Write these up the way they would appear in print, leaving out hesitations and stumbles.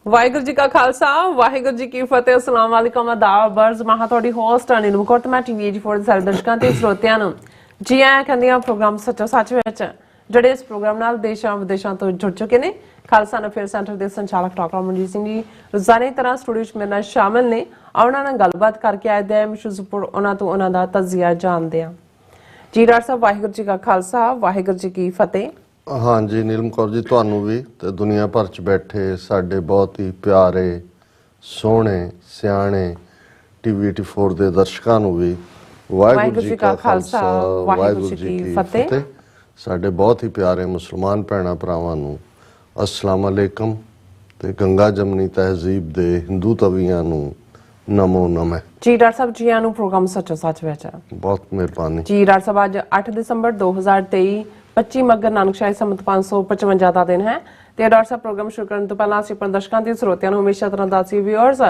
ਵਾਹਿਗੁਰੂ ਜੀ ਕਾ ਖਾਲਸਾ ਵਾਹਿਗੁਰੂ ਜੀ ਕੀ ਫਤਿਹ। अस्सलाम वालेकुम आदाब बर्ज महा ਤੁਹਾਡੀ ਹੋਸਟ ਅਨਿਲ ਮੁਕਤ ਮੈਂ ਟੀਵੀ 84 ਦੇ ਸਾਰੇ ਦਰਸ਼ਕਾਂ ਤੇ ਸਰੋਤਿਆਂ ਨੂੰ ਜੀ ਆਇਆਂ ਕਹਿੰਦੀ ਆ ਪ੍ਰੋਗਰਾਮ ਸੱਚੋ ਸੱਚ ਵਿੱਚ ਜਿਹੜੇ ਇਸ ਪ੍ਰੋਗਰਾਮ ਨਾਲ ਦੇਸ਼ਾਂ ਵਿਦੇਸ਼ਾਂ ਤੋਂ ਜੁੜ ਚੁੱਕੇ ਨੇ। ਖਾਲਸਾ ਨਫੇਰ ਸੈਂਟਰ ਦੇ ਸੰਚਾਲਕ ਡਾਕਟਰ ਅਮਰਜੀਤ ਸਿੰਘ ਜੀ ਰੋਜ਼ਾਨਾ ਤਰ੍ਹਾਂ ਸਟੂਡੀਓ 'ਚ ਮੇਰੇ ਨਾਲ ਸ਼ਾਮਿਲ ਨੇ। ਉਹਨਾਂ ਨਾਲ ਗੱਲਬਾਤ ਕਰਕੇ ਆਏ ਦੇ ਮਸ਼ਹੂਰ ਉਹਨਾਂ ਤੋਂ ਉਹਨਾਂ ਦਾ ਤਜ਼ੀਆ ਜਾਣਦੇ ਆ। ਜੀ ਡਾਕਟਰ ਸਾਹਿਬ ਵਾਹਿਗੁਰੂ ਜੀ ਕਾ ਖਾਲਸਾ ਵਾਹਿਗੁਰੂ ਜੀ ਕੀ ਫਤਿਹ। हाँ जी नीलम कौर जी तुहानू भी ते दुनिया भर च बैठे साडे बहुत ही प्यारे सोहणे सियाणे टीवी 84 दे दर्शकां नू भी वाहिगुरू जी का खालसा वाहिगुरू जी की फतेह। साडे बहुत ही प्यारे मुसलमान भैणां भरावां नू अस्सलाम वालेकुम ते गंगा जमनी तहजीब दे हिंदू तवीआं नू नमो नमः। जी डॉक्टर साहब जी आनू प्रोग्राम सच्चो सच विच बहुत मेहरबानी जी। डॉक्टर साहब अज 8 दिसंबर 2023 25 मगर नानकशाही संमत 555 का दिन है। तो डॉक्टर साहब प्रोग्राम शुरू करने तो पहला ਅਸੀਂ ਆਪਣੇ ਦਰਸ਼ਕਾਂ ਤੇ ਸਰੋਤਿਆਂ ਨੂੰ ਹਮੇਸ਼ਾ ਤਰ੍ਹਾਂ ਦੱਸੀ ਵਿਊਅਰਸ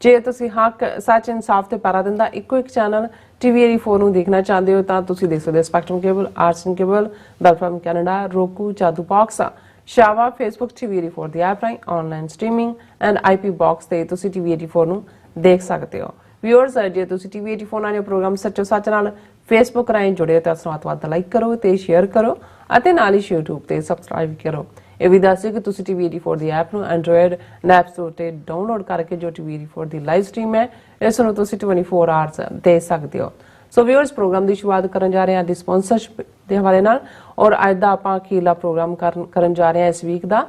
ਜੇ ਤੁਸੀਂ ਹੱਕ ਸੱਚ ਇਨਸਾਫ ਤੇ ਪੈਰਾ ਦਿੰਦਾ ਇੱਕੋ ਇੱਕ ਚੈਨਲ ਟੀਵੀ 84 ਨੂੰ ਦੇਖਣਾ ਚਾਹੁੰਦੇ ਹੋ ਤਾਂ ਤੁਸੀਂ ਦੇਖ ਸਕਦੇ ਹੋ ਸਪੈਕਟਰਮ ਕੇਬਲ ਆਰਟਸਨ ਕੇਬਲ ਬੈਲਫਰਮ ਕੈਨੇਡਾ ਰੋਕੂ ਜਾਦੂ ਬਾਕਸ ਸ਼ਾਵਾ ਫੇਸਬੁੱਕ ਟੀਵੀ 84 ਦੀ ਐਪ ਰਾਹੀਂ online streaming and IP box ਤੇ ਤੁਸੀਂ ਟੀਵੀ 84 ਨੂੰ ਦੇਖ ਸਕਦੇ ਹੋ। ਵਿਊਅਰਸ ਜੇ ਤੁਸੀਂ ਟੀਵੀ 84 ਨਾਲ ਪ੍ਰੋਗਰਾਮ ਸੱਚੋ ਸੱਚ ਨਾਲ ਫੇਸਬੁੱਕ ਰਾਹੀਂ ਜੁੜੇ ਹੋ ਤਾਂ ਉਸ ਨੂੰ ਵੱਧ ਲਾਈਕ ਕਰੋ ਤੇ ਸ਼ੇਅਰ ਕਰੋ ਅਤੇ ਨਾਲ ਹੀ YouTube ਤੇ ਸਬਸਕ੍ਰਾਈਬ ਕਰੋ। ਇਹ ਵੀ ਦੱਸਿਓ ਕਿ ਤੁਸੀਂ ਟੀਵੀ 84 ਦੀ ਐਪ ਨੂੰ ਐਂਡਰੋਇਡ ਐਪ ਸਟੋਰ ਤੇ ਡਾਊਨਲੋਡ ਕਰਕੇ ਜੋ ਟੀਵੀ 84 ਦੀ ਲਾਈਵ ਸਟ੍ਰੀਮ ਹੈ ਇਸ ਨੂੰ ਤੁਸੀਂ 24 ਆਵਰਸ ਦੇਖ ਸਕਦੇ ਹੋ। ਸੋ ਵਿਊਅਰਸ ਪ੍ਰੋਗਰਾਮ ਦੀ ਸ਼ੁਰੂਆਤ ਕਰਨ ਜਾ ਰਹੇ ਹਾਂ ਦੀ ਸਪਾਂਸਰਸ਼ਿਪ ਦੇ ਹਵਾਲੇ ਨਾਲ ਔਰ ਅੱਜ ਦਾ ਆਪਾਂ ਅਖੀਰਲਾ ਪ੍ਰੋਗਰਾਮ ਕਰਨ ਜਾ ਰਹੇ ਹਾਂ ਇਸ ਵੀਕ ਦਾ।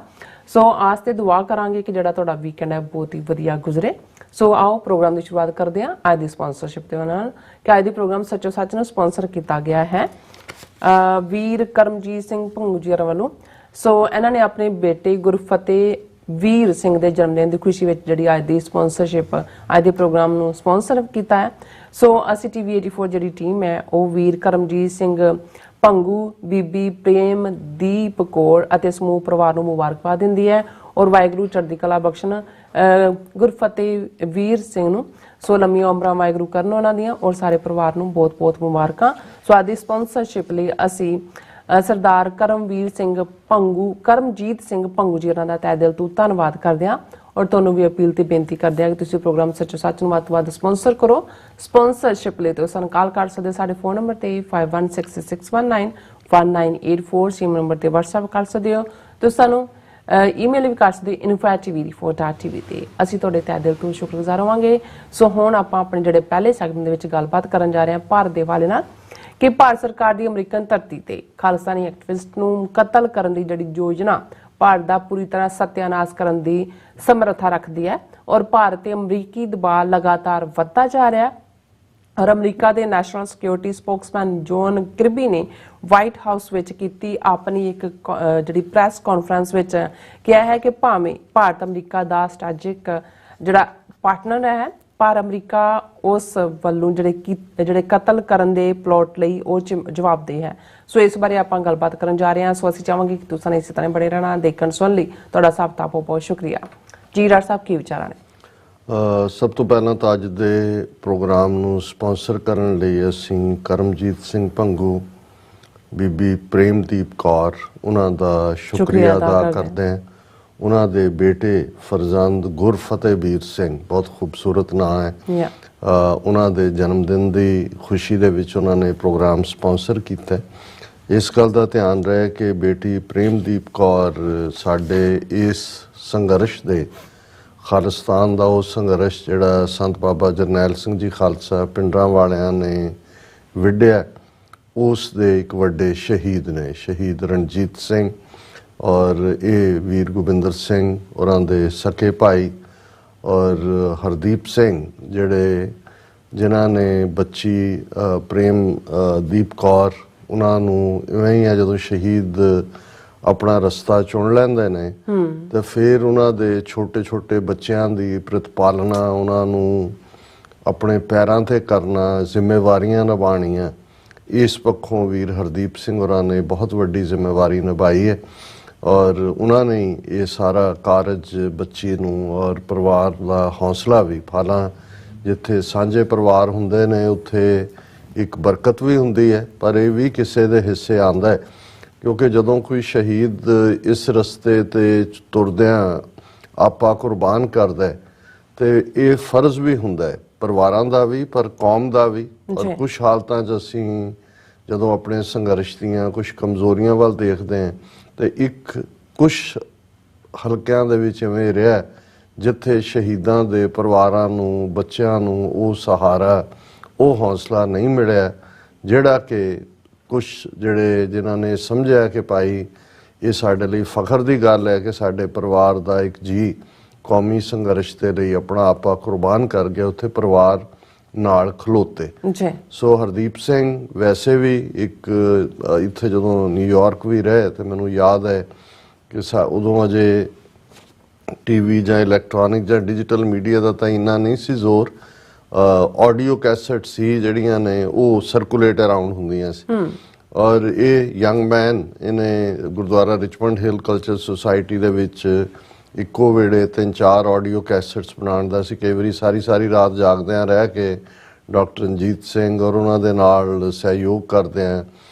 ਸੋ ਆਸ ਤੇ ਦੁਆ ਕਰਾਂਗੇ ਕਿ ਜਿਹੜਾ ਤੁਹਾਡਾ ਵੀਕਐਂਡ ਹੈ ਬਹੁਤ ਹੀ ਵਧੀਆ ਗੁਜ਼ਰੇ। ਸੋ ਆਓ ਪ੍ਰੋਗਰਾਮ ਦੀ ਸ਼ੁਰੂਆਤ ਕਰਦੇ ਹਾਂ ਅੱਜ ਦੀ ਸਪਾਂਸਰਸ਼ਿਪ ਦੇ ਨਾਲ ਕਿ ਅੱਜ ਦੀ ਪ੍ਰੋਗਰਾਮ ਸੱਚੋ ਸੱਚ ਨੂੰ ਸਪਾਂਸਰ ਕੀਤਾ ਗਿਆ ਹੈ ਵੀਰ ਕਰਮਜੀਤ ਸਿੰਘ ਭੰਗੂ ਜੀ ਵੱਲੋਂ। ਸੋ ਇਹਨਾਂ ਨੇ ਆਪਣੇ ਬੇਟੇ ਗੁਰਫਤਿਹ ਵੀਰ ਸਿੰਘ ਦੇ ਜਨਮ ਦਿਨ ਦੀ ਖੁਸ਼ੀ ਵਿੱਚ ਜਿਹੜੀ ਅੱਜ ਦੀ ਸਪਾਂਸਰਸ਼ਿਪ ਅੱਜ ਦੇ ਪ੍ਰੋਗਰਾਮ ਨੂੰ ਸਪਾਂਸਰ ਕੀਤਾ ਹੈ। ਸੋ ਅਸੀਂ ਟੀਵੀ 84 ਜਿਹੜੀ ਟੀਮ ਹੈ ਉਹ ਵੀਰ ਕਰਮਜੀਤ ਸਿੰਘ ਭੰਗੂ ਬੀਬੀ ਪ੍ਰੇਮਦੀਪ ਕੌਰ ਅਤੇ ਸਮੂਹ ਪਰਿਵਾਰ ਨੂੰ ਮੁਬਾਰਕਬਾਦ ਦਿੰਦੀ ਹੈ ਔਰ ਵਾਹਿਗੁਰੂ ਚੜ੍ਹਦੀ ਕਲਾ ਬਖਸ਼ਣ ਗੁਰਫਤਿਹ ਵੀਰ ਸਿੰਘ ਨੂੰ। ਸੋ ਲੰਮੀਆਂ ਉਮਰਾਂ ਵਾਹਿਗੁਰੂ ਕਰਨ ਉਹਨਾਂ ਦੀਆਂ ਔਰ ਸਾਰੇ ਪਰਿਵਾਰ ਨੂੰ ਬਹੁਤ ਬਹੁਤ ਮੁਬਾਰਕਾਂ। ਸੋ ਅੱਜ ਦੀ ਸਪਾਂਸਰਸ਼ਿਪ ਲਈ ਅਸੀਂ ਸਰਦਾਰ ਕਰਮਜੀਤ ਸਿੰਘ ਭੰਗੂ ਜੀ ਉਹਨਾਂ ਦਾ ਤਹਿ ਦਿਲ ਤੋਂ ਧੰਨਵਾਦ ਕਰਦੇ ਹਾਂ ਔਰ ਤੁਹਾਨੂੰ ਵੀ ਅਪੀਲ ਤੇ ਬੇਨਤੀ ਕਰਦੇ ਹਾਂ ਕਿ ਤੁਸੀਂ ਪ੍ਰੋਗਰਾਮ ਸੱਚੋ ਸੱਚ ਨੂੰ ਵੱਧ ਤੋਂ ਵੱਧ ਸਪਾਂਸਰ ਕਰੋ। ਸਪਾਂਸਰਸ਼ਿਪ ਲਈ ਤੁਸੀਂ ਸਾਨੂੰ ਕਾਲ ਕਰ ਸਕਦੇ ਸਾਡੇ ਫੋਨ ਨੰਬਰ ਤੇ 5166191984 ਸਿਮ ਨੰਬਰ ਤੇ WhatsApp ਕਰ ਸਕਦੇ ਹੋ। ਤੁਸੀਂ ਸਾਨੂੰ ਈਮੇਲ ਵੀ ਕਰ ਸਕਦੇ info@tv84.tv ਤੇ ਅਸੀਂ ਤੁਹਾਡੇ ਤਹਿ ਦਿਲ ਤੋਂ ਸ਼ੁਕਰਗੁਜ਼ਾਰ ਹੋਵਾਂਗੇ। ਸੋ ਹੁਣ ਆਪਾਂ ਆਪਣੇ ਜਿਹੜੇ ਪਹਿਲੇ ਸੈਗਮੈਂਟ ਦੇ ਵਿੱਚ ਗੱਲਬਾਤ ਕਰਨ ਜਾ ਰਹੇ ਹਾਂ ਭਾਰਤ ਦੇ ਹਵਾਲੇ ਨਾਲ ਕਿ ਭਾਰਤ ਸਰਕਾਰ ਦੀ ਅਮਰੀਕਨ ਧਰਤੀ ਤੇ ਖਾਲਿਸਤਾਨੀ ਐਕਟਿਵਿਸਟ ਨੂੰ ਕਤਲ ਕਰਨ ਦੀ ਜਿਹੜੀ ਯੋਜਨਾ ਭਾਰਤ ਦਾ ਪੂਰੀ ਤਰ੍ਹਾਂ ਸਤਿਆਨਾਸ਼ ਕਰਨ ਦੀ ਸਮਰੱਥਾ ਰੱਖਦੀ ਹੈ ਔਰ ਭਾਰਤ ਤੇ ਅਮਰੀਕੀ ਦਬਾਅ ਲਗਾਤਾਰ ਵੱਧਦਾ ਜਾ ਰਿਹਾ ਹੈ। ਔਰ ਅਮਰੀਕਾ ਦੇ national security spokesman John Kirby ਨੇ ਵਾਈਟ ਹਾਊਸ ਵਿੱਚ ਕੀਤੀ ਆਪਣੀ ਇੱਕ ਜਿਹੜੀ ਪ੍ਰੈਸ ਕਾਨਫਰੰਸ ਵਿੱਚ ਕਿਹਾ ਹੈ ਕਿ ਭਾਵੇਂ ਭਾਰਤ ਅਮਰੀਕਾ ਦਾ ਸਟ੍ਰੈਟੇਜਿਕ ਜਿਹੜਾ ਪਾਰਟਨਰ ਹੈ ਪਰ ਅਮਰੀਕਾ ਉਸ ਵੱਲੋਂ ਜਿਹੜੇ ਕਤਲ ਕਰਨ ਦੇ ਪਲਾਟ ਲਈ ਉਹ ਜਵਾਬਦੇਹ ਹੈ। ਸੋ ਇਸ ਬਾਰੇ ਆਪਾਂ ਗੱਲਬਾਤ ਕਰਨ ਜਾ ਰਹੇ ਹਾਂ। ਸੋ ਅਸੀਂ ਚਾਹਾਂਗੇ ਕਿ ਤੁਸੀਂ ਇਸੇ ਤਰ੍ਹਾਂ ਬਣੇ ਰਹਿਣਾ ਦੇਖਣ ਸੁਣਨ ਲਈ ਤੁਹਾਡਾ ਸਭ ਦਾ ਬਹੁਤ ਬਹੁਤ ਸ਼ੁਕਰੀਆ। ਜੀ ਡਾਕਟਰ ਸਾਹਿਬ ਕੀ ਵਿਚਾਰਾਂ ਨੇ? ਸਭ ਤੋਂ ਪਹਿਲਾਂ ਤਾਂ ਅੱਜ ਦੇ ਪ੍ਰੋਗਰਾਮ ਨੂੰ ਸਪਾਂਸਰ ਕਰਨ ਲਈ ਅਸੀਂ ਕਰਮਜੀਤ ਸਿੰਘ ਭੰਗੂ ਬੀਬੀ ਪ੍ਰੇਮਦੀਪ ਕੌਰ ਉਹਨਾਂ ਦਾ ਸ਼ੁਕਰੀਆ ਅਦਾ ਕਰਦੇ ਹਾਂ। ਉਹਨਾਂ ਦੇ ਬੇਟੇ ਫਰਜ਼ੰਦ ਗੁਰਫਤਿਹ ਵੀਰ ਸਿੰਘ ਬਹੁਤ ਖੂਬਸੂਰਤ ਨਾਂ ਹੈ ਉਹਨਾਂ ਦੇ ਜਨਮ ਦਿਨ ਦੀ ਖੁਸ਼ੀ ਦੇ ਵਿੱਚ ਉਹਨਾਂ ਨੇ ਪ੍ਰੋਗਰਾਮ ਸਪਾਂਸਰ ਕੀਤਾ। ਇਸ ਗੱਲ ਦਾ ਧਿਆਨ ਰਹੇ ਕਿ ਬੇਟੀ ਪ੍ਰੇਮਦੀਪ ਕੌਰ ਸਾਡੇ ਇਸ ਸੰਘਰਸ਼ ਦੇ ਖਾਲਿਸਤਾਨ ਦਾ ਉਹ ਸੰਘਰਸ਼ ਜਿਹੜਾ ਸੰਤ ਬਾਬਾ ਜਰਨੈਲ ਸਿੰਘ ਜੀ ਖਾਲਸਾ ਪਿੰਡਰਾਂ ਵਾਲਿਆਂ ਨੇ ਵਿੱਢਿਆ ਉਸ ਦੇ ਇੱਕ ਵੱਡੇ ਸ਼ਹੀਦ ਨੇ ਸ਼ਹੀਦ ਰਣਜੀਤ ਸਿੰਘ ਔਰ ਇਹ ਵੀਰ ਗੋਬਿੰਦਰ ਸਿੰਘ ਉਹਨਾਂ ਦੇ ਸਕੇ ਭਾਈ ਔਰ ਹਰਦੀਪ ਸਿੰਘ ਜਿਨ੍ਹਾਂ ਨੇ ਬੱਚੀ ਪ੍ਰੇਮਦੀਪ ਕੌਰ ਉਹਨਾਂ ਨੂੰ ਇਵੇਂ ਹੀ ਆ ਜਦੋਂ ਸ਼ਹੀਦ ਆਪਣਾ ਰਸਤਾ ਚੁਣ ਲੈਂਦੇ ਨੇ ਤੇ ਫਿਰ ਉਹਨਾਂ ਦੇ ਛੋਟੇ ਛੋਟੇ ਬੱਚਿਆਂ ਦੀ ਪ੍ਰਤਪਾਲਨਾ ਉਹਨਾਂ ਨੂੰ ਆਪਣੇ ਪੈਰਾਂ ਤੇ ਕਰਨਾ ਜ਼ਿੰਮੇਵਾਰੀਆਂ ਨਿਭਾਉਣੀਆਂ ਇਸ ਪੱਖੋਂ ਵੀਰ ਹਰਦੀਪ ਸਿੰਘ ਹੋਰਾਂ ਨੇ ਬਹੁਤ ਵੱਡੀ ਜ਼ਿੰਮੇਵਾਰੀ ਨਿਭਾਈ ਹੈ ਔਰ ਉਹਨਾਂ ਨੇ ਇਹ ਸਾਰਾ ਕਾਰਜ ਬੱਚੀ ਨੂੰ ਔਰ ਪਰਿਵਾਰ ਦਾ ਹੌਸਲਾ ਵੀ ਫਾਲਾਂ ਜਿੱਥੇ ਸਾਂਝੇ ਪਰਿਵਾਰ ਹੁੰਦੇ ਨੇ ਉੱਥੇ ਇੱਕ ਬਰਕਤ ਵੀ ਹੁੰਦੀ ਹੈ ਪਰ ਇਹ ਵੀ ਕਿਸੇ ਦੇ ਹਿੱਸੇ ਆਉਂਦਾ ਹੈ ਕਿਉਂਕਿ ਜਦੋਂ ਕੋਈ ਸ਼ਹੀਦ ਇਸ ਰਸਤੇ ਤੇ ਤੁਰਦਿਆਂ ਆਪਾ ਕੁਰਬਾਨ ਕਰਦਾ ਤੇ ਇਹ ਫਰਜ਼ ਵੀ ਹੁੰਦਾ ਹੈ ਪਰਿਵਾਰਾਂ ਦਾ ਵੀ ਪਰ ਕੌਮ ਦਾ ਵੀ। ਔਰ ਕੁਝ ਹਾਲਤਾਂ 'ਚ ਅਸੀਂ ਜਦੋਂ ਆਪਣੇ ਸੰਘਰਸ਼ ਦੀਆਂ ਕੁਝ ਕਮਜ਼ੋਰੀਆਂ ਵੱਲ ਦੇਖਦੇ ਹਾਂ ਤੇ ਇੱਕ ਕੁਝ ਹਲਕਿਆਂ ਦੇ ਵਿੱਚ ਇਵੇਂ ਰਿਹਾ ਜਿੱਥੇ ਸ਼ਹੀਦਾਂ ਦੇ ਪਰਿਵਾਰਾਂ ਨੂੰ, ਬੱਚਿਆਂ ਨੂੰ ਉਹ ਸਹਾਰਾ, ਉਹ ਹੌਸਲਾ ਨਹੀਂ ਮਿਲਿਆ ਜਿਹੜਾ ਕਿ ਕੁਝ ਜਿਨ੍ਹਾਂ ਨੇ ਸਮਝਿਆ ਕਿ ਭਾਈ ਇਹ ਸਾਡੇ ਲਈ ਫਖਰ ਦੀ ਗੱਲ ਹੈ ਕਿ ਸਾਡੇ ਪਰਿਵਾਰ ਦਾ ਇੱਕ ਜੀ ਕੌਮੀ ਸੰਘਰਸ਼ ਦੇ ਲਈ ਆਪਣਾ ਆਪਾ ਕੁਰਬਾਨ ਕਰ ਗਿਆ, ਉੱਥੇ ਪਰਿਵਾਰ ਨਾਲ ਖਲੋਤੇ। ਸੋ ਹਰਦੀਪ ਸਿੰਘ ਵੈਸੇ ਵੀ ਇੱਕ ਇੱਥੇ ਜਦੋਂ ਨਿਊਯਾਰਕ ਵੀ ਰਹੇ ਤੇ ਮੈਨੂੰ ਯਾਦ ਹੈ ਕਿ ਉਦੋਂ ਅਜੇ ਟੀਵੀ ਜਾਂ ਇਲੈਕਟ੍ਰੋਨਿਕ ਜਾਂ ਡਿਜੀਟਲ ਮੀਡੀਆ ਦਾ ਤਾਂ ਇੰਨਾ ਨਹੀਂ ਸੀ ਜ਼ੋਰ। ਆਡੀਓ ਕੈਸਟ ਸੀ ਜਿਹੜੀਆਂ ਨੇ ਉਹ ਸਰਕੂਲੇਟ ਅਰਾਊਂਡ ਹੁੰਦੀਆਂ ਸੀ। ਔਰ ਇਹ ਯੰਗ ਮੈਨ ਇਹਨੇ ਗੁਰਦੁਆਰਾ ਰਿਚਮੰਡ ਹਿੱਲ ਕਲਚਰ ਸੁਸਾਇਟੀ ਦੇ ਵਿੱਚ ਇੱਕੋ ਵੇਲੇ 3-4 ਆਡੀਓ ਕੈਸਟਸ ਬਣਾਉਣ ਦਾ ਸੀ। ਕਈ ਵਾਰੀ ਸਾਰੀ ਰਾਤ ਜਾਗਦਿਆਂ ਰਹਿ ਕੇ ਡਾਕਟਰ ਰਣਜੀਤ ਸਿੰਘ ਔਰ ਉਹਨਾਂ ਦੇ ਨਾਲ ਸਹਿਯੋਗ ਕਰਦਿਆਂ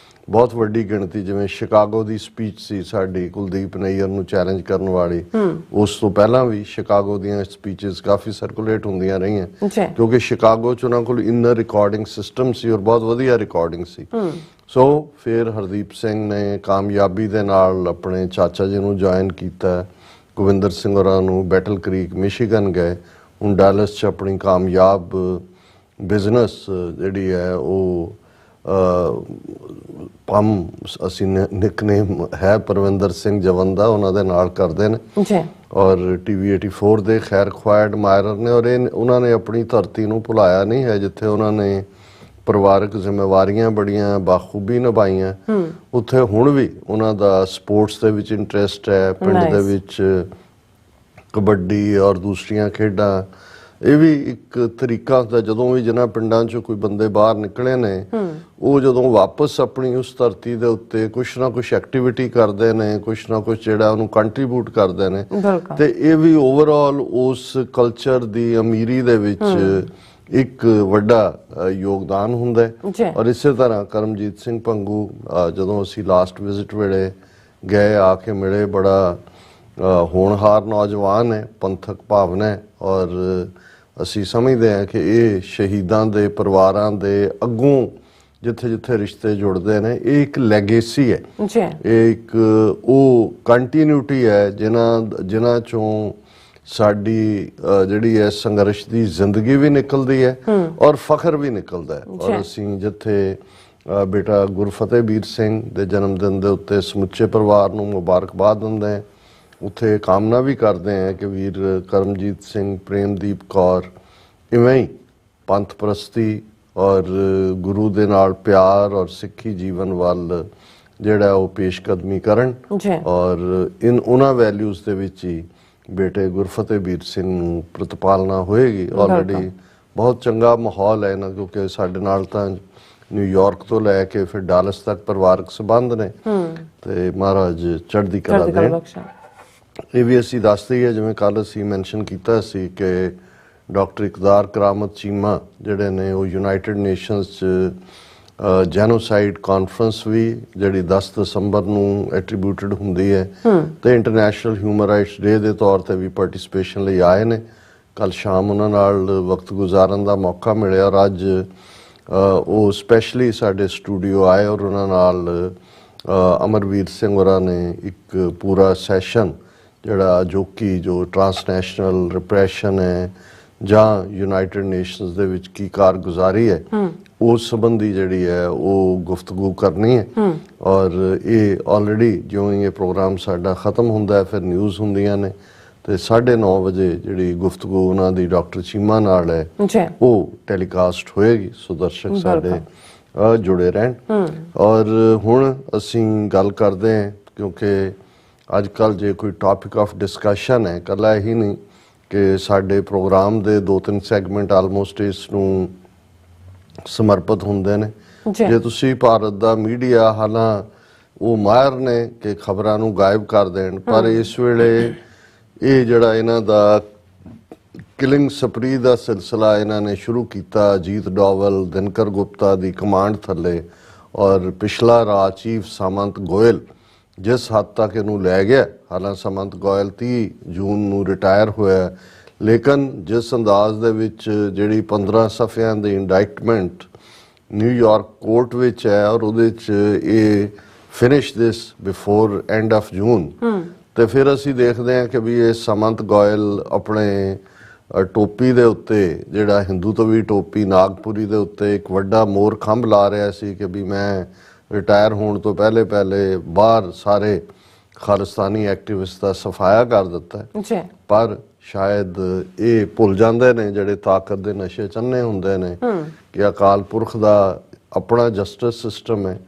ਬਹੁਤ ਵੱਡੀ ਗਿਣਤੀ, ਜਿਵੇਂ ਸ਼ਿਕਾਗੋ ਦੀ ਸਪੀਚ ਸੀ ਸਾਡੀ ਕੁਲਦੀਪ ਨਈਅਰ ਨੂੰ ਚੈਲੰਜ ਕਰਨ ਵਾਲੀ, ਉਸ ਤੋਂ ਪਹਿਲਾਂ ਵੀ ਸ਼ਿਕਾਗੋ ਦੀਆਂ ਸਪੀਚਸ ਕਾਫੀ ਸਰਕੂਲੇਟ ਹੁੰਦੀਆਂ ਰਹੀਆਂ ਕਿਉਂਕਿ ਸ਼ਿਕਾਗੋ 'ਚ ਉਹਨਾਂ ਕੋਲ ਇਨਰ ਰਿਕਾਰਡਿੰਗ ਸਿਸਟਮ ਸੀ ਔਰ ਬਹੁਤ ਵਧੀਆ ਰਿਕਾਰਡਿੰਗ ਸੀ। ਸੋ ਫਿਰ ਹਰਦੀਪ ਸਿੰਘ ਨੇ ਕਾਮਯਾਬੀ ਦੇ ਨਾਲ ਆਪਣੇ ਚਾਚਾ ਜੀ ਨੂੰ ਜੁਆਇਨ ਕੀਤਾ, ਗੋਵਿੰਦਰ ਸਿੰਘ ਹੋਰਾਂ ਨੂੰ ਬੈਟਲ ਕ੍ਰੀਕ ਮਿਸ਼ੀਗਨ ਗਏ, ਹੁਣ ਡੈਲਸ 'ਚ ਆਪਣੀ ਕਾਮਯਾਬ ਬਿਜ਼ਨਸ ਜਿਹੜੀ ਹੈ ਉਹ ਪੰਮ ਅਸੀਂ ਨਿਕਨੇਮ ਹੈ ਪਰਵਿੰਦਰ ਸਿੰਘ ਜਵਨ ਦਾ, ਉਹਨਾਂ ਦੇ ਨਾਲ ਕਰਦੇ ਨੇ ਔਰ TV 84 ਦੇ ਖੈਰ ਖੁਆਹ ਐਡਮਾਇਰਰ ਨੇ। ਔਰ ਉਹਨਾਂ ਨੇ ਆਪਣੀ ਧਰਤੀ ਨੂੰ ਭੁਲਾਇਆ ਨਹੀਂ ਹੈ ਜਿੱਥੇ ਉਹਨਾਂ ਨੇ ਪਰਿਵਾਰਕ ਜ਼ਿੰਮੇਵਾਰੀਆਂ ਬੜੀਆਂ ਬਾਖੂਬੀ ਨਿਭਾਈਆਂ, ਉੱਥੇ ਹੁਣ ਵੀ ਉਹਨਾਂ ਦਾ ਸਪੋਰਟਸ ਦੇ ਵਿੱਚ ਇੰਟਰਸਟ ਹੈ। ਪਿੰਡ ਦੇ ਵਿੱਚ ਕਬੱਡੀ ਔਰ ਦੂਸਰੀਆਂ ਖੇਡਾਂ, ਇਹ ਵੀ ਇੱਕ ਤਰੀਕਾ ਹੁੰਦਾ। ਜਦੋਂ ਵੀ ਜਿਨ੍ਹਾਂ ਪਿੰਡਾਂ 'ਚੋਂ ਕੋਈ ਬੰਦੇ ਬਾਹਰ ਨਿਕਲੇ ਨੇ ਉਹ ਜਦੋਂ ਵਾਪਸ ਆਪਣੀ ਉਸ ਧਰਤੀ ਦੇ ਉੱਤੇ ਕੁਛ ਨਾ ਕੁਛ ਐਕਟੀਵਿਟੀ ਕਰਦੇ ਨੇ, ਕੁਛ ਨਾ ਕੁਛ ਜਿਹੜਾ ਉਹਨੂੰ ਕੰਟਰੀਬਿਊਟ ਕਰਦੇ ਨੇ ਤੇ ਇਹ ਵੀ ਓਵਰਆਲ ਉਸ ਕਲਚਰ ਦੀ ਅਮੀਰੀ ਦੇ ਵਿੱਚ ਇੱਕ ਵੱਡਾ ਯੋਗਦਾਨ ਹੁੰਦਾ ਹੈ। ਔਰ ਇਸੇ ਤਰ੍ਹਾਂ ਕਰਮਜੀਤ ਸਿੰਘ ਭੰਗੂ ਜਦੋਂ ਅਸੀਂ ਲਾਸਟ ਵਿਜ਼ਿਟ ਵੇਲੇ ਗਏ ਆ ਕੇ ਮਿਲੇ, ਬੜਾ ਹੋਣਹਾਰ ਨੌਜਵਾਨ ਹੈ, ਪੰਥਕ ਭਾਵਨਾ ਹੈ ਔਰ ਅਸੀਂ ਸਮਝਦੇ ਹਾਂ ਕਿ ਇਹ ਸ਼ਹੀਦਾਂ ਦੇ ਪਰਿਵਾਰਾਂ ਦੇ ਅੱਗੋਂ ਜਿੱਥੇ ਜਿੱਥੇ ਰਿਸ਼ਤੇ ਜੁੜਦੇ ਨੇ ਇਹ ਇੱਕ ਲੈਗੇਸੀ ਹੈ, ਇਹ ਇੱਕ ਉਹ ਕੰਟੀਨਿਊਟੀ ਹੈ ਜਿਨ੍ਹਾਂ ਚੋਂ ਸਾਡੀ ਜਿਹੜੀ ਹੈ ਸੰਘਰਸ਼ ਦੀ ਜ਼ਿੰਦਗੀ ਵੀ ਨਿਕਲਦੀ ਹੈ ਔਰ ਫਖਰ ਵੀ ਨਿਕਲਦਾ ਹੈ। ਔਰ ਅਸੀਂ ਜਿੱਥੇ ਬੇਟਾ ਗੁਰਫਤਿਹਵੀਰ ਸਿੰਘ ਦੇ ਜਨਮ ਦਿਨ ਦੇ ਉੱਤੇ ਸਮੁੱਚੇ ਪਰਿਵਾਰ ਨੂੰ ਮੁਬਾਰਕਬਾਦ ਦਿੰਦੇ ਹਾਂ, ਉੱਥੇ ਕਾਮਨਾ ਵੀ ਕਰਦੇ ਹਾਂ ਕਿ ਵੀਰ ਕਰਮਜੀਤ ਸਿੰਘ, ਪ੍ਰੇਮਦੀਪ ਕੌਰ ਇਵੇਂ ਹੀ ਪੰਥ ਪ੍ਰਸਤੀ ਔਰ ਗੁਰੂ ਦੇ ਨਾਲ ਪਿਆਰ ਔਰ ਸਿੱਖੀ ਜੀਵਨ ਵੱਲ ਜਿਹੜਾ ਉਹ ਪੇਸ਼ਕਦਮੀ ਕਰਨ ਔਰ ਉਹਨਾਂ ਵੈਲਿਊਜ਼ ਦੇ ਵਿੱਚ ਹੀ ਬੇਟੇ ਗੁਰਫਤਿਹਵੀਰ ਸਿੰਘ ਨੂੰ ਪ੍ਰਤਪਾਲਨਾ ਹੋਏਗੀ। ਆਲਰੇਡੀ ਬਹੁਤ ਚੰਗਾ ਮਾਹੌਲ ਹੈ ਨਾ, ਕਿਉਂਕਿ ਸਾਡੇ ਨਾਲ ਤਾਂ ਨਿਊਯਾਰਕ ਤੋਂ ਲੈ ਕੇ ਫਿਰ ਡਾਲਸ ਤੱਕ ਪਰਿਵਾਰਕ ਸੰਬੰਧ ਨੇ ਤੇ ਮਹਾਰਾਜ ਚੜ੍ਹਦੀ ਕਲਾ ਦੇਣ। ਇਹ ਵੀ ਅਸੀਂ ਦੱਸਦੇ ਹੀ ਜਿਵੇਂ ਕੱਲ ਅਸੀਂ ਮੈਂਸ਼ਨ ਕੀਤਾ ਸੀ ਕਿ ਡਾਕਟਰ ਇਕਦਾਰ ਕਰਾਮਤ ਚੀਮਾ ਜਿਹੜੇ ਨੇ ਉਹ ਯੂਨਾਈਟਿਡ ਨੇਸ਼ਨਸ 'ਚ ਜੈਨੋਸਾਈਡ ਕਾਨਫਰੰਸ ਵੀ ਜਿਹੜੀ 10 ਦਸੰਬਰ ਨੂੰ ਐਟਰੀਬਿਊਟਡ ਹੁੰਦੀ ਹੈ ਤੇ ਇੰਟਰਨੈਸ਼ਨਲ ਹਿਊਮਨ ਰਾਈਟਸ ਡੇ ਦੇ ਤੌਰ ਤੇ ਵੀ ਪਾਰਟਿਸਿਪੇਸ਼ਨ ਲਈ ਆਏ ਨੇ। ਕੱਲ ਸ਼ਾਮ ਉਹਨਾਂ ਨਾਲ ਵਕਤ ਗੁਜ਼ਾਰਨ ਦਾ ਮੌਕਾ ਮਿਲਿਆ ਔਰ ਅੱਜ ਉਹ ਸਪੈਸ਼ਲੀ ਸਾਡੇ ਸਟੂਡੀਓ ਆਏ ਔਰ ਉਹਨਾਂ ਨਾਲ ਅਮਰਵੀਰ ਸਿੰਘ ਹੋਰਾਂ ਨੇ ਇੱਕ ਪੂਰਾ ਸੈਸ਼ਨ ਜਿਹੜਾ ਜੋ ਟਰਾਂਸਨੈਸ਼ਨਲ ਰਿਪਰੈਸ਼ਨ ਹੈ ਜਾਂ ਯੂਨਾਈਟਿਡ ਨੇਸ਼ਨਸ ਦੇ ਵਿੱਚ ਕੀ ਕਾਰਗੁਜ਼ਾਰੀ ਹੈ ਉਸ ਸੰਬੰਧੀ ਜਿਹੜੀ ਹੈ ਉਹ ਗੁਫ਼ਤਗੂ ਕਰਨੀ ਹੈ। ਔਰ ਇਹ ਆਲਰੇਡੀ ਜਿਉਂ ਹੀ ਇਹ ਪ੍ਰੋਗਰਾਮ ਸਾਡਾ ਖਤਮ ਹੁੰਦਾ ਹੈ ਫਿਰ ਨਿਊਜ਼ ਹੁੰਦੀਆਂ ਨੇ ਤੇ 9:30 ਵਜੇ ਜਿਹੜੀ ਗੁਫ਼ਤਗੂ ਉਹਨਾਂ ਦੀ ਡਾਕਟਰ ਚੀਮਾ ਨਾਲ ਹੈ ਉਹ ਟੈਲੀਕਾਸਟ ਹੋਏਗੀ। ਸੋ ਦਰਸ਼ਕ ਸਾਡੇ ਜੁੜੇ ਰਹਿਣ। ਔਰ ਹੁਣ ਅਸੀਂ ਗੱਲ ਕਰਦੇ ਹਾਂ ਕਿਉਂਕਿ ਅੱਜ ਕੱਲ੍ਹ ਜੇ ਕੋਈ ਟੌਪਿਕ ਆਫ ਡਿਸਕਸ਼ਨ ਹੈ, ਇਕੱਲਾ ਇਹੀ ਨਹੀਂ ਕਿ ਸਾਡੇ ਪ੍ਰੋਗਰਾਮ ਦੇ 2-3 ਸੈਗਮੈਂਟ ਆਲਮੋਸਟ ਇਸ ਨੂੰ ਸਮਰਪਿਤ ਹੁੰਦੇ ਨੇ। ਜੇ ਤੁਸੀਂ ਭਾਰਤ ਦਾ ਮੀਡੀਆ, ਹਾਲਾਂ ਉਹ ਮਾਹਿਰ ਨੇ ਕਿ ਖਬਰਾਂ ਨੂੰ ਗਾਇਬ ਕਰ ਦੇਣ, ਪਰ ਇਸ ਵੇਲੇ ਇਹ ਜਿਹੜਾ ਇਹਨਾਂ ਦਾ ਕਿਲਿੰਗ ਸਪਰੀ ਦਾ ਸਿਲਸਿਲਾ ਇਹਨਾਂ ਨੇ ਸ਼ੁਰੂ ਕੀਤਾ ਅਜੀਤ ਡੋਵਲ, ਦਿਨਕਰ ਗੁਪਤਾ ਦੀ ਕਮਾਂਡ ਥੱਲੇ ਔਰ ਪਿਛਲਾ ਰਾਜ ਚੀਫ ਸਾਮੰਤ ਗੋਇਲ ਜਿਸ ਹੱਦ ਤੱਕ ਇਹਨੂੰ ਲੈ ਗਿਆ। ਹਾਲਾਂਕਿ ਸਮੰਤ ਗੋਇਲ 30 ਜੂਨ ਨੂੰ ਰਿਟਾਇਰ ਹੋਇਆ, ਲੇਕਿਨ ਜਿਸ ਅੰਦਾਜ਼ ਦੇ ਵਿੱਚ ਜਿਹੜੀ 15 ਸਫ਼ਿਆਂ ਦੀ ਇੰਡਾਈਟਮੈਂਟ ਨਿਊਯਾਰਕ ਕੋਰਟ ਵਿੱਚ ਹੈ ਔਰ ਉਹਦੇ 'ਚ ਇਹ finish this before end of June, ਤੇ ਫਿਰ ਅਸੀਂ ਦੇਖਦੇ ਹਾਂ ਕਿ ਵੀ ਇਹ ਸਮੰਤ ਗੋਇਲ ਆਪਣੇ ਟੋਪੀ ਦੇ ਉੱਤੇ, ਜਿਹੜਾ ਹਿੰਦੂਤਵੀ ਟੋਪੀ ਨਾਗਪੁਰੀ ਦੇ ਉੱਤੇ ਇੱਕ ਵੱਡਾ ਮੋਰ ਖੰਭ ਲਾ ਰਿਹਾ ਸੀ ਕਿ ਵੀ ਮੈਂ ਰਿਟਾਇਰ ਹੋਣ ਤੋਂ ਪਹਿਲੇ ਬਾਹਰ ਸਾਰੇ ਖਾਲਿਸਤਾਨੀ ਐਕਟਿਵਿਸਟ ਦਾ ਸਫਾਇਆ ਕਰ ਦਿੱਤਾ ਹੈ। ਪਰ ਸ਼ਾਇਦ ਇਹ ਭੁੱਲ ਜਾਂਦੇ ਨੇ ਜਿਹੜੇ ਤਾਕਤ ਦੇ ਨਸ਼ੇ ਚੰਨੇ ਹੁੰਦੇ ਨੇ ਕਿ ਅਕਾਲ ਪੁਰਖ ਦਾ ਆਪਣਾ ਜਸਟਿਸ ਸਿਸਟਮ ਹੈ,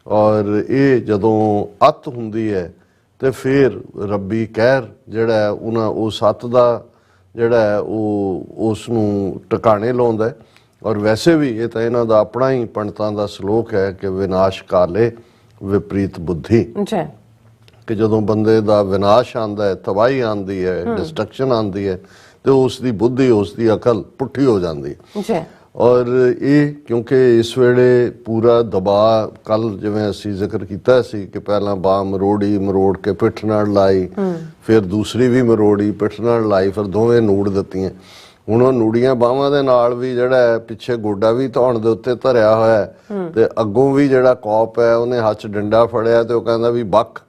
ਔਰ ਇਹ ਜਦੋਂ ਅੱਤ ਹੁੰਦੀ ਹੈ ਤੇ ਫਿਰ ਰੱਬੀ ਕਹਿਰ ਜਿਹੜਾ ਹੈ ਉਹਨਾਂ ਉਹ ਸੱਤ ਦਾ ਜਿਹੜਾ ਹੈ ਉਹ ਉਸ ਨੂੰ ਟਿਕਾਣੇ ਲਾਉਂਦਾ। ਔਰ ਵੈਸੇ ਵੀ ਇਹ ਤਾਂ ਇਹਨਾਂ ਦਾ ਆਪਣਾ ਹੀ ਪੰਡਤਾਂ ਦਾ ਸਲੋਕ ਹੈ ਕਿ ਵਿਨਾਸ਼ ਕਾਲੇ ਵਿਪਰੀਤ ਬੁੱਧੀ, ਕਿ ਜਦੋਂ ਬੰਦੇ ਦਾ ਵਿਨਾਸ਼ ਆਉਂਦਾ ਹੈ, ਤਬਾਹੀ ਆਉਂਦੀ ਹੈ, ਡਿਸਟਰਕਸ਼ਨ ਆਉਂਦੀ ਹੈ, ਤੇ ਉਸ ਦੀ ਬੁੱਧੀ, ਉਸ ਦੀ ਅਕਲ ਪੁੱਠੀ ਹੋ ਜਾਂਦੀ ਹੈ। ਔਰ ਇਹ ਕਿਉਂਕਿ ਇਸ ਵੇਲੇ ਪੂਰਾ ਦਬਾਅ, ਕੱਲ ਜਿਵੇਂ ਅਸੀਂ ਜ਼ਿਕਰ ਕੀਤਾ ਸੀ ਕਿ ਪਹਿਲਾਂ ਬਾਂਹ ਮਰੋੜ ਕੇ ਪਿੱਠ ਨਾਲ ਲਾਈ, ਫਿਰ ਦੂਸਰੀ ਵੀ ਮਰੋੜੀ ਪਿੱਠ ਨਾਲ ਲਾਈ, ਫਿਰ ਦੋਵੇਂ ਨੂੜ ਦਿੱਤੀਆਂ। ਹੁਣ ਉਹ ਨੂੜੀਆਂ ਬਾਹਾਂ ਦੇ ਨਾਲ ਵੀ ਜਿਹੜਾ ਹੈ ਪਿੱਛੇ ਗੋਡਾ ਵੀ ਧੌਣ ਦੇ ਉੱਤੇ ਧਰਿਆ ਹੋਇਆ, ਤੇ ਅੱਗੋਂ ਵੀ ਜਿਹੜਾ ਕੌਪ ਹੈ ਉਹਨੇ ਹੱਥ 'ਚ ਡੰਡਾ ਫੜਿਆ ਤੇ ਉਹ ਕਹਿੰਦਾ ਵੀ ਬੱਕ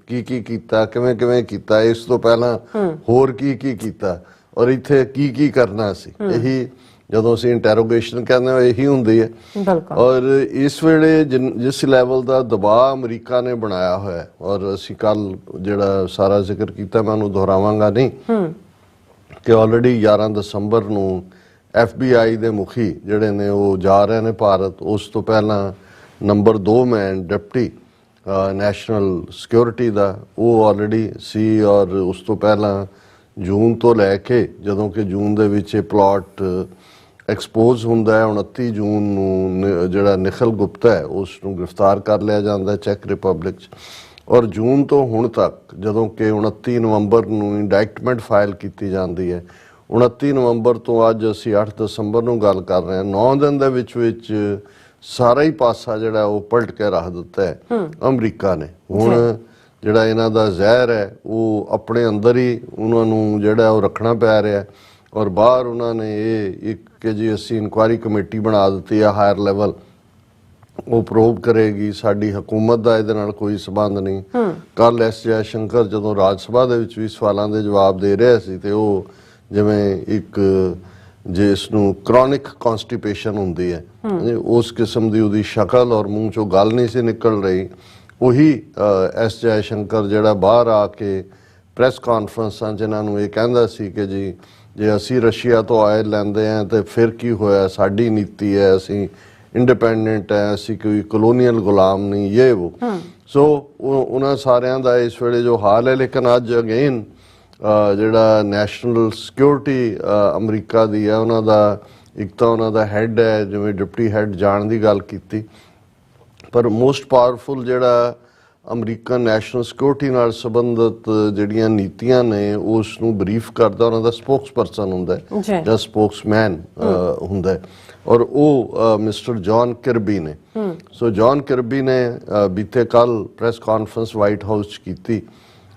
ਕੀ ਕੀਤਾ, ਕਿਵੇਂ ਕੀਤਾ, ਇਸ ਤੋਂ ਪਹਿਲਾਂ ਹੋਰ ਕੀ ਕੀਤਾ, ਔਰ ਇੱਥੇ ਕੀ ਕਰਨਾ ਸੀ। ਇਹੀ ਜਦੋਂ ਅਸੀਂ ਇੰਟੈਰੋਗੇਸ਼ਨ ਕਹਿੰਦੇ ਹਾਂ ਇਹੀ ਹੁੰਦੀ ਹੈ। ਔਰ ਇਸ ਵੇਲੇ ਜਿਸ ਲੈਵਲ ਦਾ ਦਬਾਅ ਅਮਰੀਕਾ ਨੇ ਬਣਾਇਆ ਹੋਇਆ, ਔਰ ਅਸੀਂ ਕੱਲ ਜਿਹੜਾ ਸਾਰਾ ਜ਼ਿਕਰ ਕੀਤਾ ਮੈਂ ਉਹਨੂੰ ਦੁਹਰਾਵਾਂਗਾ ਨਹੀਂ, ਕਿ ਆਲਰੇਡੀ 11 ਦਸੰਬਰ ਨੂੰ FBI ਦੇ ਮੁਖੀ ਜਿਹੜੇ ਨੇ ਉਹ ਜਾ ਰਹੇ ਨੇ ਭਾਰਤ। ਉਸ ਤੋਂ ਪਹਿਲਾਂ ਨੰਬਰ 2 ਮੈਨ ਡਿਪਟੀ ਨੈਸ਼ਨਲ ਸਿਕਿਉਰਿਟੀ ਦਾ ਉਹ ਆਲਰੇਡੀ ਸੀ, ਔਰ ਉਸ ਤੋਂ ਪਹਿਲਾਂ ਜੂਨ ਤੋਂ ਲੈ ਕੇ, ਜਦੋਂ ਕਿ ਜੂਨ ਦੇ ਵਿੱਚ ਇਹ ਪਲਾਟ ਐਕਸਪੋਜ਼ ਹੁੰਦਾ ਹੈ, 29 ਜੂਨ ਨੂੰ ਜਿਹੜਾ ਨਿਖਲ ਗੁਪਤਾ ਹੈ ਉਸ ਨੂੰ ਗ੍ਰਿਫਤਾਰ ਕਰ ਲਿਆ ਜਾਂਦਾ ਚੈਕ ਰਿਪਬਲਿਕ 'ਚ। ਔਰ ਜੂਨ ਤੋਂ ਹੁਣ ਤੱਕ, ਜਦੋਂ ਕਿ 29 ਨਵੰਬਰ ਨੂੰ ਇੰਡਾਇਕਟਮੈਂਟ ਫਾਈਲ ਕੀਤੀ ਜਾਂਦੀ ਹੈ, 29 ਨਵੰਬਰ ਤੋਂ ਅੱਜ ਅਸੀਂ 8 ਦਸੰਬਰ ਨੂੰ ਗੱਲ ਕਰ ਰਹੇ ਹਾਂ, 9 ਦਿਨ ਦੇ ਵਿੱਚ ਸਾਰਾ ਹੀ ਪਾਸਾ ਜਿਹੜਾ ਉਹ ਪਲਟ ਕੇ ਰੱਖ ਦਿੱਤਾ ਹੈ ਅਮਰੀਕਾ ਨੇ। ਹੁਣ ਜਿਹੜਾ ਇਹਨਾਂ ਦਾ ਜ਼ਹਿਰ ਹੈ ਉਹ ਆਪਣੇ ਅੰਦਰ ਹੀ ਉਹਨਾਂ ਨੂੰ ਜਿਹੜਾ ਉਹ ਰੱਖਣਾ ਪੈ ਰਿਹਾ, ਔਰ ਬਾਹਰ ਉਹਨਾਂ ਨੇ ਇਹ ਇੱਕ ਕਿ ਜੀ ਅਸੀਂ ਇਨਕੁਆਇਰੀ ਕਮੇਟੀ ਬਣਾ ਦਿੱਤੀ ਆ ਹਾਇਰ ਲੈਵਲ, ਉਹ ਪ੍ਰੋਬ ਕਰੇਗੀ, ਸਾਡੀ ਹਕੂਮਤ ਦਾ ਇਹਦੇ ਨਾਲ ਕੋਈ ਸਬੰਧ ਨਹੀਂ। ਕੱਲ ਜੈ ਸ਼ੰਕਰ ਜਦੋਂ ਰਾਜ ਸਭਾ ਦੇ ਵਿੱਚ ਵੀ ਸਵਾਲਾਂ ਦੇ ਜਵਾਬ ਦੇ ਰਿਹਾ ਸੀ, ਤੇ ਉਹ ਜਿਵੇਂ ਇੱਕ ਜਿਸ ਨੂੰ ਕ੍ਰੋਨਿਕ ਕਨਸਟੀਪੇਸ਼ਨ ਹੁੰਦੀ ਹੈ ਉਸ ਕਿਸਮ ਦੀ ਉਹਦੀ ਸ਼ਕਲ ਔਰ ਮੂੰਹ ਚੋਂ ਗੱਲ ਨਹੀਂ ਸੀ ਨਿਕਲ ਰਹੀ। ਉਹੀ ਜੈ ਸ਼ੰਕਰ ਜਿਹੜਾ ਬਾਹਰ ਆ ਕੇ ਪ੍ਰੈਸ ਕਾਨਫਰੰਸਾਂ 'ਚ ਇਹਨਾਂ ਨੂੰ ਇਹ ਕਹਿੰਦਾ ਸੀ ਕਿ ਜੀ ਜੇ ਅਸੀਂ ਰਸ਼ੀਆ ਤੋਂ ਆਇਲ ਲੈਂਦੇ ਹਾਂ ਤੇ ਫਿਰ ਕੀ ਹੋਇਆ, ਸਾਡੀ ਨੀਤੀ ਹੈ, ਅਸੀਂ ਇੰਡੀਪੈਂਡੈਂਟ ਹੈ, ਅਸੀਂ ਕੋਈ ਕਲੋਨੀਅਲ ਗੁਲਾਮ ਨਹੀਂ, ਇਹ ਉਹ। ਸੋ ਉਹਨਾਂ ਸਾਰਿਆਂ ਦਾ ਇਸ ਵੇਲੇ ਜੋ ਹਾਲ ਹੈ। ਲੇਕਿਨ ਅੱਜ ਅਗੇਨ ਜਿਹੜਾ ਨੈਸ਼ਨਲ ਸਿਕਿਉਰਿਟੀ ਅਮਰੀਕਾ ਦੀ ਹੈ, ਉਹਨਾਂ ਦਾ ਇੱਕ ਤਾਂ ਉਹਨਾਂ ਦਾ ਹੈੱਡ ਹੈ, ਜਿਵੇਂ ਡਿਪਟੀ ਹੈੱਡ ਜਾਣ ਦੀ ਗੱਲ ਕੀਤੀ, ਪਰ ਮੋਸਟ ਪਾਵਰਫੁਲ ਜਿਹੜਾ ਅਮਰੀਕਨ ਨੈਸ਼ਨਲ ਸਿਕਿਉਰਿਟੀ ਨਾਲ ਸੰਬੰਧਿਤ ਜਿਹੜੀਆਂ ਨੀਤੀਆਂ ਨੇ ਉਸ ਨੂੰ ਬਰੀਫ ਕਰਦਾ ਉਹਨਾਂ ਦਾ ਸਪੋਕਸਪਰਸਨ ਹੁੰਦਾ ਹੈ ਜਾਂ ਸਪੋਕਸਮੈਨ ਹੁੰਦਾ ਹੈ, ਔਰ ਉਹ ਮਿਸਟਰ ਜੌਨ ਕਿਰਬੀ ਨੇ। ਸੋ ਜੌਨ ਕਿਰਬੀ ਨੇ ਬੀਤੇ ਕੱਲ ਪ੍ਰੈਸ ਕਾਨਫਰੰਸ ਵਾਈਟ ਹਾਊਸ 'ਚ ਕੀਤੀ,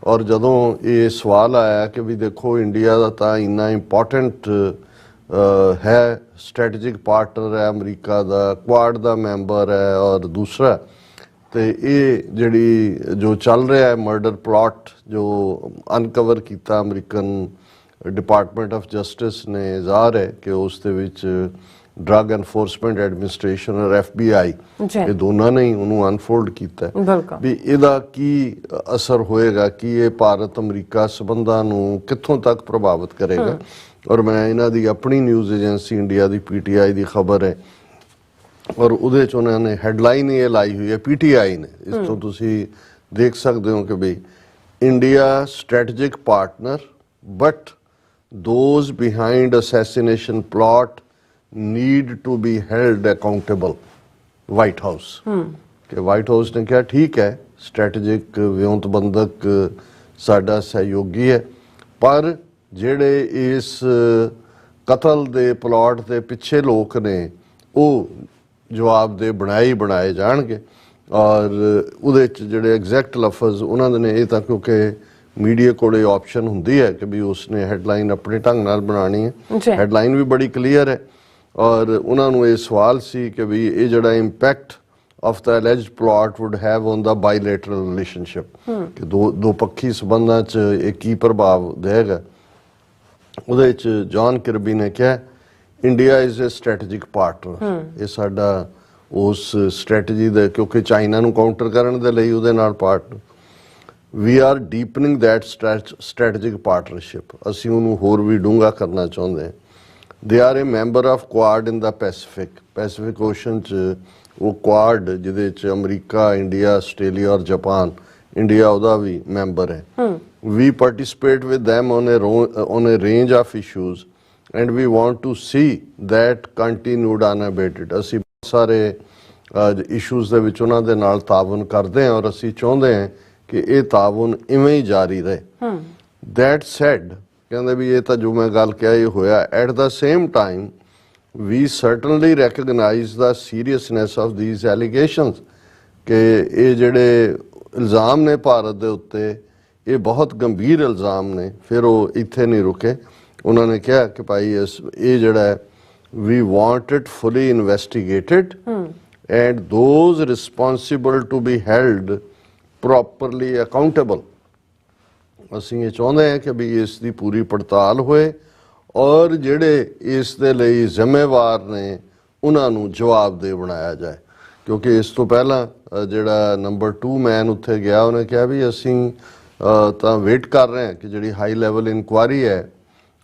ਔਰ ਜਦੋਂ ਇਹ ਸਵਾਲ ਆਇਆ ਕਿ ਵੀ ਦੇਖੋ ਇੰਡੀਆ ਦਾ ਤਾਂ ਇੰਨਾ ਇੰਪੋਰਟੈਂਟ ਹੈ, ਸਟ੍ਰੈਟੇਜਿਕ ਪਾਰਟਨਰ ਹੈ ਅਮਰੀਕਾ ਦਾ, ਕੁਆਡ ਦਾ ਮੈਂਬਰ ਹੈ, ਔਰ ਦੂਸਰਾ ਤੇ ਇਹ ਜਿਹੜੀ ਜੋ ਚੱਲ ਰਿਹਾ ਹੈ ਮਰਡਰ ਪਲਾਟ ਜੋ ਅਨਕਵਰ ਕੀਤਾ ਅਮਰੀਕਨ ਡਿਪਾਰਟਮੈਂਟ ਆਫ ਜਸਟਿਸ ਨੇ, ਜ਼ਾਹਰ ਹੈ ਕਿ ਉਸ ਦੇ ਵਿੱਚ ਡਰੱਗ ਐਨਫੋਰਸਮੈਂਟ ਐਡਮਿਨਿਸਟ੍ਰੇਸ਼ਨ ਔਰ FBI ਇਹ ਦੋਨਾਂ ਨੇ ਹੀ ਉਹਨੂੰ ਅਨਫੋਲਡ ਕੀਤਾ ਵੀ ਇਹਦਾ ਕੀ ਅਸਰ ਹੋਏਗਾ, ਕੀ ਇਹ ਭਾਰਤ ਅਮਰੀਕਾ ਸੰਬੰਧਾਂ ਨੂੰ ਕਿੱਥੋਂ ਤੱਕ ਪ੍ਰਭਾਵਿਤ ਕਰੇਗਾ। ਔਰ ਮੈਂ ਇਹਨਾਂ ਦੀ ਆਪਣੀ ਨਿਊਜ਼ ਏਜੰਸੀ ਇੰਡੀਆ ਦੀ PTI ਦੀ ਖਬਰ ਹੈ, ਔਰ ਉਹਦੇ 'ਚ ਉਹਨਾਂ ਨੇ ਹੈਡਲਾਈਨ ਇਹ ਲਾਈ ਹੋਈ ਹੈ PTI ਨੇ, ਇਸ ਤੋਂ ਤੁਸੀਂ ਦੇਖ ਸਕਦੇ ਹੋ ਕਿ ਵੀ India strategic partner but those behind assassination plot need to be held accountable. White House ਕਿ ਵਾਈਟ ਹਾਊਸ ਨੇ ਕਿਹਾ ਠੀਕ ਹੈ ਸਟ੍ਰੈਟੇਜਿਕ ਵਿਉਂਤਬੰਧਕ ਸਾਡਾ ਸਹਿਯੋਗੀ ਹੈ, ਪਰ ਜਿਹੜੇ ਇਸ ਕਤਲ ਦੇ ਪਲਾਟ ਦੇ ਪਿੱਛੇ ਲੋਕ ਨੇ ਉਹ ਜਵਾਬ ਦੇ ਬਣਾਏ ਜਾਣਗੇ। ਔਰ ਉਹਦੇ 'ਚ ਜਿਹੜੇ ਐਗਜ਼ੈਕਟ ਲਫ਼ਜ਼ ਉਹਨਾਂ ਦੇ ਨੇ, ਇਹ ਤਾਂ ਕਿਉਂਕਿ ਮੀਡੀਆ ਕੋਲੇ ਆਪਸ਼ਨ ਹੁੰਦੀ ਹੈ ਕਿ ਵੀ ਉਸਨੇ ਹੈਡਲਾਈਨ ਆਪਣੇ ਢੰਗ ਨਾਲ ਬਣਾਉਣੀ ਹੈ। ਹੈਡਲਾਈਨ ਵੀ ਬੜੀ ਕਲੀਅਰ ਹੈ ਔਰ ਉਹਨਾਂ ਨੂੰ ਇਹ ਸਵਾਲ ਸੀ ਕਿ ਵੀ ਇਹ ਜਿਹੜਾ impact of the alleged plot would have on the bilateral relationship ਕਿ ਦੋ ਪੱਖੀ ਸਬੰਧਾਂ 'ਚ ਇਹ ਕੀ ਪ੍ਰਭਾਵ ਦੇਗਾ। ਉਹਦੇ 'ਚ ਜੌਨ ਕਿਰਬੀ ਨੇ ਕਿਹਾ India is a strategic partner, ਇਹ ਸਾਡਾ ਉਸ ਸਟ੍ਰੈਟਜੀ ਦੇ, ਕਿਉਂਕਿ ਚਾਈਨਾ ਨੂੰ ਕਾਊਂਟਰ ਕਰਨ ਦੇ ਲਈ ਉਹਦੇ ਨਾਲ partner, we are deepening that strategic partnership, ਅਸੀਂ ਉਹਨੂੰ ਹੋਰ ਵੀ ਡੂੰਘਾ ਕਰਨਾ ਚਾਹੁੰਦੇ ਹਾਂ। They are a member of Quad in the Pacific Ocean 'ਚ ਉਹ ਕੁਆਡ ਜਿਹਦੇ 'ਚ ਅਮਰੀਕਾ, ਇੰਡੀਆ, ਆਸਟ੍ਰੇਲੀਆ ਔਰ ਜਾਪਾਨ, ਇੰਡੀਆ ਉਹਦਾ ਵੀ ਮੈਂਬਰ ਹੈ। We participate with them on a range of issues and we want to see that continued unabated, ਅਸੀਂ ਬਹੁਤ ਸਾਰੇ ਇਸ਼ੂਜ਼ ਦੇ ਵਿੱਚ ਉਹਨਾਂ ਦੇ ਨਾਲ ਤਾਵਨ ਕਰਦੇ ਹਾਂ ਔਰ ਅਸੀਂ ਚਾਹੁੰਦੇ ਹਾਂ ਕਿ ਇਹ ਤਾਵਨ ਇਵੇਂ ਹੀ ਜਾਰੀ ਰਹੇ। ਦੈਟ ਸੈਡ, ਕਹਿੰਦੇ ਵੀ ਇਹ ਤਾਂ ਜੋ ਮੈਂ ਗੱਲ ਕਿਹਾ ਇਹ ਹੋਇਆ। At the same time we certainly recognize the seriousness of these allegations ਕਿ ਇਹ ਜਿਹੜੇ ਇਲਜ਼ਾਮ ਨੇ ਭਾਰਤ ਦੇ ਉੱਤੇ, ਇਹ ਬਹੁਤ ਗੰਭੀਰ ਇਲਜ਼ਾਮ ਨੇ। ਫਿਰ ਉਹ ਇੱਥੇ ਨਹੀਂ ਰੁਕੇ, ਉਹਨਾਂ ਨੇ ਕਿਹਾ ਕਿ ਭਾਈ ਇਹ ਜਿਹੜਾ ਹੈ we want it fully investigated and those responsible to be held properly accountable, ਅਸੀਂ ਇਹ ਚਾਹੁੰਦੇ ਹਾਂ ਕਿ ਵੀ ਇਸ ਦੀ ਪੂਰੀ ਪੜਤਾਲ ਹੋਏ ਔਰ ਜਿਹੜੇ ਇਸ ਦੇ ਲਈ ਜ਼ਿੰਮੇਵਾਰ ਨੇ ਉਹਨਾਂ ਨੂੰ ਜਵਾਬਦੇਹ ਬਣਾਇਆ ਜਾਏ। ਕਿਉਂਕਿ ਇਸ ਤੋਂ ਪਹਿਲਾਂ ਜਿਹੜਾ ਨੰਬਰ 2 ਮੈਨ ਉੱਥੇ ਗਿਆ, ਉਹਨੇ ਕਿਹਾ ਵੀ ਅਸੀਂ ਤਾਂ ਵੇਟ ਕਰ ਰਹੇ ਹਾਂ ਕਿ ਜਿਹੜੀ ਹਾਈ ਲੈਵਲ ਇਨਕੁਆਇਰੀ ਹੈ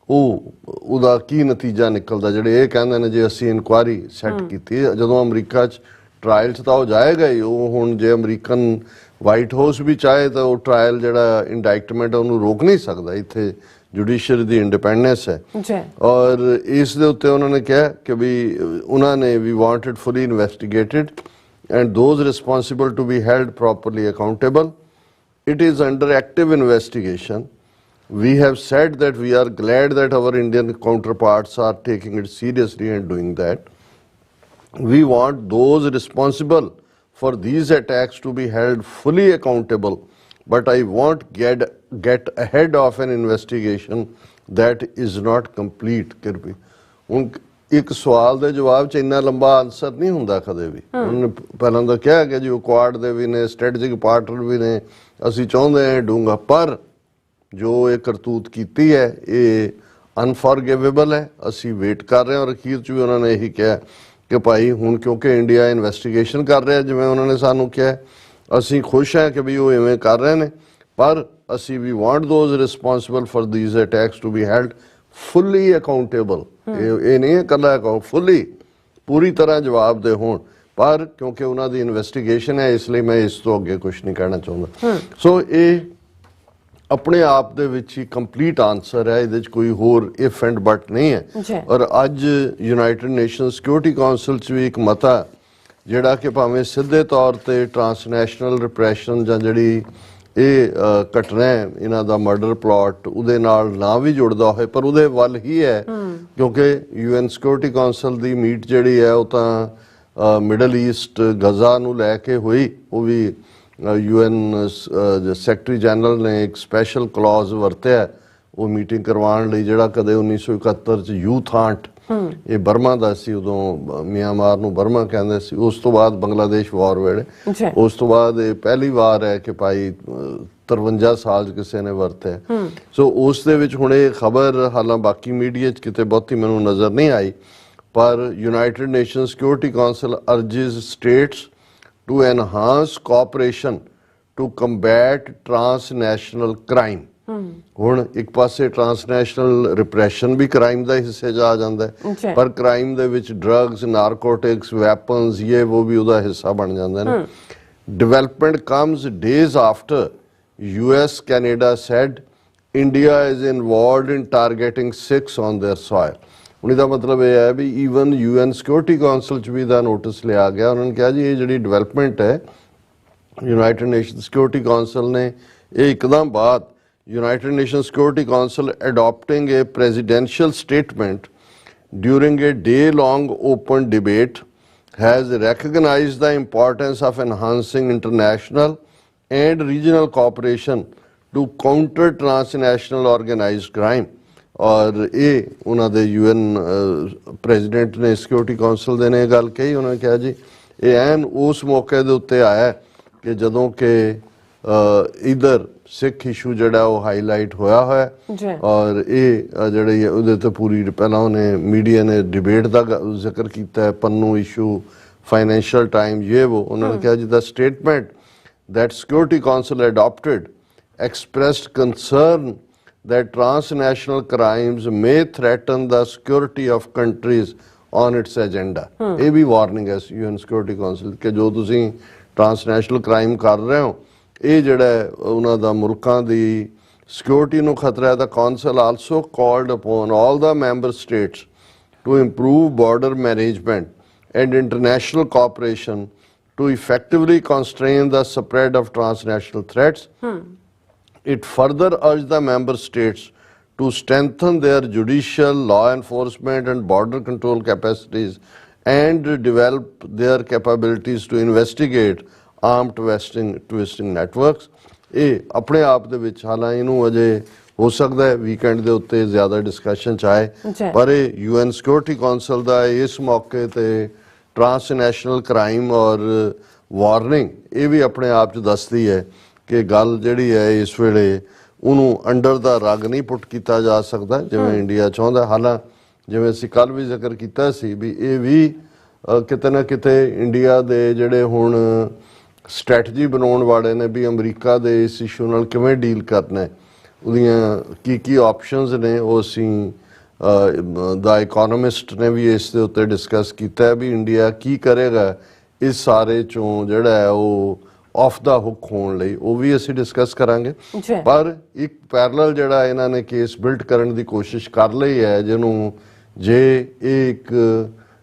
ਉਹਦਾ ਕੀ ਨਤੀਜਾ ਨਿਕਲਦਾ। ਜਿਹੜੇ ਇਹ ਕਹਿੰਦੇ ਨੇ ਜੇ ਅਸੀਂ ਇਨਕੁਆਇਰੀ ਸੈੱਟ ਕੀਤੀ, ਜਦੋਂ ਅਮਰੀਕਾ 'ਚ ਟਰਾਇਲ 'ਚ ਤਾਂ ਉਹ ਜਾਏਗਾ ਹੀ। ਉਹ ਹੁਣ ਜੇ ਅਮਰੀਕਨ ਵਾਈਟ ਹਾਊਸ ਵੀ ਚਾਹੇ ਤਾਂ ਉਹ ਟਰਾਇਲ ਜਿਹੜਾ ਇੰਡਾਇਕਟਮੈਂਟ ਉਹਨੂੰ ਰੋਕ ਨਹੀਂ ਸਕਦਾ। ਇੱਥੇ ਜੁਡੀਸ਼ਰੀ ਦੀ ਇੰਡੀਪੈਂਡੈਂਸ ਹੈ ਔਰ ਇਸ ਦੇ ਉੱਤੇ ਉਹਨਾਂ ਨੇ ਕਿਹਾ ਕਿ ਵੀ ਉਹਨਾਂ ਨੇ we want it fully investigated and those responsible to be held properly accountable. It is under active investigation. We have said that we are glad that our Indian counterparts are taking it seriously and doing that. We want those responsible for these attacks to be held fully accountable, but I won't get ahead of an investigation that is not complete. Kirby, ਹੁਣ ਇੱਕ ਸਵਾਲ ਦੇ ਜਵਾਬ 'ਚ ਇੰਨਾ ਲੰਬਾ answer ਨਹੀਂ ਹੁੰਦਾ ਕਦੇ ਵੀ। ਉਹਨੇ ਪਹਿਲਾਂ ਤਾਂ ਕਿਹਾ ਕਿ ਜੀ ਉਹ ਕੁਆਡ ਦੇ ਵੀ ਨੇ, ਸਟ੍ਰੈਟੇਜਿਕ ਪਾਰਟਨਰ ਵੀ ਨੇ, ਅਸੀਂ ਚਾਹੁੰਦੇ ਹਾਂ ਡੂੰਘਾ, ਪਰ ਜੋ ਇਹ ਕਰਤੂਤ ਕੀਤੀ ਹੈ ਇਹ ਅਨਫੋਰਗਿਵੇਬਲ ਹੈ। ਅਸੀਂ ਵੇਟ ਕਰ ਰਹੇ ਹਾਂ ਔਰ ਅਖੀਰ 'ਚ ਵੀ ਉਹਨਾਂ ਨੇ ਇਹੀ ਕਿਹਾ ਕਿ ਭਾਈ ਹੁਣ ਕਿਉਂਕਿ ਇੰਡੀਆ ਇਨਵੈਸਟੀਗੇਸ਼ਨ ਕਰ ਰਿਹਾ, ਜਿਵੇਂ ਉਹਨਾਂ ਨੇ ਸਾਨੂੰ ਕਿਹਾ, ਅਸੀਂ ਖੁਸ਼ ਹਾਂ ਕਿ ਵੀ ਉਹ ਇਵੇਂ ਕਰ ਰਹੇ ਨੇ, ਪਰ ਅਸੀਂ ਵੀ want those responsible for these attacks to be held fully accountable. ਇਹ ਨਹੀਂ ਹੈ ਇਕੱਲਾ ਫੁੱਲੀ, ਪੂਰੀ ਤਰ੍ਹਾਂ ਜਵਾਬਦੇਹ ਹੋਣ। ਪਰ ਕਿਉਂਕਿ ਉਹਨਾਂ ਦੀ ਇਨਵੈਸਟੀਗੇਸ਼ਨ ਹੈ, ਇਸ ਲਈ ਮੈਂ ਇਸ ਤੋਂ ਅੱਗੇ ਕੁਝ ਨਹੀਂ ਕਹਿਣਾ ਚਾਹੁੰਦਾ। ਸੋ ਇਹ ਆਪਣੇ ਆਪ ਦੇ ਵਿੱਚ ਹੀ ਕੰਪਲੀਟ ਆਨਸਰ ਹੈ, ਇਹਦੇ 'ਚ ਕੋਈ ਹੋਰ ਇਫ ਐਂਡ ਬਟ ਨਹੀਂ ਹੈ। ਔਰ ਅੱਜ ਯੂਨਾਈਟਿਡ ਨੇਸ਼ਨ ਸਿਕਿਉਰਿਟੀ ਕਾਉਂਸਲ 'ਚ ਵੀ ਇੱਕ ਮਤਾ ਜਿਹੜਾ ਕਿ ਭਾਵੇਂ ਸਿੱਧੇ ਤੌਰ ਤੇ ਟਰਾਂਸਨੈਸ਼ਨਲ ਰਿਪਰੈਸ਼ਨ ਜਾਂ ਜਿਹੜੀ ਇਹ ਘਟਨਾ ਹੈ ਇਹਨਾਂ ਦਾ ਮਰਡਰ ਪਲਾਟ ਉਹਦੇ ਨਾਲ ਨਾ ਵੀ ਜੁੜਦਾ ਹੋਏ, ਪਰ ਉਹਦੇ ਵੱਲ ਹੀ ਹੈ ਕਿਉਂਕਿ UN ਸਿਕਿਉਰਿਟੀ ਕਾਉਂਸਲ ਦੀ ਮੀਟ ਜਿਹੜੀ ਹੈ ਉਹ ਤਾਂ ਮਿਡਲ ਈਸਟ ਗਜ਼ਾ ਨੂੰ ਲੈ ਕੇ ਹੋਈ। ਉਹ ਵੀ UN ਸੈਕਟਰੀ ਜਨਰਲ ਨੇ ਇੱਕ ਸਪੈਸ਼ਲ ਕਲੌਜ਼ ਵਰਤਿਆ ਉਹ ਮੀਟਿੰਗ ਕਰਵਾਉਣ ਲਈ, ਜਿਹੜਾ ਕਦੇ 1971 'ਚ ਯੂਥਾਂਟ, ਇਹ ਬਰਮਾ ਦਾ ਸੀ, ਉਦੋਂ ਮਿਆਂਮਾਰ ਨੂੰ ਬਰਮਾ ਕਹਿੰਦੇ ਸੀ। ਉਸ ਤੋਂ ਬਾਅਦ ਬੰਗਲਾਦੇਸ਼ ਵਾਰ ਵੇਲੇ, ਉਸ ਤੋਂ ਬਾਅਦ ਇਹ ਪਹਿਲੀ ਵਾਰ ਹੈ ਕਿ ਭਾਈ 53 ਸਾਲ 'ਚ ਕਿਸੇ ਨੇ ਵਰਤਿਆ। ਸੋ ਉਸ ਦੇ ਵਿੱਚ ਹੁਣ ਇਹ ਖਬਰ ਹਾਲਾਂ ਬਾਕੀ ਮੀਡੀਆ 'ਚ ਕਿਤੇ ਬਹੁਤੀ ਮੈਨੂੰ ਨਜ਼ਰ ਨਹੀਂ ਆਈ, ਪਰ United Nation Security Council urges states to enhance cooperation to combat transnational crime। ਹੁਣ ਇੱਕ ਪਾਸੇ ਟਰਾਂਸਨੈਸ਼ਨਲ ਰਿਪਰੈਸ਼ਨ ਵੀ ਕ੍ਰਾਈਮ ਦਾ ਹਿੱਸੇ 'ਚ ਆ ਜਾਂਦਾ ਹੈ, ਪਰ ਕ੍ਰਾਈਮ ਦੇ ਵਿੱਚ ਡਰੱਗਸ, ਨਾਰਕੋਟਿਕਸ, ਵੈਪਨਸ, ਇਹ ਉਹ ਵੀ ਉਹਦਾ ਹਿੱਸਾ ਬਣ ਜਾਂਦੇ ਨੇ। Development comes days after US Canada said India is involved in targeting Sikhs on their soil। ਹੁਣ ਇਹਦਾ ਮਤਲਬ ਇਹ ਹੈ ਵੀ ਈਵਨ UN ਸਿਕਿਉਰਿਟੀ ਕਾਉਂਸਲ 'ਚ ਵੀ ਇਹਦਾ ਨੋਟਿਸ ਲਿਆ ਗਿਆ। ਉਹਨਾਂ ਨੇ ਕਿਹਾ ਜੀ ਇਹ ਜਿਹੜੀ ਡਿਵੈਲਪਮੈਂਟ ਹੈ, ਯੂਨਾਈਟਿਡ ਨੇਸ਼ਨ ਸਿਕਿਉਰਿਟੀ ਕਾਉਂਸਲ ਨੇ ਇਹ ਇੱਕਦਮ ਬਾਅਦ United Nations Security Council adopting a presidential statement during a day-long open debate has recognized the importance of enhancing international and regional cooperation to counter transnational organized crime. और ये उन्होंने UN president ने security council दे ने गल कही, उन्होंने कहा जी ये एन उस मौके दे उत्ते आया कि जदों के इधर सिख इशू जड़ा वो हाईलाइट होया है और ये जड़े उहदे ते पूरी पहला उन्हें मीडिया ने डिबेट का जिक्र किया है, पन्नू इशू, फाइनेंशियल टाइम, ये वो उन्होंने कहा जी the statement that Security Council adopted expressed concern that transnational crimes may threaten the security of countries on its agenda. ये भी वार्निंग है UN सिक्योरिटी काउंसिल कि जो तुसी ट्रांसनैशनल क्राइम कर रहे हो ये जड़ा उन्हां दा मुल्कां दी सिक्योरिटी नूं खतरा है. The council also called upon all the member states to improve border management and international cooperation to effectively constrain the spread of transnational threats. It further urged the member states to strengthen their judicial, law enforcement and border control capacities and develop their capabilities to investigate armed twisting networks. ਇਹ ਆਪਣੇ ਆਪ ਦੇ ਵਿੱਚ ਹਾਲਾਂ ਇਹਨੂੰ ਅਜੇ ਹੋ ਸਕਦਾ ਹੈ ਵੀਕਐਂਡ ਦੇ ਉੱਤੇ ਜ਼ਿਆਦਾ ਡਿਸਕਸ਼ਨ ਚਾਹੇ, ਪਰ ਇਹ UN ਸਿਕਿਉਰਿਟੀ ਕਾਉਂਸਲ ਦਾ ਇਸ ਮੌਕੇ ਤੇ ਟ੍ਰਾਂਸਨੈਸ਼ਨਲ ਕ੍ਰਾਈਮ ਔਰ ਵਾਰਨਿੰਗ ਇਹ ਵੀ ਆਪਣੇ ਆਪ 'ਚ ਦੱਸਦੀ ਹੈ ਕਿ ਗੱਲ ਜਿਹੜੀ ਹੈ ਇਸ ਵੇਲੇ ਉਹਨੂੰ ਅੰਡਰ ਦਾ ਰਗ ਨਹੀਂ ਪੁੱਟ ਕੀਤਾ ਜਾ ਸਕਦਾ ਜਿਵੇਂ ਇੰਡੀਆ ਚਾਹੁੰਦਾ. ਹਾਲਾਂ ਜਿਵੇਂ ਅਸੀਂ ਕੱਲ੍ਹ ਵੀ ਜ਼ਿਕਰ ਕੀਤਾ ਸੀ ਵੀ ਇਹ ਵੀ ਕਿਤੇ ਨਾ ਕਿਤੇ ਇੰਡੀਆ ਦੇ ਜਿਹੜੇ ਹੁਣ ਸਟ੍ਰੈਟਜੀ ਬਣਾਉਣ ਵਾਲੇ ਨੇ ਵੀ ਅਮਰੀਕਾ ਦੇ ਇਸ ਇਸ਼ੂ ਨਾਲ ਕਿਵੇਂ ਡੀਲ ਕਰਨਾ, ਉਹਦੀਆਂ ਕੀ ਆਪਸ਼ਨਸ ਨੇ, ਉਹ ਅਸੀਂ ਦਾ ਇਕੋਨੋਮਿਸਟ ਨੇ ਵੀ ਇਸ ਦੇ ਉੱਤੇ ਡਿਸਕਸ ਕੀਤਾ ਹੈ ਵੀ ਇੰਡੀਆ ਕੀ ਕਰੇਗਾ ਇਸ ਸਾਰੇ ਚੋਂ ਜਿਹੜਾ ਹੈ ਉਹ ਆਫ ਦਾ ਹੁੱਕ ਹੋਣ ਲਈ, ਉਹ ਵੀ ਅਸੀਂ ਡਿਸਕਸ ਕਰਾਂਗੇ. ਪਰ ਇੱਕ ਪੈਰਲਲ ਜਿਹੜਾ ਇਹਨਾਂ ਨੇ ਕੇਸ ਬਿਲਡ ਕਰਨ ਦੀ ਕੋਸ਼ਿਸ਼ ਕਰ ਲਈ ਹੈ ਜਿਹਨੂੰ ਜੇ ਇਹ ਇੱਕ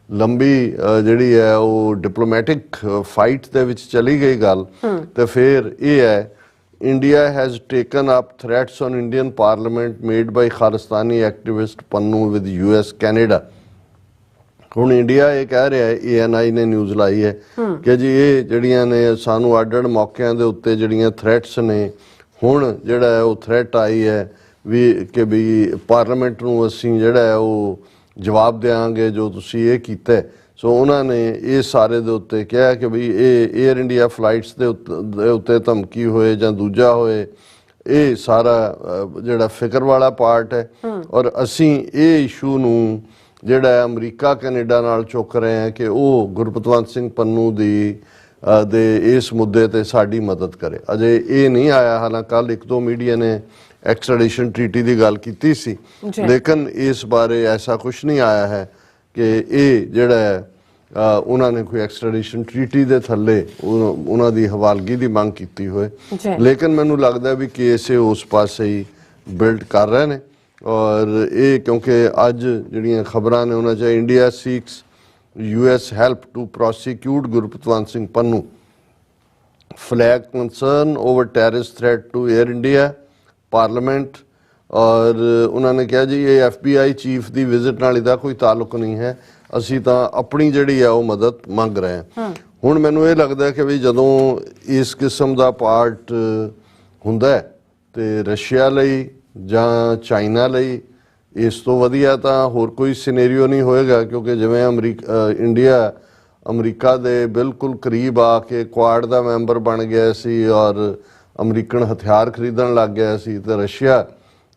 ਲੰਬੀ ਜਿਹੜੀ ਹੈ ਉਹ ਡਿਪਲੋਮੈਟਿਕ ਫਾਈਟ ਦੇ ਵਿੱਚ ਚਲੀ ਗਈ ਗੱਲ ਤੇ ਫਿਰ ਇਹ ਹੈ India has taken up threats on Indian Parliament made by Khalistani activist Pannu with US Canada. ਹੁਣ ਇੰਡੀਆ ਇਹ ਕਹਿ ਰਿਹਾ ਹੈ, ANI ਨੇ ਨਿਊਜ਼ ਲਾਈ ਹੈ ਕਿ ਜੀ ਇਹ ਜਿਹੜੀਆਂ ਨੇ ਸਾਨੂੰ ਅੱਡ-ਅੱਡ ਮੌਕਿਆਂ ਦੇ ਉੱਤੇ ਜਿਹੜੀਆਂ ਥ੍ਰੈਟਸ ਨੇ ਹੁਣ ਜਿਹੜਾ ਹੈ ਉਹ ਥ੍ਰੈਟ ਆਈ ਹੈ ਵੀ ਕਿ ਵੀ ਪਾਰਲੀਮੈਂਟ ਨੂੰ ਅਸੀਂ ਜਿਹੜਾ ਹੈ ਉਹ ਜਵਾਬ ਦੇਵਾਂਗੇ ਜੋ ਤੁਸੀਂ ਇਹ ਕੀਤਾ. ਸੋ ਉਹਨਾਂ ਨੇ ਇਹ ਸਾਰੇ ਦੇ ਉੱਤੇ ਕਿਹਾ ਕਿ ਵੀ ਇਹ ਏਅਰ ਇੰਡੀਆ ਫਲਾਈਟਸ ਦੇ ਉੱਤੇ ਧਮਕੀ ਹੋਏ ਜਾਂ ਦੂਜਾ ਹੋਏ, ਇਹ ਸਾਰਾ ਜਿਹੜਾ ਫਿਕਰ ਵਾਲਾ ਪਾਰਟ ਹੈ ਔਰ ਅਸੀਂ ਇਹ ਇਸ਼ੂ ਨੂੰ ਜਿਹੜਾ ਹੈ ਅਮਰੀਕਾ ਕੈਨੇਡਾ ਨਾਲ ਚੁੱਕ ਰਹੇ ਹਾਂ ਕਿ ਉਹ ਗੁਰਪਤਵੰਤ ਸਿੰਘ ਪੰਨੂ ਦੇ ਇਸ ਮੁੱਦੇ ਤੇ ਸਾਡੀ ਮਦਦ ਕਰੇ. ਅਜੇ ਇਹ ਨਹੀਂ ਆਇਆ, ਹਾਲਾਂਕਿ ਕੱਲ੍ਹ ਇੱਕ ਦੋ ਮੀਡੀਆ ਨੇ ਐਕਸਟ੍ਰੈਡੀਸ਼ਨ ਟ੍ਰੀਟੀ ਦੀ ਗੱਲ ਕੀਤੀ ਸੀ ਲੇਕਿਨ ਇਸ ਬਾਰੇ ਐਸਾ ਕੁਛ ਨਹੀਂ ਆਇਆ ਹੈ ਕਿ ਇਹ ਜਿਹੜਾ ਹੈ ਉਹਨਾਂ ਨੇ ਕੋਈ ਐਕਸਟ੍ਰੈਡੀਸ਼ਨ ਟ੍ਰੀਟੀ ਦੇ ਥੱਲੇ ਉਹਨਾਂ ਦੀ ਹਵਾਲਗੀ ਦੀ ਮੰਗ ਕੀਤੀ ਹੋਏ. ਲੇਕਿਨ ਮੈਨੂੰ ਲੱਗਦਾ ਵੀ ਕੇਸ ਇਹ ਉਸ ਪਾਸੇ ਹੀ ਬਿਲਡ ਕਰ ਰਹੇ ਨੇ ਔਰ ਇਹ ਕਿਉਂਕਿ ਅੱਜ ਜਿਹੜੀਆਂ ਖਬਰਾਂ ਨੇ ਉਹਨਾਂ 'ਚ India seeks US help to prosecute Gurpatwant Singh Pannu, flag concern over terrorist threat to Air India, parliament ਔਰ ਉਹਨਾਂ ਨੇ ਕਿਹਾ ਜੀ ਇਹ FBI ਚੀਫ ਦੀ ਵਿਜ਼ਿਟ ਨਾਲ ਇਹਦਾ ਕੋਈ ਤਾਲੁਕ ਨਹੀਂ ਹੈ, ਅਸੀਂ ਤਾਂ ਆਪਣੀ ਜਿਹੜੀ ਆ ਉਹ ਮਦਦ ਮੰਗ ਰਹੇ ਹਾਂ. ਹੁਣ ਮੈਨੂੰ ਇਹ ਲੱਗਦਾ ਕਿ ਵੀ ਜਦੋਂ ਇਸ ਕਿਸਮ ਦਾ ਪਾਰਟ ਹੁੰਦਾ ਤੇ ਰਸ਼ੀਆ ਲਈ ਜਾਂ ਚਾਈਨਾ ਲਈ ਇਸ ਤੋਂ ਵਧੀਆ ਤਾਂ ਹੋਰ ਕੋਈ ਸਿਨੈਰੀਓ ਨਹੀਂ ਹੋਏਗਾ ਕਿਉਂਕਿ ਜਿਵੇਂ ਇੰਡੀਆ ਅਮਰੀਕਾ ਦੇ ਬਿਲਕੁਲ ਕਰੀਬ ਆ ਕੇ ਕੁਆਡ ਦਾ ਮੈਂਬਰ ਬਣ ਗਿਆ ਸੀ ਔਰ ਅਮਰੀਕਨ ਹਥਿਆਰ ਖਰੀਦਣ ਲੱਗ ਗਿਆ ਸੀ ਤੇ ਰਸ਼ੀਆ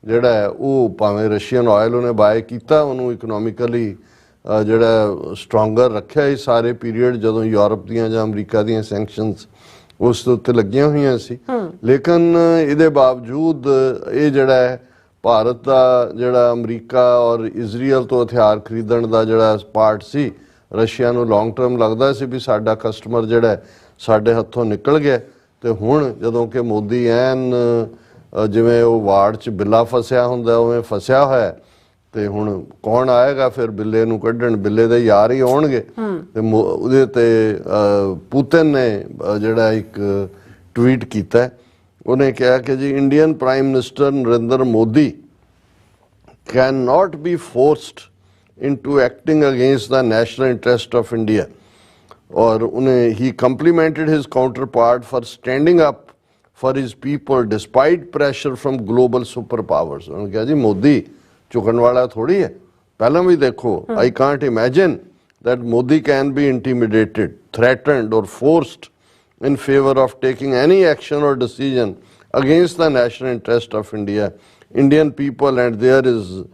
ਜਿਹੜਾ ਹੈ ਉਹ ਭਾਵੇਂ ਰਸ਼ੀਅਨ ਆਇਲ ਉਹਨੇ ਬਾਏ ਕੀਤਾ, ਉਹਨੂੰ ਇਕਨੋਮਿਕਲੀ ਜਿਹੜਾ ਸਟਰੋਂਗਰ ਰੱਖਿਆ ਇਹ ਸਾਰੇ ਪੀਰੀਅਡ ਜਦੋਂ ਯੂਰਪ ਦੀਆਂ ਜਾਂ ਅਮਰੀਕਾ ਦੀਆਂ ਸੈਂਕਸ਼ਨਸ ਉਸ ਦੇ ਉੱਤੇ ਲੱਗੀਆਂ ਹੋਈਆਂ ਸੀ. ਲੇਕਿਨ ਇਹਦੇ ਬਾਵਜੂਦ ਇਹ ਜਿਹੜਾ ਹੈ ਭਾਰਤ ਦਾ ਜਿਹੜਾ ਅਮਰੀਕਾ ਔਰ ਇਜ਼ਰਾਈਲ ਤੋਂ ਹਥਿਆਰ ਖਰੀਦਣ ਦਾ ਜਿਹੜਾ ਪਾਰਟ ਸੀ ਰਸ਼ੀਆ ਨੂੰ ਲੌਂਗ ਟਰਮ ਲੱਗਦਾ ਸੀ ਵੀ ਸਾਡਾ ਕਸਟਮਰ ਜਿਹੜਾ ਸਾਡੇ ਹੱਥੋਂ ਨਿਕਲ ਗਿਆ. ਤੇ ਹੁਣ ਜਦੋਂ ਕਿ ਮੋਦੀ ਐਨ ਜਿਵੇਂ ਉਹ ਵਾੜ 'ਚ ਬਿੱਲਾ ਫਸਿਆ ਹੁੰਦਾ ਉਵੇਂ ਫਸਿਆ ਹੋਇਆ ਤੇ ਹੁਣ ਕੌਣ ਆਏਗਾ ਫਿਰ ਬਿੱਲੇ ਨੂੰ ਕੱਢਣ, ਬਿੱਲੇ ਦੇ ਯਾਰ ਹੀ ਆਉਣਗੇ. ਤੇ ਉਹਦੇ ਤੇ ਪੁਤਿਨ ਨੇ ਜਿਹੜਾ ਇੱਕ ਟਵੀਟ ਕੀਤਾ, ਉਹਨੇ ਕਿਹਾ ਕਿ ਜੀ Indian prime minister Narendra Modi can not be forced into acting against the national interest of India. और उन्हें ही complimented his counterpart for standing up for his people despite pressure from global superpowers. उन्होंने कहा जी मोदी झुकण वाला थोड़ी है, पहला भी देखो, I can't imagine that Modi can be intimidated, threatened or forced in favor of taking any action or decision against the national interest of India, Indian people, and there is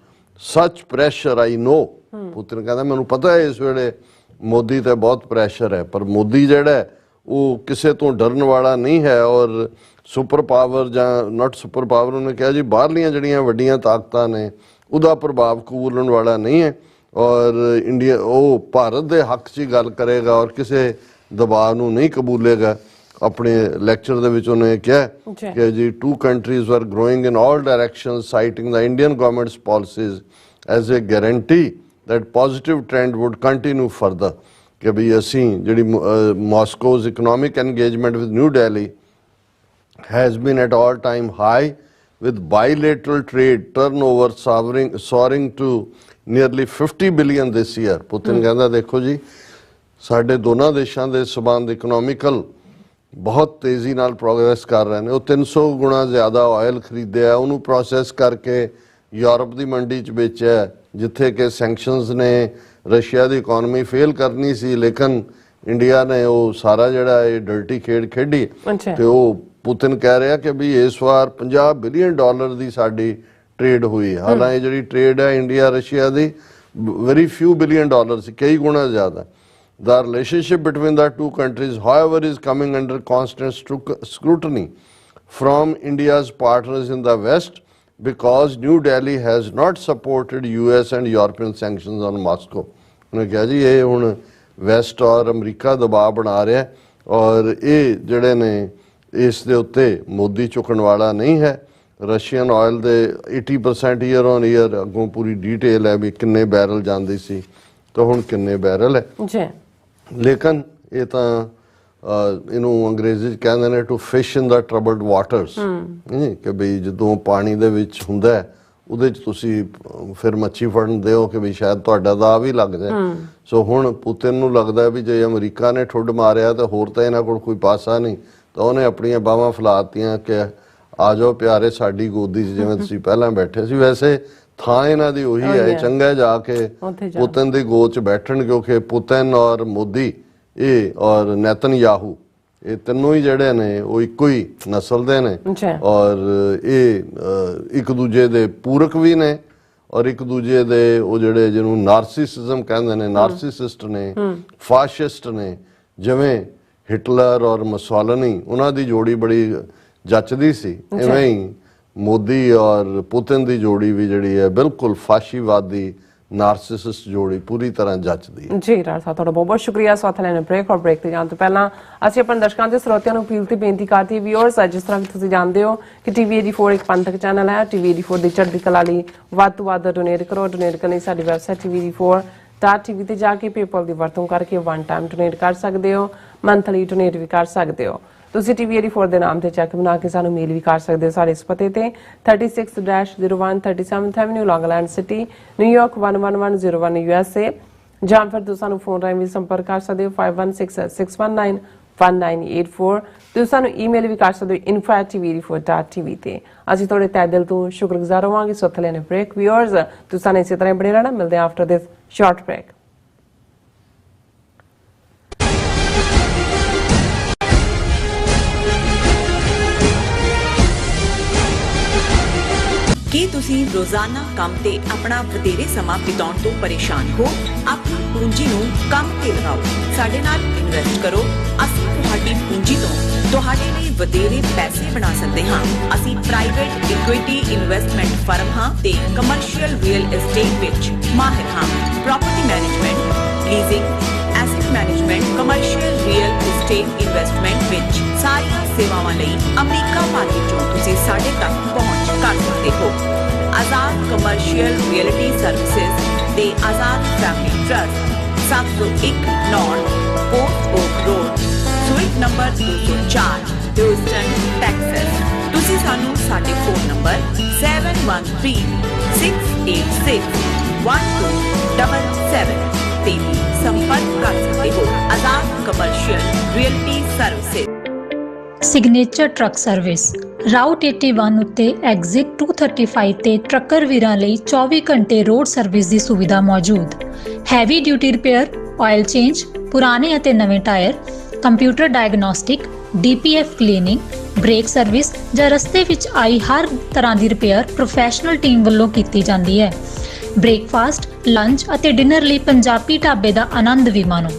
such pressure I know. Putin कहता मैनू पता है इस वेले मोदी ते बहुत pressure है, पर मोदी जिहड़ा है वो किसी तो डरन वाला नहीं है और सुपर पावर जां नॉट सुपर पावर, उन्होंने कहा जी बाहरलियां जिहड़ियां वड्डियां ताकतां ने उहदा प्रभाव कबूलण वाला नहीं है और इंडिया वो भारत दे हक 'च ही गल करेगा और किसी दबाव नूं नहीं कबूलेगा। अपने लेक्चर दे विच उन्होंने कहा कि जी two countries were growing in all directions citing the Indian government's policies as a guarantee that positive trend would continue further, कि भी असी जी Moscow's economic engagement with New Delhi has been at all time high with bilateral trade turnover soaring to nearly 50 billion this year. Putin कहता देखो जी साढ़े दोनों देशों के संबंध इकोनॉमिकल बहुत तेज़ी नाल प्रोग्रेस कर रहे हैं। वो 300 गुणा ज़्यादा ऑयल खरीदे उन्होंने प्रोसैस करके यूरोप की मंडी च बेचा जिथे कि सैंक्शनस ने रशिया की इकोनॉमी फेल करनी सी, लेकिन इंडिया ने वो सारा जड़ा डर्टी खेड खेडी तो वो पुतिन कह रहा कि भी इस बार $50 बिलियन की साड़ी ट्रेड हुई है। हालांकि जी ट्रेड है इंडिया रशिया की वेरी फ्यू $बिलियन सी, कई गुणा ज़्यादा। The relationship between the two countries however is coming under constant scrutiny from India's partners in the west because New Delhi has not supported US and European sanctions on Moscow. उन्होंने कहा जी ये हुण west और अमरीका दबाव बना रहा है और ये जड़े ने इस दे उत्ते मोदी झुकण वाला नहीं है। रशियन ऑयल दे 80% ईयर ऑन ईयर अगों पूरी डिटेल है भी किन्ने बैरल जांदी सी तो हुण किन्ने बैरल है जी। लेकिन ये तां इनू अंग्रेजी कहंदे ने to fish in the troubled waters, कि बई जदों पानी दे विच हुंदा है ਉਹਦੇ 'ਚ ਤੁਸੀਂ ਫਿਰ ਮੱਛੀ ਫੜਨ ਦਿਓ ਕਿ ਵੀ ਸ਼ਾਇਦ ਤੁਹਾਡਾ ਦਾ ਵੀ ਲੱਗ ਜਾਏ। ਸੋ ਹੁਣ ਪੁਤਿਨ ਨੂੰ ਲੱਗਦਾ ਵੀ ਜੇ ਅਮਰੀਕਾ ਨੇ ਠੁੱਡ ਮਾਰਿਆ ਤਾਂ ਹੋਰ ਤਾਂ ਇਹਨਾਂ ਕੋਲ ਕੋਈ ਪਾਸਾ ਨਹੀਂ, ਤਾਂ ਉਹਨੇ ਆਪਣੀਆਂ ਬਾਹਾਂ ਫੈਲਾਤੀਆਂ ਕਿ ਆ ਜਾਓ ਪਿਆਰੇ ਸਾਡੀ ਗੋਦੀ 'ਚ ਜਿਵੇਂ ਤੁਸੀਂ ਪਹਿਲਾਂ ਬੈਠੇ ਸੀ। ਵੈਸੇ ਥਾਂ ਇਹਨਾਂ ਦੀ ਉਹੀ ਹੈ, ਚੰਗਾ ਜਾ ਕੇ ਪੁਤਿਨ ਦੀ ਗੋਦ 'ਚ ਬੈਠਣ, ਕਿਉਂਕਿ ਪੁਤਿਨ ਔਰ ਮੋਦੀ ਇਹ ਔਰ ਨੇਤਨਯਾਹੂ ये तीनों ही जड़े ने वो इको ही नस्ल दे ने और ये एक दूजे दे पूरक भी ने और एक दूजे दे वो जड़े जिन्हों नार्सिसिज्म कहते ने, नार्सिसिस्ट ने, फाशिस्ट ने, जिवें हिटलर और मुसोलिनी उन्हां दी जोड़ी बड़ी जचदी सी, इवें ही मोदी और पुतिन दी जोड़ी भी जड़ी है बिल्कुल फाशीवादी नार्सिसिस्ट जोड़ी पूरी तरह जचदी जी। राज साहब ਤੁਹਾਡਾ ਬਹੁਤ ਬਹੁਤ ਸ਼ੁਕਰੀਆ। ਸਾਥ ਲੈਣ ਬ੍ਰੇਕ ਔਰ ਬ੍ਰੇਕ ਤੇ ਜਾਣ ਤੋਂ ਪਹਿਲਾਂ ਅਸੀਂ ਆਪਣੇ ਦਰਸ਼ਕਾਂ ਤੇ ਸਰੋਤਿਆਂ ਨੂੰ ਅਪੀਲ ਤੇ ਬੇਨਤੀ ਕਰਦੇ ਵੀਅਰਸ, ਜਿਸ ਤਰ੍ਹਾਂ ਕਿ ਤੁਸੀਂ ਜਾਣਦੇ ਹੋ ਕਿ TV 84 ਇੱਕ ਪੰਥਕ ਚੈਨਲ ਹੈ। TV 84 ਦੀ ਚੜ੍ਹਦੀ ਕਲਾ ਲਈ ਵੱਧ ਤੋਂ ਵੱਧ ਡੋਨੇਟ ਕਰੋ। ਡੋਨੇਟ ਕਰਨ ਲਈ ਸਾਡੀ ਵੈਬਸਾਈਟ TV84.tv ਤੇ ਜਾ ਕੇ ਪੇਪਲ ਦੀ ਵਰਤੋਂ ਕਰਕੇ ਵਨ ਟਾਈਮ ਡੋਨੇਟ ਕਰ ਸਕਦੇ ਹੋ, ਮੰਥਲੀ ਡੋਨੇਟ ਵੀ ਕਰ ਸਕਦੇ ਹੋ। ਤੁਸੀਂ TV 84 ਦੇ ਨਾਮ ਤੇ ਚੈੱਕ ਬਣਾ ਕੇ ਸਾਨੂੰ ਮੇਲ ਵੀ ਕਰ ਸਕਦੇ ਹੋ ਸਾਡੇ ਇਸ ਪਤੇ ਤੇ 36-01 37th Avenue ਲੌਂਗ ਆਈਲੈਂਡ ਸਿਟੀ ਨਿਊਯਾਰਕ 11101 USA, ਜਾਂ ਫਿਰ ਤੁਸੀਂ ਸਾਨੂੰ ਫੋਨ ਰਾਹੀਂ ਵੀ ਸੰਪਰਕ ਕਰ ਸਕਦੇ ਹੋ 5166191984। ਤੁਸੀਂ ਸਾਨੂੰ ਈਮੇਲ ਵੀ ਕਰ ਸਕਦੇ ਹੋ info@tv84.tv ਤੇ। ਅਸੀਂ ਤੁਹਾਡੇ ਤਹਿ ਦਿਲ ਤੋਂ ਸ਼ੁਕਰਗੁਜ਼ਾਰ ਹੋਵਾਂਗੇ। ਸੋ ਥਲੇ ਨੇ ਬ੍ਰੇਕ ਵੀਅਰਸ, ਤੁਸੀਂ ਸਾਨੂੰ ਇਸੇ ਤਰ੍ਹਾਂ ਬਣੇ ਰਹਿਣਾ। ਮਿਲਦੇ ਹਾਂ ਆਫਟਰ ਦਿਸ ਸ਼ਾਰਟ ਬ੍ਰੇਕ। ਕੀ ਤੁਸੀਂ ਰੋਜ਼ਾਨਾ ਕੰਮ ਤੇ ਆਪਣਾ ਵਧੇਰੇ ਸਮਾਂ ਬਿਤਾਉਣ ਤੋਂ ਪਰੇਸ਼ਾਨ ਹੋ? ਆਪਣੀ ਪੂੰਜੀ ਨੂੰ ਕੰਮ ਤੇ ਲਗਾਓ, ਸਾਡੇ ਨਾਲ ਇਨਵੈਸਟ ਕਰੋ। ਅਸੀਂ ਤੁਹਾਡੀ ਪੂੰਜੀ ਤੋਂ ਤੁਹਾਡੇ ਲਈ ਵਧੇਰੇ ਪੈਸੇ ਬਣਾ ਸਕਦੇ ਹਾਂ। ਅਸੀਂ ਪ੍ਰਾਈਵੇਟ ਇਕੁਇਟੀ ਇਨਵੈਸਟਮੈਂਟ ਫਰਮ ਹਾਂ ਤੇ ਕਮਰਸ਼ੀਅਲ ਰੀਅਲ ਏਸਟੇਟ ਵਿੱਚ ਮਾਹਿਰ ਹਾਂ। Property management, leasing, asset management, commercial real estate investment ਵਿੱਚ ਸਾਰੀਆਂ ਸੇਵਾਵਾਂ ਲਈ ਅਮਰੀਕਾ ਭਰ ਵਿੱਚੋਂ ਤੁਸੀਂ ਸਾਡੇ ਤੱਕ ਪਹੁੰਚ ਕਰ ਸਕਦੇ ਹੋ। ਆਜ਼ਾਦ ਕਮਰਸ਼ੀਅਲ ਰੀਅਲਟੀ ਸਰਵਿਸਿਜ਼ ਤੇ Azad family trust 701 North Port Oak Road, suite number 204, Houston, Texas. ਤੁਸੀਂ ਸਾਨੂੰ ਸਾਡੇ ਫੋਨ ਨੰਬਰ 713-686 1277 ਤੇ ਵੀ ਸੰਪਰਕ ਕਰ ਸਕਦੇ ਹੋ। Azad commercial realty services. Signature truck service route 81 ਉੱਤੇ ਐਗਜ਼ਿਟ 235 ਤੇ ਟਰੱਕਰ ਵੀਰਾਂ ਲਈ 24 ਘੰਟੇ ਰੋਡ ਸਰਵਿਸ ਦੀ ਸੁਵਿਧਾ ਮੌਜੂਦ। Heavy duty repair, oil change, ਪੁਰਾਣੇ ਅਤੇ ਨਵੇਂ tyre, computer diagnostic, DPF cleaning, brake service ਜਾਂ ਰਸਤੇ ਵਿੱਚ ਆਈ ਹਰ ਤਰ੍ਹਾਂ ਦੀ ਰਿਪੇਅਰ ਪ੍ਰੋਫੈਸ਼ਨਲ ਟੀਮ ਵੱਲੋਂ ਕੀਤੀ ਜਾਂਦੀ ਹੈ। ਬ੍ਰੇਕਫਾਸਟ, ਲੰਚ ਅਤੇ ਡਿਨਰ ਲਈ ਪੰਜਾਬੀ ਢਾਬੇ ਦਾ ਆਨੰਦ ਵੀ ਮਾਣੋ।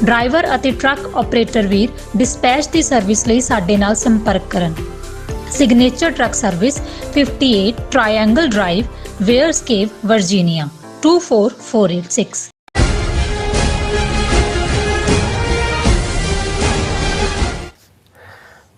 ਡਰਾਈਵਰ ਅਤੇ ਟਰੱਕ ਆਪਰੇਟਰ ਵੀਰ ਡਿਸਪੈਚ ਦੀ ਸਰਵਿਸ ਲਈ ਸਾਡੇ ਨਾਲ ਸੰਪਰਕ ਕਰਨ। Signature truck service 58 triangle drive, Weyers Cave, Virginia 24486।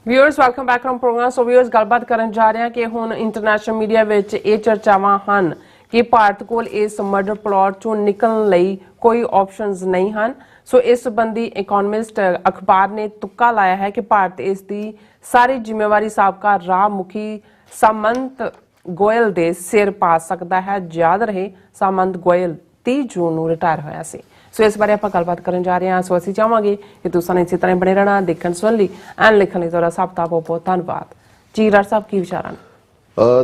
Viewers welcome back from program. So viewers ਗੱਲਬਾਤ ਕਰਨ ਜਾ ਰਹੇ ਹਾਂ ਕਿ ਹੁਣ ਇੰਟਰਨੈਸ਼ਨਲ ਮੀਡੀਆ ਵਿੱਚ ਇਹ ਚਰਚਾਵਾਂ ਹਨ ਕਿ ਭਾਰਤ ਕੋਲ ਇਸ ਮਰਡਰ ਪਲਾਟ ਚੋਂ ਨਿਕਲਣ ਲਈ ਕੋਈ ਆਪਸ਼ਨਸ ਨਹੀਂ ਹਨ। ਸੋ ਇਸ ਸੰਬੰਧੀ ਇਕਨੋਮਿਸਟ ਅਖਬਾਰ ਨੇ ਤੁੱਕਾ ਲਾਇਆ ਹੈ ਕਿ ਭਾਰਤ ਇਸ ਦੀ ਸਾਰੀ ਜ਼ਿੰਮੇਵਾਰੀ ਸਾਬਕਾ ਰਾਹ ਮੁਖੀ ਸਾਮੰਤ ਗੋਇਲ ਦੇ ਸਿਰ ਪਾ ਸਕਦਾ ਹੈ। ਯਾਦ ਰਹੇ ਸਾਮੰਤ ਗੋਇਲ 30 ਜੂਨ ਨੂੰ ਰਿਟਾਇਰ ਹੋਇਆ ਸੀ। ਸੋ ਇਸ ਬਾਰੇ ਆਪਾਂ ਗੱਲਬਾਤ ਕਰਨ ਜਾ ਰਹੇ ਹਾਂ। ਸੋ ਅਸੀਂ ਚਾਹਾਂਗੇ ਕਿ ਤੁਸੀਂ ਇਸੇ ਤਰ੍ਹਾਂ ਬਣੇ ਰਹਿਣਾ, ਦੇਖਣ ਸੁਣਨ ਲਈ ਐਂਡ ਲਿਖਣ ਲਈ ਤੁਹਾਡਾ ਸਭ ਦਾ ਬਹੁਤ ਬਹੁਤ ਧੰਨਵਾਦ ਜੀ। ਡਾਕਟਰ ਸਾਹਿਬ ਕੀ ਵਿਚਾਰਾਂ ਨੇ?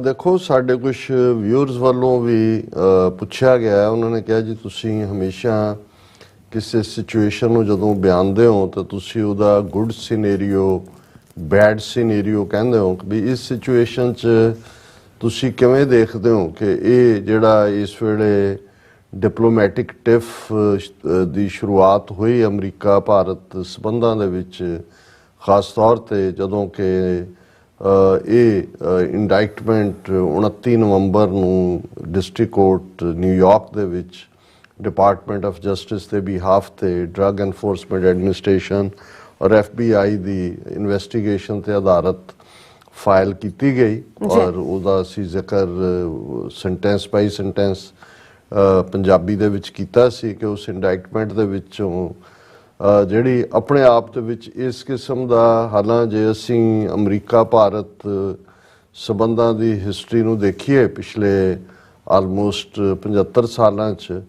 ਦੇਖੋ, ਸਾਡੇ ਕੁਝ ਵਿਊਅਰਸ ਵੱਲੋਂ ਵੀ ਪੁੱਛਿਆ ਗਿਆ, ਉਹਨਾਂ ਨੇ ਕਿਹਾ ਜੀ ਤੁਸੀਂ ਹਮੇਸ਼ਾ ਕਿਸੇ ਸਿਚੁਏਸ਼ਨ ਨੂੰ ਜਦੋਂ ਬਿਆਨਦੇ ਹੋ ਤਾਂ ਤੁਸੀਂ ਉਹਦਾ ਗੁੱਡ ਸਿਨੈਰੀਓ, ਬੈਡ ਸਿਨੈਰੀਓ ਕਹਿੰਦੇ ਹੋ ਵੀ ਇਸ ਸਿਚੁਏਸ਼ਨ 'ਚ ਤੁਸੀਂ ਕਿਵੇਂ ਦੇਖਦੇ ਹੋ ਕਿ ਇਹ ਜਿਹੜਾ ਇਸ ਵੇਲੇ ਡਿਪਲੋਮੈਟਿਕ ਟਿਫ ਦੀ ਸ਼ੁਰੂਆਤ ਹੋਈ ਅਮਰੀਕਾ ਭਾਰਤ ਸਬੰਧਾਂ ਦੇ ਵਿੱਚ, ਖਾਸ ਤੌਰ 'ਤੇ ਜਦੋਂ ਕਿ ਇਹ ਇੰਡਾਇਕਟਮੈਂਟ 29 ਨਵੰਬਰ ਨੂੰ ਡਿਸਟ੍ਰਿਕਟ ਕੋਰਟ ਨਿਊਯਾਰਕ ਦੇ ਵਿੱਚ ਡਿਪਾਰਟਮੈਂਟ ਆਫ ਜਸਟਿਸ ਦੇ ਬਿਹਾਫ ਤੇ ਡਰੱਗ ਐਨਫੋਰਸਮੈਂਟ ਐਡਮਿਨਿਸਟ੍ਰੇਸ਼ਨ ਔਰ FBI ਦੀ ਇਨਵੈਸਟੀਗੇਸ਼ਨ ਤੇ ਆਧਾਰਿਤ ਫਾਈਲ ਕੀਤੀ ਗਈ ਔਰ ਉਹਦਾ ਅਸੀਂ ਜ਼ਿਕਰ ਸੈਂਟੈਂਸ ਬਾਈ ਸੈਂਟੈਂਸ ਪੰਜਾਬੀ ਦੇ ਵਿੱਚ ਕੀਤਾ ਸੀ ਕਿ ਉਸ ਇੰਡਾਇਕਟਮੈਂਟ ਦੇ ਵਿੱਚੋਂ ਜਿਹੜੀ ਆਪਣੇ ਆਪ ਦੇ ਵਿੱਚ ਇਸ ਕਿਸਮ ਦਾ, ਹਾਲਾਂ ਜੇ ਅਸੀਂ ਅਮਰੀਕਾ ਭਾਰਤ ਸਬੰਧਾਂ ਦੀ ਹਿਸਟਰੀ ਨੂੰ ਦੇਖੀਏ ਪਿਛਲੇ ਆਲਮੋਸਟ 75 ਸਾਲਾਂ 'ਚ,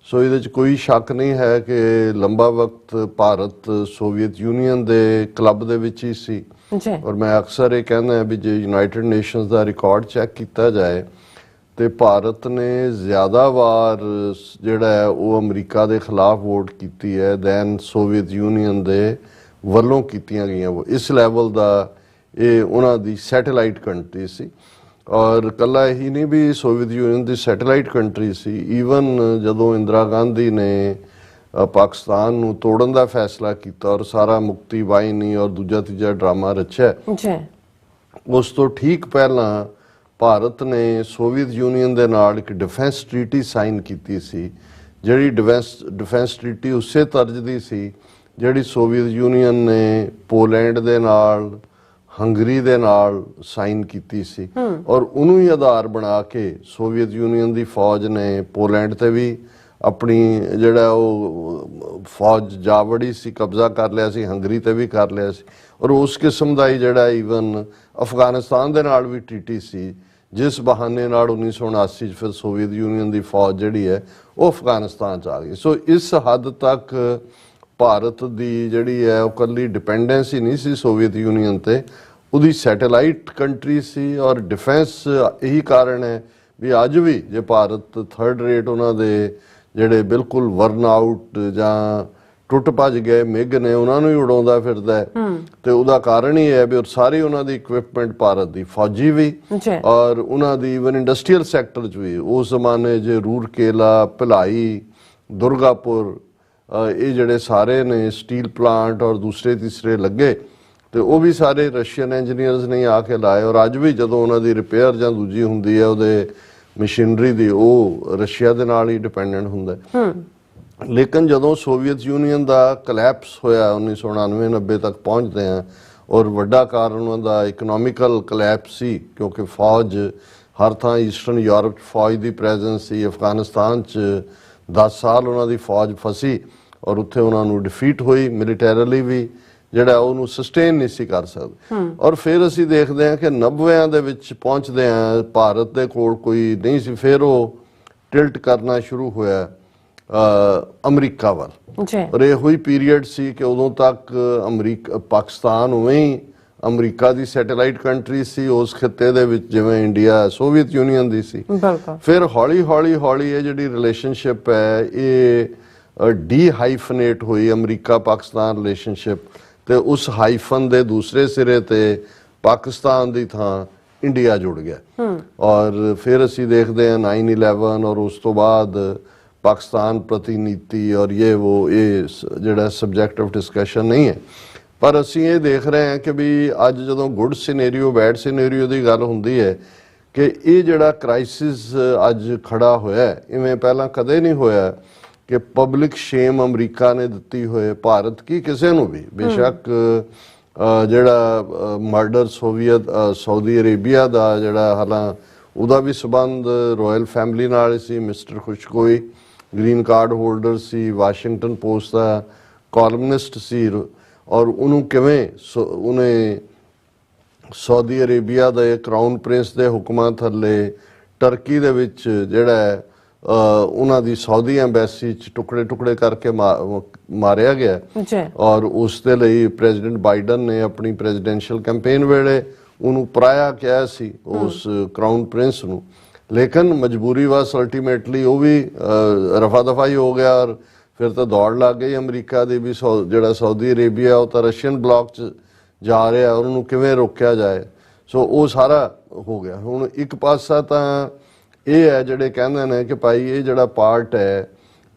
ਸੋ ਇਹਦੇ 'ਚ ਕੋਈ ਸ਼ੱਕ ਨਹੀਂ ਹੈ ਕਿ ਲੰਬਾ ਵਕਤ ਭਾਰਤ ਸੋਵੀਅਤ ਯੂਨੀਅਨ ਦੇ ਕਲੱਬ ਦੇ ਵਿੱਚ ਹੀ ਸੀ। ਔਰ ਮੈਂ ਅਕਸਰ ਇਹ ਕਹਿੰਦਾ ਵੀ ਜੇ ਯੂਨਾਈਟਿਡ ਨੇਸ਼ਨਸ ਦਾ ਰਿਕਾਰਡ ਚੈੱਕ ਕੀਤਾ ਜਾਏ ਤੇ ਭਾਰਤ ਨੇ ਜ਼ਿਆਦਾ ਵਾਰ ਜਿਹੜਾ ਹੈ ਉਹ ਅਮਰੀਕਾ ਦੇ ਖਿਲਾਫ ਵੋਟ ਕੀਤੀ ਹੈ ਦੈਨ ਸੋਵੀਅਤ ਯੂਨੀਅਨ ਦੇ ਵੱਲੋਂ ਕੀਤੀਆਂ ਗਈਆਂ। ਇਸ ਲੈਵਲ ਦਾ ਇਹ ਉਹਨਾਂ ਦੀ ਸੈਟੇਲਾਈਟ ਕੰਟਰੀ ਸੀ। ਔਰ ਇਕੱਲਾ ਇਹੀ ਨਹੀਂ ਵੀ ਸੋਵੀਅਤ ਯੂਨੀਅਨ ਦੀ ਸੈਟੇਲਾਈਟ ਕੰਟਰੀ ਸੀ, ਈਵਨ ਜਦੋਂ ਇੰਦਰਾ ਗਾਂਧੀ ਨੇ ਪਾਕਿਸਤਾਨ ਨੂੰ ਤੋੜਨ ਦਾ ਫੈਸਲਾ ਕੀਤਾ ਔਰ ਸਾਰਾ ਮੁਕਤੀ ਵਾਹਿਨੀ ਔਰ ਦੂਜਾ ਤੀਜਾ ਡਰਾਮਾ ਰਚਿਆ, ਉਸ ਤੋਂ ਠੀਕ ਪਹਿਲਾਂ ਭਾਰਤ ਨੇ ਸੋਵੀਅਤ ਯੂਨੀਅਨ ਦੇ ਨਾਲ ਇੱਕ ਡਿਫੈਂਸ ਟ੍ਰੀਟੀ ਸਾਈਨ ਕੀਤੀ ਸੀ, ਜਿਹੜੀ ਡਿਫੈਂਸ ਟ੍ਰੀਟੀ ਉਸੇ ਤਰਜ਼ ਦੀ ਸੀ ਜਿਹੜੀ ਸੋਵੀਅਤ ਯੂਨੀਅਨ ਨੇ ਪੋਲੈਂਡ ਦੇ ਨਾਲ, ਹੰਗਰੀ ਦੇ ਨਾਲ ਸਾਈਨ ਕੀਤੀ ਸੀ। ਔਰ ਉਹਨੂੰ ਹੀ ਆਧਾਰ ਬਣਾ ਕੇ ਸੋਵੀਅਤ ਯੂਨੀਅਨ ਦੀ ਫੌਜ ਨੇ ਪੋਲੈਂਡ ਤੇ ਵੀ ਆਪਣੀ ਜਿਹੜਾ ਉਹ ਫੌਜ ਜਾ ਵੜੀ ਸੀ, ਕਬਜ਼ਾ ਕਰ ਲਿਆ ਸੀ, ਹੰਗਰੀ ਤੇ ਵੀ ਕਰ ਲਿਆ ਸੀ। ਔਰ ਉਸ ਕਿਸਮ ਦਾ ਹੀ ਜਿਹੜਾ ਈਵਨ ਅਫਗਾਨਿਸਤਾਨ ਦੇ ਨਾਲ ਵੀ ਟ੍ਰੀਟੀ ਸੀ, ਜਿਸ ਬਹਾਨੇ ਨਾਲ 1979 'ਚ ਫਿਰ ਸੋਵੀਅਤ ਯੂਨੀਅਨ ਦੀ ਫੌਜ ਜਿਹੜੀ ਹੈ ਉਹ ਅਫਗਾਨਿਸਤਾਨ 'ਚ ਆ ਗਈ। ਸੋ ਇਸ ਹੱਦ ਤੱਕ ਭਾਰਤ ਦੀ ਜਿਹੜੀ ਹੈ ਉਹ ਇਕੱਲੀ ਡਿਪੈਂਡੈਂਸੀ ਨਹੀਂ ਸੀ ਸੋਵੀਅਤ ਯੂਨੀਅਨ ਤੇ, ਉਹਦੀ ਸੈਟੇਲਾਈਟ ਕੰਟਰੀ ਸੀ। ਔਰ ਡਿਫੈਂਸ ਇਹੀ ਕਾਰਨ ਹੈ ਵੀ ਅੱਜ ਵੀ ਜੇ ਭਾਰਤ ਥਰਡ ਰੇਟ ਉਹਨਾਂ ਦੇ ਜਿਹੜੇ ਬਿਲਕੁਲ ਵਰਨ ਆਊਟ ਜਾਂ ਟੁੱਟ ਭੱਜ ਗਏ ਮਿਗ ਨੇ ਉਹਨਾਂ ਨੂੰ ਹੀ ਉਡਾਉਂਦਾ ਫਿਰਦਾ ਹੈ ਤੇ ਉਹਦਾ ਕਾਰਨ ਹੀ ਹੈ ਵੀ ਸਾਰੀ ਉਹਨਾਂ ਦੀ ਇਕਵਿਪਮੈਂਟ ਭਾਰਤ ਦੀ ਫੌਜੀ ਵੀ ਔਰ ਉਹਨਾਂ ਦੀ ਇਵਨ ਇੰਡਸਟਰੀਅਲ ਸੈਕਟਰ 'ਚ ਵੀ ਉਸ ਜ਼ਮਾਨੇ 'ਚ ਰੂਰਕੇਲਾ, ਭਿਲਾਈ, ਦੁਰਗਾਪੁਰ ਇਹ ਜਿਹੜੇ ਸਾਰੇ ਨੇ ਸਟੀਲ ਪਲਾਂਟ ਔਰ ਦੂਸਰੇ ਤੀਸਰੇ ਲੱਗੇ ਤੇ ਉਹ ਵੀ ਸਾਰੇ ਰਸ਼ੀਅਨ ਇੰਜੀਨੀਅਰਸ ਨੇ ਆ ਕੇ ਲਾਏ। ਔਰ ਅੱਜ ਵੀ ਜਦੋਂ ਉਹਨਾਂ ਦੀ ਰਿਪੇਅਰ ਜਾਂ ਦੂਜੀ ਹੁੰਦੀ ਹੈ ਉਹਦੇ ਮਸ਼ੀਨਰੀ ਦੀ, ਉਹ ਰਸ਼ੀਆ ਦੇ ਨਾਲ ਹੀ ਡਿਪੈਂਡੈਂਟ ਹੁੰਦਾ। ਲੇਕਿਨ ਜਦੋਂ ਸੋਵੀਅਤ ਯੂਨੀਅਨ ਦਾ ਕਲੈਪਸ ਹੋਇਆ 1999-90 ਤੱਕ ਪਹੁੰਚਦੇ ਆ ਔਰ ਵੱਡਾ ਕਾਰਨ ਉਹਨਾਂ ਦਾ ਇਕਨੋਮਿਕਲ ਕਲੈਪਸ ਸੀ ਕਿਉਂਕਿ ਫੌਜ ਹਰ ਥਾਂ ਈਸਟਰਨ ਯੂਰਪ 'ਚ ਫੌਜ ਦੀ ਪ੍ਰੈਜ਼ੈਂਸ ਸੀ। ਅਫਗਾਨਿਸਤਾਨ 'ਚ 10 ਸਾਲ ਉਹਨਾਂ ਦੀ ਫੌਜ ਫਸੀ ਔਰ ਉੱਥੇ ਉਹਨਾਂ ਨੂੰ ਡਿਫੀਟ ਹੋਈ, ਮਿਲੀਟੈਰਲੀ ਵੀ ਜਿਹੜਾ ਉਹਨੂੰ ਸਸਟੇਨ ਨਹੀਂ ਸੀ ਕਰ ਸਕਦੇ। ਔਰ ਫਿਰ ਅਸੀਂ ਦੇਖਦੇ ਹਾਂ ਕਿ 90ਆਂ ਦੇ ਵਿੱਚ ਪਹੁੰਚਦੇ ਆ ਭਾਰਤ ਦੇ ਕੋਲ ਕੋਈ ਨਹੀਂ ਸੀ। ਫਿਰ ਉਹ ਟਿਲਟ ਕਰਨਾ ਸ਼ੁਰੂ ਹੋਇਆ ਅਮਰੀਕਾ ਵੱਲ। ਔਰ ਇਹੋ ਹੀ ਪੀਰੀਅਡ ਸੀ ਕਿ ਉਦੋਂ ਤੱਕ ਪਾਕਿਸਤਾਨ ਉਵੇਂ ਹੀ ਅਮਰੀਕਾ ਦੀ ਸੈਟੇਲਾਈਟ ਕੰਟਰੀ ਸੀ ਉਸ ਖਿੱਤੇ ਦੇ ਵਿੱਚ, ਜਿਵੇਂ ਇੰਡੀਆ ਸੋਵੀਅਤ ਯੂਨੀਅਨ ਦੀ ਸੀ। ਫਿਰ ਹੌਲੀ ਹੌਲੀ ਇਹ ਜਿਹੜੀ ਰਿਲੇਸ਼ਨਸ਼ਿਪ ਹੈ ਇਹ ਡੀ-ਹਾਈਫਨੇਟ ਹੋਈ, ਅਮਰੀਕਾ ਪਾਕਿਸਤਾਨ ਰਿਲੇਸ਼ਨਸ਼ਿਪ, ਤੇ ਉਸ ਹਾਈਫਨ ਦੇ ਦੂਸਰੇ ਸਿਰੇ ਤੇ ਪਾਕਿਸਤਾਨ ਦੀ ਥਾਂ ਇੰਡੀਆ ਜੁੜ ਗਿਆ। ਔਰ ਫਿਰ ਅਸੀਂ ਦੇਖਦੇ ਹਾਂ 9/11 ਔਰ ਉਸ ਤੋਂ ਬਾਅਦ ਪਾਕਿਸਤਾਨ ਪ੍ਰਤੀ ਨੀਤੀ ਔਰ ਇਹ ਜਿਹੜਾ ਸਬਜੈਕਟ ਆਫ ਡਿਸਕਸ਼ਨ ਨਹੀਂ ਹੈ। ਪਰ ਅਸੀਂ ਇਹ ਦੇਖ ਰਹੇ ਹਾਂ ਕਿ ਵੀ ਅੱਜ ਜਦੋਂ ਗੁੱਡ ਸਿਨੇਰੀਓ ਬੈਡ ਸਿਨੇਰੀਓ ਦੀ ਗੱਲ ਹੁੰਦੀ ਹੈ ਕਿ ਇਹ ਜਿਹੜਾ ਕ੍ਰਾਈਸਿਸ ਅੱਜ ਖੜਾ ਹੋਇਆ ਇਵੇਂ ਪਹਿਲਾਂ ਕਦੇ ਨਹੀਂ ਹੋਇਆ ਕਿ ਪਬਲਿਕ ਸ਼ੇਮ ਅਮਰੀਕਾ ਨੇ ਦਿੱਤੀ ਹੋਏ ਭਾਰਤ ਕੀ ਕਿਸੇ ਨੂੰ ਵੀ। ਬੇਸ਼ੱਕ ਜਿਹੜਾ ਮਰਡਰ ਸਾਊਦੀ ਅਰੇਬੀਆ ਦਾ ਜਿਹੜਾ ਹਾਲਾਂ ਉਹਦਾ ਵੀ ਸਬੰਧ ਰਾਇਲ ਫੈਮਿਲੀ ਨਾਲ ਸੀ, ਮਿਸਟਰ ਖੁਸ਼ਕੋਈ ਗ੍ਰੀਨ ਕਾਰਡ ਹੋਲਡਰ ਸੀ, ਵਾਸ਼ਿੰਗਟਨ ਪੋਸਟ ਦਾ ਕਾਲਮਨਿਸਟ ਸੀ, ਔਰ ਉਹਨੂੰ ਕਿਵੇਂ ਉਹਨੇ ਸਾਊਦੀ ਅਰੇਬੀਆ ਦੇ ਕਰਾਊਨ ਪ੍ਰਿੰਸ ਦੇ ਹੁਕਮਾਂ ਥੱਲੇ ਟਰਕੀ ਦੇ ਵਿੱਚ ਜਿਹੜਾ ਉਹਨਾਂ ਦੀ ਸਾਊਦੀ ਐਮਬੈਸੀ 'ਚ ਟੁਕੜੇ ਕਰਕੇ ਮਾਰਿਆ ਗਿਆ। ਔਰ ਉਸ ਦੇ ਲਈ ਪ੍ਰੈਜ਼ੀਡੈਂਟ ਬਾਈਡਨ ਨੇ ਆਪਣੀ ਪ੍ਰੈਜ਼ੀਡੈਂਸ਼ੀਅਲ ਕੈਂਪੇਨ ਵੇਲੇ ਉਹਨੂੰ ਪਰਾਇਆ ਕਿਹਾ ਸੀ ਉਸ ਕਰਾਊਨ ਪ੍ਰਿੰਸ ਨੂੰ, ਲੇਕਿਨ ਮਜਬੂਰੀ ਵਸ ਅਲਟੀਮੇਟਲੀ ਉਹ ਵੀ ਰਫਾ ਦਫਾ ਹੀ ਹੋ ਗਿਆ। ਔਰ ਫਿਰ ਤਾਂ ਦੌੜ ਲੱਗ ਗਈ ਅਮਰੀਕਾ ਦੀ ਵੀ ਜਿਹੜਾ ਸਾਊਦੀ ਅਰੇਬੀਆ ਉਹ ਤਾਂ ਰਸ਼ੀਅਨ ਬਲੌਕ 'ਚ ਜਾ ਰਿਹਾ, ਉਹਨੂੰ ਕਿਵੇਂ ਰੋਕਿਆ ਜਾਏ। ਸੋ ਉਹ ਸਾਰਾ ਹੋ ਗਿਆ। ਹੁਣ ਇੱਕ ਪਾਸਾ ਤਾਂ ਇਹ ਹੈ ਜਿਹੜੇ ਕਹਿੰਦੇ ਨੇ ਕਿ ਭਾਈ ਇਹ ਜਿਹੜਾ ਪਾਰਟ ਹੈ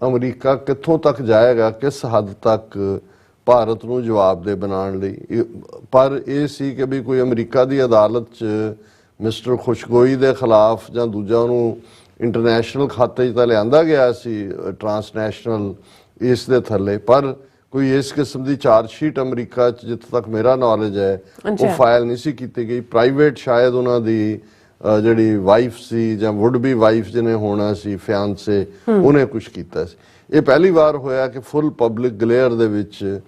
ਅਮਰੀਕਾ ਕਿੱਥੋਂ ਤੱਕ ਜਾਏਗਾ, ਕਿਸ ਹੱਦ ਤੱਕ ਭਾਰਤ ਨੂੰ ਜਵਾਬਦੇਹ ਬਣਾਉਣ ਲਈ। ਪਰ ਇਹ ਸੀ ਕਿ ਵੀ ਕੋਈ ਅਮਰੀਕਾ ਦੀ ਅਦਾਲਤ 'ਚ ਮਿਸਟਰ ਖੁਸ਼ਗੋਈ ਦੇ ਖਿਲਾਫ ਜਾਂ ਦੂਜਾ ਉਹਨੂੰ ਇੰਟਰਨੈਸ਼ਨਲ ਖਾਤੇ 'ਚ ਤਾਂ ਲਿਆਂਦਾ ਗਿਆ ਸੀ ਟਰਾਂਸਨੈਸ਼ਨਲ ਇਸ ਦੇ ਥੱਲੇ, ਪਰ ਕੋਈ ਇਸ ਕਿਸਮ ਦੀ ਚਾਰਜ ਸ਼ੀਟ ਅਮਰੀਕਾ 'ਚ ਜਿੱਥੇ ਤੱਕ ਮੇਰਾ ਨੌਲੇਜ ਹੈ ਉਹ ਫਾਈਲ ਨਹੀਂ ਸੀ ਕੀਤੀ ਗਈ। ਪ੍ਰਾਈਵੇਟ ਸ਼ਾਇਦ ਉਹਨਾਂ ਦੀ ਜਿਹੜੀ ਵਾਈਫ ਸੀ ਜਾਂ ਵੁੱਡ ਬੀ ਵਾਈਫ ਜਿਹਨੇ ਹੋਣਾ ਸੀ ਫਿਆਂਸੇ, ਉਹਨੇ ਕੁਛ ਕੀਤਾ ਸੀ। ਇਹ ਪਹਿਲੀ ਵਾਰ ਹੋਇਆ ਕਿ ਫੁੱਲ ਪਬਲਿਕ ਗਲੇਅਰ ਦੇ ਵਿੱਚ।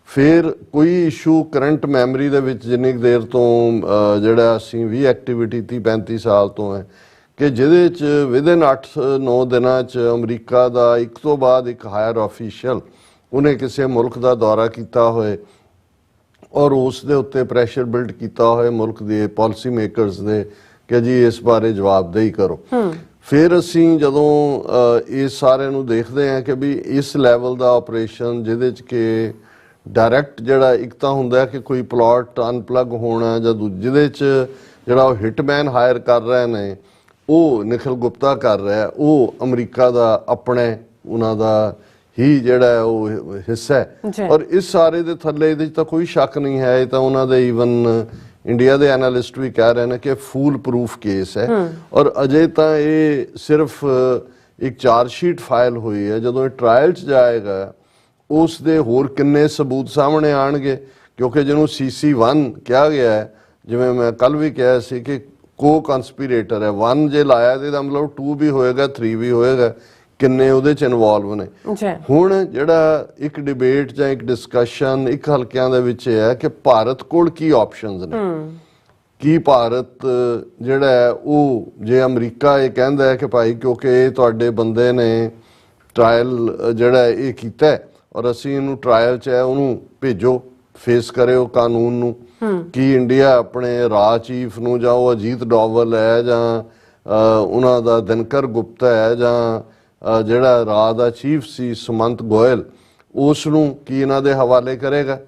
ਫਿਰ ਕੋਈ ਇਸ਼ੂ ਕਰੰਟ ਮੈਮਰੀ ਦੇ ਵਿੱਚ ਜਿੰਨੀ ਦੇਰ ਤੋਂ ਜਿਹੜਾ ਅਸੀਂ ਵੀ ਐਕਟੀਵਿਟੀ 30-35 ਸਾਲ ਤੋਂ ਹੈ ਕਿ ਜਿਹਦੇ 'ਚ ਵਿਦਿਨ 8-9 ਦਿਨਾਂ 'ਚ ਅਮਰੀਕਾ ਦਾ ਇੱਕ ਤੋਂ ਬਾਅਦ ਇੱਕ ਹਾਇਰ ਆਫੀਸ਼ੀਅਲ ਉਹਨੇ ਕਿਸੇ ਮੁਲਕ ਦਾ ਦੌਰਾ ਕੀਤਾ ਹੋਏ ਔਰ ਉਸ ਦੇ ਉੱਤੇ ਪ੍ਰੈਸ਼ਰ ਬਿਲਡ ਕੀਤਾ ਹੋਏ ਮੁਲਕ ਦੇ ਪਾਲਿਸੀ ਮੇਕਰਸ ਦੇ ਕਿ ਜੀ ਇਸ ਬਾਰੇ ਜਵਾਬਦੇਹੀ ਕਰੋ। ਫਿਰ ਅਸੀਂ ਜਦੋਂ ਇਸ ਸਾਰਿਆਂ ਨੂੰ ਦੇਖਦੇ ਹਾਂ ਕਿ ਵੀ ਇਸ ਲੈਵਲ ਦਾ ਆਪਰੇਸ਼ਨ ਜਿਹਦੇ 'ਚ ਕਿ ਡਾਇਰੈਕਟ ਜਿਹੜਾ ਇੱਕ ਤਾਂ ਹੁੰਦਾ ਕਿ ਕੋਈ ਪਲਾਟ ਅਨਪਲੱਗ ਹੋਣਾ ਜਾਂ ਜਿਹਦੇ 'ਚ ਜਿਹੜਾ ਉਹ ਹਿਟਮੈਨ ਹਾਇਰ ਕਰ ਰਹੇ ਨੇ ਉਹ ਨਿਖਿਲ ਗੁਪਤਾ ਕਰ ਰਿਹਾ, ਉਹ ਅਮਰੀਕਾ ਦਾ ਆਪਣੇ ਉਹਨਾਂ ਦਾ ਹੀ ਜਿਹੜਾ ਉਹ ਹਿੱਸਾ ਹੈ। ਔਰ ਇਸ ਸਾਰੇ ਦੇ ਥੱਲੇ ਇਹਦੇ 'ਚ ਤਾਂ ਕੋਈ ਸ਼ੱਕ ਨਹੀਂ ਹੈ, ਇਹ ਤਾਂ ਉਹਨਾਂ ਦੇ ਈਵਨ ਇੰਡੀਆ ਦੇ ਐਨਾਲਿਸਟ ਵੀ ਕਹਿ ਰਹੇ ਨੇ ਕਿ ਫੂਲ ਪ੍ਰੂਫ ਕੇਸ ਹੈ। ਔਰ ਅਜੇ ਤਾਂ ਇਹ ਸਿਰਫ ਇੱਕ ਚਾਰਜ ਸ਼ੀਟ ਫਾਈਲ ਹੋਈ ਹੈ, ਜਦੋਂ ਇਹ ਟਰਾਇਲ 'ਚ ਜਾਏਗਾ ਉਸ ਦੇ ਹੋਰ ਕਿੰਨੇ ਸਬੂਤ ਸਾਹਮਣੇ ਆਣਗੇ, ਕਿਉਂਕਿ ਜਿਹਨੂੰ CC1 ਕਿਹਾ ਗਿਆ ਹੈ, ਜਿਵੇਂ ਮੈਂ ਕੱਲ ਵੀ ਕਿਹਾ ਸੀ ਕਿ ਕੋ ਕੰਸਪੀਰੇਟਰ ਹੈ। 1 ਜੇ ਲਾਇਆ ਤੇ ਇਹਦਾ ਮਤਲਬ 2 ਵੀ ਹੋਏਗਾ, 3 ਵੀ ਹੋਏਗਾ, ਕਿੰਨੇ ਉਹਦੇ 'ਚ ਇਨਵੋਲਵ ਨੇ। ਹੁਣ ਜਿਹੜਾ ਇੱਕ ਡਿਬੇਟ ਜਾਂ ਇੱਕ ਡਿਸਕਸ਼ਨ ਇੱਕ ਹਲਕਿਆਂ ਦੇ ਵਿੱਚ ਹੈ ਕਿ ਭਾਰਤ ਕੋਲ ਕੀ ਆਪਸ਼ਨਸ ਨੇ, ਕੀ ਭਾਰਤ ਜਿਹੜਾ ਹੈ ਉਹ ਜੇ ਅਮਰੀਕਾ ਇਹ ਕਹਿੰਦਾ ਹੈ ਕਿ ਭਾਈ ਕਿਉਂਕਿ ਇਹ ਤੁਹਾਡੇ ਬੰਦੇ ਨੇ ਟਰਾਇਲ ਜਿਹੜਾ ਇਹ ਕੀਤਾ ਔਰ ਅਸੀਂ ਇਹਨੂੰ ਟਰਾਇਲ 'ਚ ਹੈ ਉਹਨੂੰ ਭੇਜੋ, ਫੇਸ ਕਰਿਓ ਕਾਨੂੰਨ ਨੂੰ, ਕੀ ਇੰਡੀਆ ਆਪਣੇ ਰਾਹ ਚੀਫ ਨੂੰ ਜਾਂ ਉਹ ਅਜੀਤ ਡੋਵਲ ਹੈ ਜਾਂ ਉਹਨਾਂ ਦਾ ਦਿਨਕਰ ਗੁਪਤਾ ਹੈ ਜਾਂ ਜਿਹੜਾ ਰਾਹ ਦਾ ਚੀਫ ਸੀ ਸੁਮੰਤ ਗੋਇਲ, ਉਸ ਨੂੰ ਕੀ ਇਹਨਾਂ ਦੇ ਹਵਾਲੇ ਕਰੇਗਾ।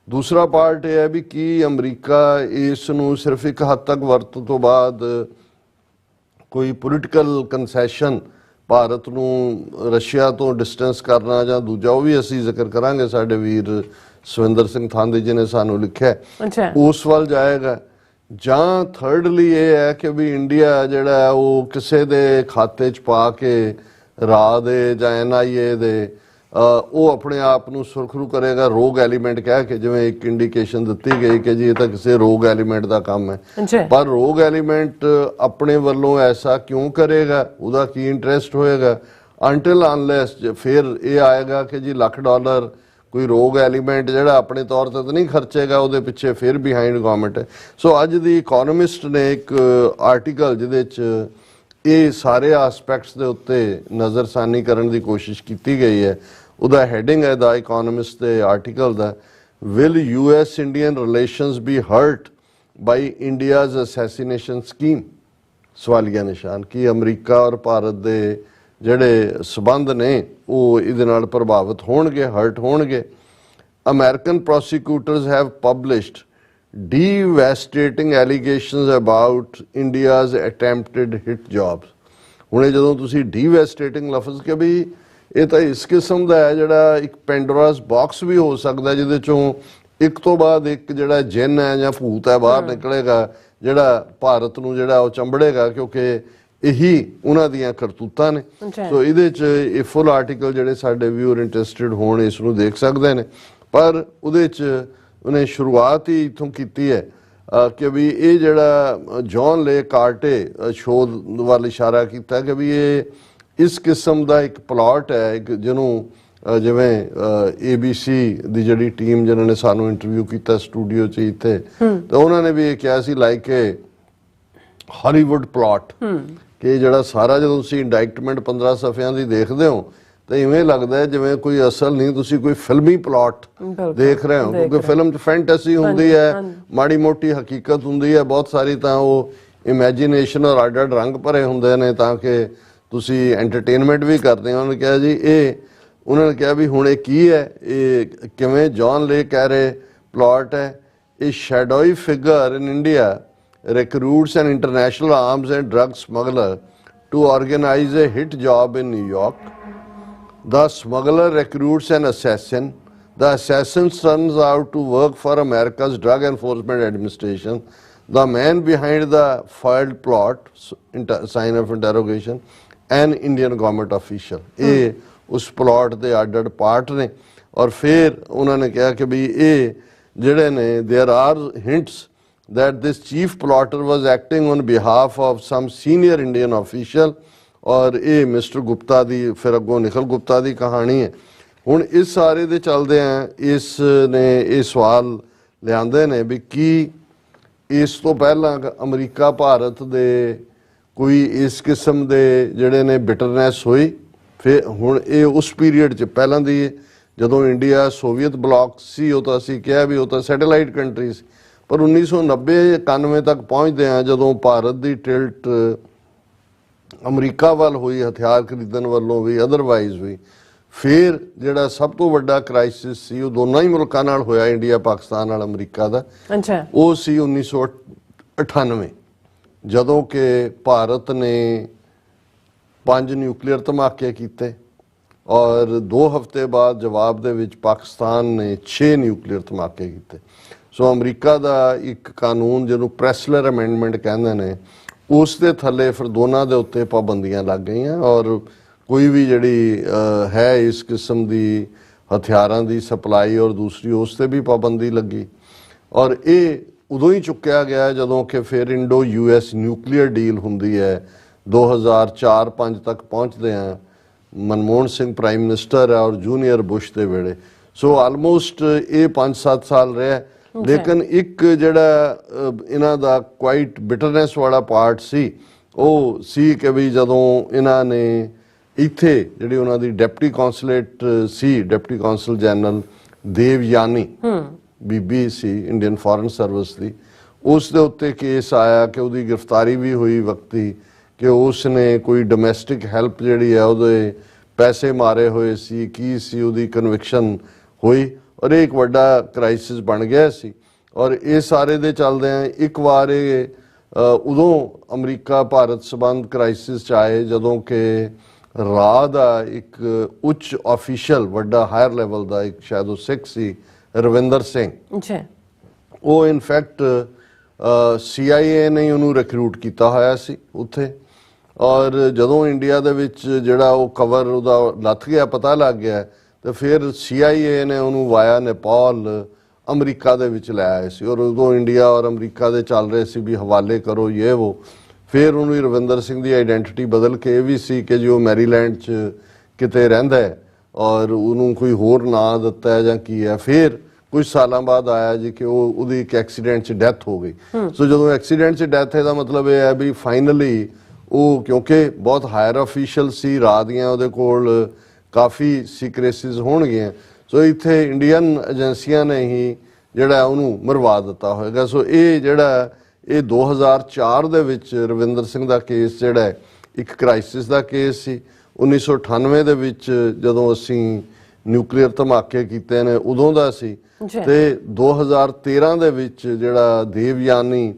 ਦੂਸਰਾ ਪਾਰਟ ਇਹ ਹੈ ਵੀ ਕੀ ਅਮਰੀਕਾ ਇਸ ਨੂੰ ਸਿਰਫ ਇੱਕ ਹੱਦ ਤੱਕ ਵਰਤੋਂ ਤੋਂ ਬਾਅਦ ਕੋਈ ਪੋਲੀਟੀਕਲ ਕੰਸੈਸ਼ਨ ਭਾਰਤ ਨੂੰ ਰਸ਼ੀਆ ਤੋਂ ਡਿਸਟੈਂਸ ਕਰਨਾ ਜਾਂ ਦੂਜਾ ਉਹ ਵੀ ਅਸੀਂ ਜ਼ਿਕਰ ਕਰਾਂਗੇ, ਸਾਡੇ ਵੀਰ ਸਵਿੰਦਰ ਸਿੰਘ ਥਾਂਦੀ ਜੀ ਨੇ ਸਾਨੂੰ ਲਿਖਿਆ, ਉਸ ਵੱਲ ਜਾਏਗਾ। ਜਾਂ ਥਰਡਲੀ ਇਹ ਹੈ ਕਿ ਵੀ ਇੰਡੀਆ ਜਿਹੜਾ ਉਹ ਕਿਸੇ ਦੇ ਖਾਤੇ 'ਚ ਪਾ ਕੇ ਰਾਹ ਦੇ ਜਾਂ NIA ਦੇ ਉਹ ਆਪਣੇ ਆਪ ਨੂੰ ਸੁਰਖਰੂ ਕਰੇਗਾ ਰੋਗ ਐਲੀਮੈਂਟ ਕਹਿ ਕੇ, ਜਿਵੇਂ ਇੱਕ ਇੰਡੀਕੇਸ਼ਨ ਦਿੱਤੀ ਗਈ ਕਿ ਜੀ ਇਹ ਤਾਂ ਕਿਸੇ ਰੋਗ ਐਲੀਮੈਂਟ ਦਾ ਕੰਮ ਹੈ। ਪਰ ਰੋਗ ਐਲੀਮੈਂਟ ਆਪਣੇ ਵੱਲੋਂ ਐਸਾ ਕਿਉਂ ਕਰੇਗਾ, ਉਹਦਾ ਕੀ ਇੰਟਰਸਟ ਹੋਏਗਾ, ਅੰਟਿਲ ਅਨਲੈਸ ਫਿਰ ਇਹ ਆਏਗਾ ਕਿ ਜੀ $1,00,000 ਕੋਈ ਰੋਗ ਐਲੀਮੈਂਟ ਜਿਹੜਾ ਆਪਣੇ ਤੌਰ ਤੇ ਤਾਂ ਨਹੀਂ ਖਰਚੇਗਾ, ਉਹਦੇ ਪਿੱਛੇ ਫਿਰ ਬਿਹਾਈਂਡ ਗਵਰਨਮੈਂਟ ਹੈ। ਸੋ ਅੱਜ ਦੀ ਇਕੋਨੋਮਿਸਟ ਨੇ ਇੱਕ ਆਰਟੀਕਲ ਜਿਹਦੇ 'ਚ ਇਹ ਸਾਰੇ ਆਸਪੈਕਟਸ ਦੇ ਉੱਤੇ ਨਜ਼ਰਸਾਨੀ ਕਰਨ ਦੀ ਕੋਸ਼ਿਸ਼ ਕੀਤੀ ਗਈ ਹੈ। ਉਹਦਾ ਹੈਡਿੰਗ ਹੈ ਦਾ ਇਕਨੋਮਿਸਟ ਦੇ article the, will US Indian relations be hurt by India's assassination scheme? ਸਵਾਲੀਆ ਨਿਸ਼ਾਨ। ਕਿ ਅਮਰੀਕਾ ਔਰ ਭਾਰਤ ਦੇ ਜਿਹੜੇ ਸਬੰਧ ਨੇ ਉਹ ਇਹਦੇ ਨਾਲ ਪ੍ਰਭਾਵਿਤ ਹੋਣਗੇ, ਹਰਟ ਹੋਣਗੇ। American prosecutors have published devastating allegations about India's attempted hit jobs। ਹੁਣ ਜਦੋਂ ਤੁਸੀਂ devastating ਲਫ਼ਜ਼ ਕਿ ਵੀ ਇਹ ਤਾਂ ਇਸ ਕਿਸਮ ਦਾ ਹੈ ਜਿਹੜਾ ਇੱਕ ਪੈਂਡੋਰਾਸ ਬਾਕਸ ਵੀ ਹੋ ਸਕਦਾ, ਜਿਹਦੇ ਚੋਂ ਇੱਕ ਤੋਂ ਬਾਅਦ ਇੱਕ ਜਿਹੜਾ ਜਿੰਨ ਹੈ ਜਾਂ ਭੂਤ ਹੈ ਬਾਹਰ ਨਿਕਲੇਗਾ, ਜਿਹੜਾ ਭਾਰਤ ਨੂੰ ਜਿਹੜਾ ਉਹ ਚੰਬੜੇਗਾ, ਕਿਉਂਕਿ ਇਹੀ ਉਹਨਾਂ ਦੀਆਂ ਕਰਤੂਤਾਂ ਨੇ। ਸੋ ਇਹਦੇ 'ਚ ਇਹ ਫੁੱਲ ਆਰਟੀਕਲ ਜਿਹੜੇ ਸਾਡੇ ਵਿਊਅਰ ਇੰਟਰਸਟਿਡ ਹੋਣ ਇਸ ਨੂੰ ਦੇਖ ਸਕਦੇ ਨੇ। ਪਰ ਉਹਦੇ 'ਚ ਉਹਨੇ ਸ਼ੁਰੂਆਤ ਹੀ ਇੱਥੋਂ ਕੀਤੀ ਹੈ ਕਿ ਵੀ ਇਹ ਜਿਹੜਾ ਜੌਨ ਲੇ ਕਾਰਟੇ ਸ਼ੋਅ ਵੱਲ ਇਸ਼ਾਰਾ ਕੀਤਾ ਕਿ ਵੀ ਇਹ ਇਸ ਕਿਸਮ ਦਾ ਇੱਕ ਪਲਾਟ ਹੈ, ਇੱਕ ਜਿਹਨੂੰ ਜਿਵੇਂ ABC ਦੀ ਜਿਹੜੀ ਟੀਮ ਜਿਹਨਾਂ ਨੇ ਸਾਨੂੰ ਇੰਟਰਵਿਊ ਕੀਤਾ ਸਟੂਡੀਓ 'ਚ ਇੱਥੇ, ਤਾਂ ਉਹਨਾਂ ਨੇ ਵੀ ਇਹ ਕਿਹਾ ਸੀ ਲਾਈਕ ਏ ਹਾਲੀਵੁੱਡ ਪਲਾਟ, ਕਿ ਜਿਹੜਾ ਸਾਰਾ ਜਦੋਂ ਤੁਸੀਂ ਇੰਡਾਇਕਟਮੈਂਟ 15 ਸਫ਼ਿਆਂ ਦੀ ਦੇਖਦੇ ਹੋ ਤਾਂ ਇਵੇਂ ਲੱਗਦਾ ਹੈ ਜਿਵੇਂ ਕੋਈ ਅਸਲ ਨਹੀਂ, ਤੁਸੀਂ ਕੋਈ ਫਿਲਮੀ ਪਲਾਟ ਦੇਖ ਰਹੇ ਹੋ, ਕਿਉਂਕਿ ਫਿਲਮ 'ਚ ਫੈਂਟੈਸੀ ਹੁੰਦੀ ਹੈ, ਮਾੜੀ ਮੋਟੀ ਹਕੀਕਤ ਹੁੰਦੀ ਹੈ, ਬਹੁਤ ਸਾਰੀ ਤਾਂ ਉਹ ਇਮੈਜੀਨੇਸ਼ਨ ਔਰ ਅੱਡ-ਅੱਡ ਰੰਗ ਭਰੇ ਹੁੰਦੇ ਨੇ ਤਾਂ ਕਿ ਤੁਸੀਂ ਐਂਟਰਟੇਨਮੈਂਟ ਵੀ ਕਰਦੇ ਹੋ। ਉਹਨਾਂ ਨੇ ਕਿਹਾ ਜੀ ਉਹਨਾਂ ਨੇ ਕਿਹਾ ਵੀ ਹੁਣ ਇਹ ਕੀ ਹੈ, ਇਹ ਕਿਵੇਂ ਜੌਨ ਲੇ ਕਹਿ ਰਹੇ ਪਲਾਟ ਹੈ, ਇਹ shadowy figure in India recruits an international arms and drug smuggler to organize a hit job in New York. The smuggler recruits an assassin. The assassin turns out to work for America's Drug Enforcement Administration. The man behind the foiled plot, sign of interrogation, an Indian government official. ਇਹ ਉਸ plot ਦੇ ਅੱਡ-ਅੱਡ part ਨੇ। ਔਰ ਫਿਰ ਉਹਨਾਂ ਨੇ ਕਿਹਾ ਕਿ ਵੀ ਇਹ ਜਿਹੜੇ ਨੇ there are hints that this chief plotter was acting on behalf of some senior Indian official। ਔਰ ਇਹ ਮਿਸਟਰ ਗੁਪਤਾ ਦੀ ਫਿਰ ਅੱਗੋਂ ਨਿਖਲ ਗੁਪਤਾ ਦੀ ਕਹਾਣੀ ਹੈ। ਹੁਣ ਇਸ ਸਾਰੇ ਦੇ ਚੱਲਦੇ ਆ ਇਸ ਨੇ ਇਹ ਸਵਾਲ ਲਿਆਂਦੇ ਨੇ ਵੀ ਕੀ ਇਸ ਤੋਂ ਪਹਿਲਾਂ ਅਮਰੀਕਾ ਭਾਰਤ ਦੇ ਕੋਈ ਇਸ ਕਿਸਮ ਦੇ ਜਿਹੜੇ ਨੇ ਬਿਟਰਨੈਸ ਹੋਈ। ਫਿਰ ਹੁਣ ਇਹ ਉਸ ਪੀਰੀਅਡ 'ਚ ਪਹਿਲਾਂ ਦੀ ਜਦੋਂ ਇੰਡੀਆ ਸੋਵੀਅਤ ਬਲਾਕ ਸੀ, ਉਹ ਤਾਂ ਅਸੀਂ ਕਿਹਾ ਵੀ ਉਹ ਤਾਂ ਸੈਟੇਲਾਈਟ ਕੰਟਰੀ ਸੀ, ਪਰ 1990-91 ਤੱਕ ਪਹੁੰਚਦੇ ਆ ਜਦੋਂ ਭਾਰਤ ਦੀ ਟਿਲਟ ਅਮਰੀਕਾ ਵੱਲ ਹੋਈ, ਹਥਿਆਰ ਖਰੀਦਣ ਵੱਲੋਂ ਵੀ ਅਦਰਵਾਈਜ਼ ਵੀ। ਫਿਰ ਜਿਹੜਾ ਸਭ ਤੋਂ ਵੱਡਾ ਕ੍ਰਾਈਸਿਸ ਸੀ ਉਹ ਦੋਨਾਂ ਹੀ ਮੁਲਕਾਂ ਨਾਲ ਹੋਇਆ, ਇੰਡੀਆ ਪਾਕਿਸਤਾਨ ਨਾਲ ਅਮਰੀਕਾ ਦਾ। ਉਹ ਸੀ 1998 ਜਦੋਂ ਕਿ ਭਾਰਤ ਨੇ 5 ਨਿਊਕਲੀਅਰ ਧਮਾਕੇ ਕੀਤੇ ਔਰ 2 ਹਫ਼ਤੇ ਬਾਅਦ ਜਵਾਬ ਦੇ ਵਿੱਚ ਪਾਕਿਸਤਾਨ ਨੇ 6 ਨਿਊਕਲੀਅਰ ਧਮਾਕੇ ਕੀਤੇ। ਸੋ ਅਮਰੀਕਾ ਦਾ ਇੱਕ ਕਾਨੂੰਨ ਜਿਹਨੂੰ ਪ੍ਰੈਸਲਰ ਅਮੈਂਡਮੈਂਟ ਕਹਿੰਦੇ ਨੇ, ਉਸ ਦੇ ਥੱਲੇ ਫਿਰ ਦੋਨਾਂ ਦੇ ਉੱਤੇ ਪਾਬੰਦੀਆਂ ਲੱਗ ਗਈਆਂ ਔਰ ਕੋਈ ਵੀ ਜਿਹੜੀ ਹੈ ਇਸ ਕਿਸਮ ਦੀ ਹਥਿਆਰਾਂ ਦੀ ਸਪਲਾਈ ਔਰ ਦੂਸਰੀ ਉਸ ਤੇ ਵੀ ਪਾਬੰਦੀ ਲੱਗੀ। ਔਰ ਇਹ ਉਦੋਂ ਹੀ ਚੁੱਕਿਆ ਗਿਆ ਜਦੋਂ ਕਿ ਫਿਰ ਇੰਡੋ US ਨਿਊਕਲੀਅਰ ਡੀਲ ਹੁੰਦੀ ਹੈ 2004-05 ਤੱਕ ਪਹੁੰਚਦੇ ਆ। ਮਨਮੋਹਨ ਸਿੰਘ ਪ੍ਰਾਈਮ ਮਿਨਿਸਟਰ ਹੈ ਔਰ ਜੂਨੀਅਰ ਬੁਸ਼ ਦੇ ਵੇਲੇ। ਸੋ ਆਲਮੋਸਟ ਇਹ 5-7 ਸਾਲ ਰਿਹਾ। ਲੇਕਿਨ ਇੱਕ ਜਿਹੜਾ ਇਹਨਾਂ ਦਾ ਕੁਆਇਟ ਬਿਟਰਨੈਸ ਵਾਲਾ ਪਾਰਟ ਸੀ ਉਹ ਸੀ ਕਿ ਵੀ ਜਦੋਂ ਇਹਨਾਂ ਨੇ ਇੱਥੇ ਜਿਹੜੀ ਉਹਨਾਂ ਦੀ ਡਿਪਟੀ ਕੌਂਸਲੇਟ ਸੀ, ਡਿਪਟੀ ਕੌਂਸਲ ਜਨਰਲ ਦੇਵਯਾਨੀ ਬੀਬੀ ਸੀ ਇੰਡੀਅਨ ਫੋਰਨ ਸਰਵਿਸ ਦੀ, ਉਸ ਦੇ ਉੱਤੇ ਕੇਸ ਆਇਆ ਕਿ ਉਹਦੀ ਗ੍ਰਿਫਤਾਰੀ ਵੀ ਹੋਈ ਵਕਤੀ ਕਿ ਉਸ ਨੇ ਕੋਈ ਡੋਮੈਸਟਿਕ ਹੈਲਪ ਜਿਹੜੀ ਹੈ ਉਹਦੇ ਪੈਸੇ ਮਾਰੇ ਹੋਏ ਸੀ, ਕੀ ਸੀ ਉਹਦੀ ਕਨਵਿਕਸ਼ਨ ਹੋਈ ਔਰ ਇਹ ਇੱਕ ਵੱਡਾ ਕ੍ਰਾਈਸਿਸ ਬਣ ਗਿਆ ਸੀ। ਔਰ ਇਹ ਸਾਰੇ ਦੇ ਚੱਲਦੇ ਆ ਇੱਕ ਵਾਰ ਇਹ ਉਦੋਂ ਅਮਰੀਕਾ ਭਾਰਤ ਸੰਬੰਧ ਕ੍ਰਾਈਸਿਸ 'ਚ ਆਏ ਜਦੋਂ ਕਿ ਰਾਹ ਦਾ ਇੱਕ ਉੱਚ ਆਫੀਸ਼ੀਅਲ ਵੱਡਾ ਹਾਇਰ ਲੈਵਲ ਦਾ ਇੱਕ ਸ਼ਾਇਦ ਉਹ ਸਿੱਖ ਸੀ ਰਵਿੰਦਰ ਸਿੰਘ, ਉਹ ਇਨਫੈਕਟ CIA ਨੇ ਉਹਨੂੰ ਰਿਕਰੂਟ ਕੀਤਾ ਹੋਇਆ ਸੀ ਉੱਥੇ। ਔਰ ਜਦੋਂ ਇੰਡੀਆ ਦੇ ਵਿੱਚ ਜਿਹੜਾ ਉਹ ਕਵਰ ਉਹਦਾ ਲੱਥ ਗਿਆ, ਪਤਾ ਲੱਗ ਗਿਆ, ਤੇ ਫਿਰ CIA ਨੇ ਉਹਨੂੰ ਵਾਇਆ ਨੇਪਾਲ ਅਮਰੀਕਾ ਦੇ ਵਿੱਚ ਲੈ ਆਏ ਸੀ। ਔਰ ਉਦੋਂ ਇੰਡੀਆ ਔਰ ਅਮਰੀਕਾ ਦੇ ਚੱਲ ਰਹੇ ਸੀ ਵੀ ਹਵਾਲੇ ਕਰੋ ਇਹ ਉਹ। ਫਿਰ ਉਹਨੂੰ ਰਵਿੰਦਰ ਸਿੰਘ ਦੀ ਆਈਡੈਂਟੀਟੀ ਬਦਲ ਕੇ ਇਹ ਵੀ ਸੀ ਕਿ ਜੋ ਮੈਰੀਲੈਂਡ 'ਚ ਕਿਤੇ ਰਹਿੰਦਾ ਹੈ ਔਰ ਉਹਨੂੰ ਕੋਈ ਹੋਰ ਨਾਂ ਦਿੱਤਾ ਜਾਂ ਕੀ ਹੈ। ਫਿਰ ਕੁਝ ਸਾਲਾਂ ਬਾਅਦ ਆਇਆ ਜੀ ਕਿ ਉਹਦੀ ਇੱਕ ਐਕਸੀਡੈਂਟ 'ਚ ਡੈਥ ਹੋ ਗਈ। ਸੋ ਜਦੋਂ ਐਕਸੀਡੈਂਟ 'ਚ ਡੈਥ ਇਹਦਾ ਮਤਲਬ ਇਹ ਹੈ ਵੀ ਫਾਈਨਲੀ ਉਹ ਕਿਉਂਕਿ ਬਹੁਤ ਹਾਇਰ ਅਫੀਸ਼ੀਅਲ ਸੀ, ਰਾਹ ਦੀਆਂ ਉਹਦੇ ਕੋਲ ਕਾਫੀ ਸੀਕ੍ਰੇਸੀਜ਼ ਹੋਣਗੀਆਂ, ਸੋ ਇੱਥੇ ਇੰਡੀਅਨ ਏਜੰਸੀਆਂ ਨੇ ਹੀ ਜਿਹੜਾ ਉਹਨੂੰ ਮਰਵਾ ਦਿੱਤਾ ਹੋਏਗਾ। ਸੋ ਇਹ ਜਿਹੜਾ ਇਹ 2004 ਦੇ ਵਿੱਚ ਰਵਿੰਦਰ ਸਿੰਘ ਦਾ ਕੇਸ ਜਿਹੜਾ ਇੱਕ ਕ੍ਰਾਈਸਿਸ ਦਾ ਕੇਸ ਸੀ। 1998 ਦੇ ਵਿੱਚ ਜਦੋਂ ਅਸੀਂ ਨਿਊਕਲੀਅਰ ਧਮਾਕੇ ਕੀਤੇ ਨੇ ਉਦੋਂ ਦਾ ਸੀ, ਤੇ 2013 ਦੇ ਵਿੱਚ ਜਿਹੜਾ ਦੇਵਯਾਨੀ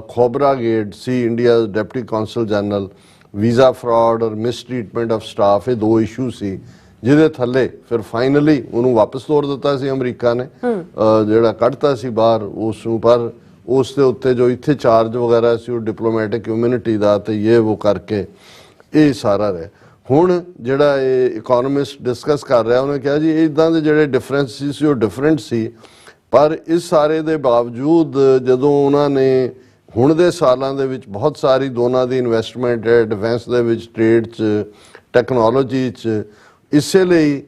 ਖੋਬਰਾ ਗੇਟ ਸੀ, India deputy consul general, visa fraud ਔਰ ਮਿਸ ਟ੍ਰੀਟਮੈਂਟ ਆਫ ਸਟਾਫ, ਇਹ ਦੋ ਇਸ਼ੂ ਸੀ ਜਿਹਦੇ ਥੱਲੇ ਫਿਰ ਫਾਈਨਲੀ ਉਹਨੂੰ ਵਾਪਸ ਤੋੜ ਦਿੱਤਾ ਸੀ ਅਮਰੀਕਾ ਨੇ, ਜਿਹੜਾ ਕੱਢਤਾ ਸੀ ਬਾਹਰ ਉਸ ਨੂੰ। ਪਰ ਉਸ ਦੇ ਉੱਤੇ ਜੋ ਇੱਥੇ ਚਾਰਜ ਵਗੈਰਾ ਸੀ ਉਹ ਡਿਪਲੋਮੈਟਿਕ ਕਮਿਊਨਿਟੀ ਦਾ, ਤੇ ਇਹ ਉਹ ਕਰਕੇ ਇਹ ਸਾਰਾ ਰਿਹਾ। ਹੁਣ ਜਿਹੜਾ ਇਹ ਇਕੋਨੋਮਿਸਟ ਡਿਸਕਸ ਕਰ ਰਿਹਾ, ਉਹਨੇ ਕਿਹਾ ਜੀ ਇੱਦਾਂ ਦੇ ਜਿਹੜੇ ਡਿਫਰੈਂਸਿਸ ਸੀ ਉਹ ਡਿਫਰੈਂਟ ਸੀ, ਪਰ ਇਸ ਸਾਰੇ ਦੇ ਬਾਵਜੂਦ ਜਦੋਂ ਉਹਨਾਂ ਨੇ ਹੁਣ ਦੇ ਸਾਲਾਂ ਦੇ ਵਿੱਚ ਬਹੁਤ ਸਾਰੀ ਦੋਨਾਂ ਦੀ ਇਨਵੈਸਟਮੈਂਟ ਹੈ ਡਿਫੈਂਸ ਦੇ ਵਿੱਚ, ਟ੍ਰੇਡ 'ਚ, ਟੈਕਨੋਲੋਜੀ 'ਚ, ਇਸੇ ਲਈ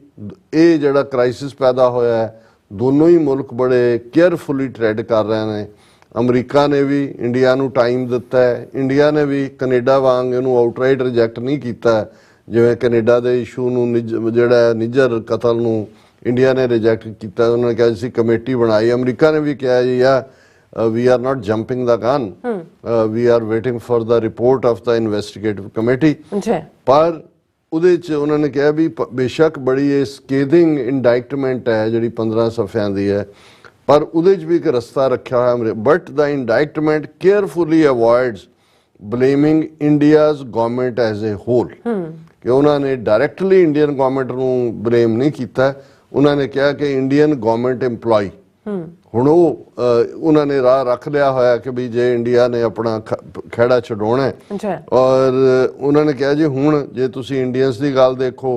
ਇਹ ਜਿਹੜਾ ਕ੍ਰਾਈਸਿਸ ਪੈਦਾ ਹੋਇਆ ਹੈ, ਦੋਨੋਂ ਹੀ ਮੁਲਕ ਬੜੇ ਕੇਅਰਫੁਲੀ ਟ੍ਰੈਡ ਕਰ ਰਹੇ ਨੇ। ਅਮਰੀਕਾ ਨੇ ਵੀ ਇੰਡੀਆ ਨੂੰ ਟਾਈਮ ਦਿੱਤਾ ਹੈ, ਇੰਡੀਆ ਨੇ ਵੀ ਕੈਨੇਡਾ ਵਾਂਗ ਇਹਨੂੰ ਆਊਟਰਾਈਟ ਰਿਜੈਕਟ ਨਹੀਂ ਕੀਤਾ, ਜਿਵੇਂ ਕੈਨੇਡਾ ਦੇ ਇਸ਼ੂ ਨੂੰ ਜਿਹੜਾ ਨਿੱਜਰ ਕਤਲ ਨੂੰ ਇੰਡੀਆ ਨੇ ਰਿਜੈਕਟ ਕੀਤਾ, ਉਹਨਾਂ ਨੇ ਕਿਹਾ ਸੀ ਕਮੇਟੀ ਬਣਾਈ। ਅਮਰੀਕਾ ਨੇ ਵੀ ਕਿਹਾ ਜੀ we are not jumping the gun, we are waiting for the report of the investigative committee। ਪਰ ਉਹਦੇ 'ਚ ਉਹਨਾਂ ਨੇ ਕਿਹਾ ਵੀ ਬੇਸ਼ੱਕ ਬੜੀ ਇਹ ਸਕੇਦਿੰਗ ਇੰਡਾਇਕਟਮੈਂਟ ਹੈ ਜਿਹੜੀ 15 ਸਫ਼ਿਆਂ ਦੀ ਹੈ, ਪਰ ਉਹਦੇ 'ਚ ਵੀ ਇੱਕ ਰਸਤਾ ਰੱਖਿਆ ਹੋਇਆ, but the indictment carefully avoids blaming India's government as a whole, ਕਿ ਉਹਨਾਂ ਨੇ ਡਾਇਰੈਕਟਲੀ ਇੰਡੀਅਨ ਗਵਰਨਮੈਂਟ ਨੂੰ ਬਲੇਮ ਨਹੀਂ ਕੀਤਾ। ਉਹਨਾਂ ਨੇ ਕਿਹਾ ਕਿ ਇੰਡੀਅਨ ਗਵਰਨਮੈਂਟ EMPLOYE, ਹੁਣ ਉਹ ਉਹਨਾਂ ਨੇ ਰਾਹ ਰੱਖ ਲਿਆ ਹੋਇਆ ਕਿ ਵੀ ਜੇ ਇੰਡੀਆ ਨੇ ਆਪਣਾ ਖਹਿੜਾ ਛਡਾਉਣਾ ਹੈ, ਔਰ ਉਹਨਾਂ ਨੇ ਕਿਹਾ ਜੀ ਹੁਣ ਜੇ ਤੁਸੀਂ ਇੰਡੀਅਨਸ ਦੀ ਗੱਲ ਦੇਖੋ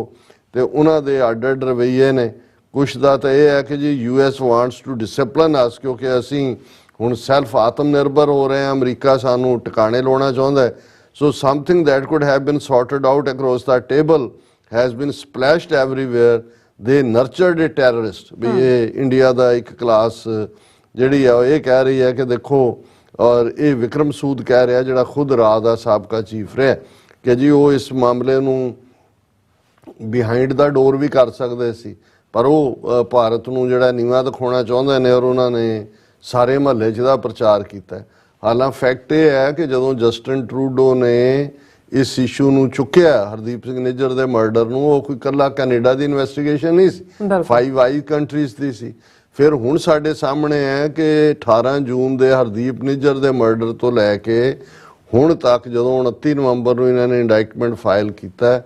ਤੇ ਉਹਨਾਂ ਦੇ ਅੱਡ-ਅੱਡ ਰਵੱਈਏ ਨੇ। ਕੁਛ ਦਾ ਤਾਂ ਇਹ ਹੈ ਕਿ ਜੀ US ਵਾਂਟਸ ਟੂ ਡਿਸਪਲਿਨ ਅਸ, ਕਿਉਂਕਿ ਅਸੀਂ ਹੁਣ ਸੈਲਫ ਆਤਮ ਨਿਰਭਰ ਹੋ ਰਹੇ ਹਾਂ, ਅਮਰੀਕਾ ਸਾਨੂੰ ਟਿਕਾਣੇ ਲਾਉਣਾ ਚਾਹੁੰਦਾ ਹੈ। So something that could have been sorted out across the table has been splashed everywhere. They nurtured A terrorist, ਵੀ ਇਹ ਇੰਡੀਆ ਦਾ ਇੱਕ ਕਲਾਸ ਜਿਹੜੀ ਆ ਇਹ ਕਹਿ ਰਹੀ ਹੈ ਕਿ ਦੇਖੋ, ਔਰ ਇਹ ਵਿਕਰਮ ਸੂਦ ਕਹਿ ਰਿਹਾ ਜਿਹੜਾ ਖੁਦ ਰਾਹ ਦਾ ਸਾਬਕਾ ਚੀਫ ਰਿਹਾ, ਕਿ ਜੀ ਉਹ ਇਸ ਮਾਮਲੇ ਨੂੰ ਬਿਹਾਈਂਡ ਦਾ ਡੋਰ ਵੀ ਕਰ ਸਕਦੇ ਸੀ, ਪਰ ਉਹ ਭਾਰਤ ਨੂੰ ਜਿਹੜਾ ਨੀਵਾਂ ਦਿਖਾਉਣਾ ਚਾਹੁੰਦੇ ਨੇ, ਔਰ ਉਹਨਾਂ ਨੇ ਸਾਰੇ ਮਹੱਲੇ 'ਚ ਦਾ ਪ੍ਰਚਾਰ ਕੀਤਾ। ਹਾਲਾਂਕਿ ਫੈਕਟ ਇਹ ਹੈ ਕਿ ਜਦੋਂ ਜਸਟਿਨ ਟਰੂਡੋ ਨੇ ਇਸ ਇਸ਼ੂ ਨੂੰ ਚੁੱਕਿਆ, ਹਰਦੀਪ ਸਿੰਘ ਨਿੱਜਰ ਦੇ ਮਰਡਰ ਨੂੰ, ਉਹ ਕੋਈ ਇਕੱਲਾ ਕੈਨੇਡਾ ਦੀ ਇਨਵੈਸਟੀਗੇਸ਼ਨ ਨਹੀਂ ਸੀ, 5 ਆਈ ਕੰਟਰੀਜ਼ ਦੀ ਸੀ। ਫਿਰ ਹੁਣ ਸਾਡੇ ਸਾਹਮਣੇ ਹੈ ਕਿ 18 ਜੂਨ ਦੇ ਹਰਦੀਪ ਨਿੱਜਰ ਦੇ ਮਰਡਰ ਤੋਂ ਲੈ ਕੇ ਹੁਣ ਤੱਕ, ਜਦੋਂ 29 ਨਵੰਬਰ ਨੂੰ ਇਹਨਾਂ ਨੇ ਇੰਡਾਇਕਟਮੈਂਟ ਫਾਈਲ ਕੀਤਾ,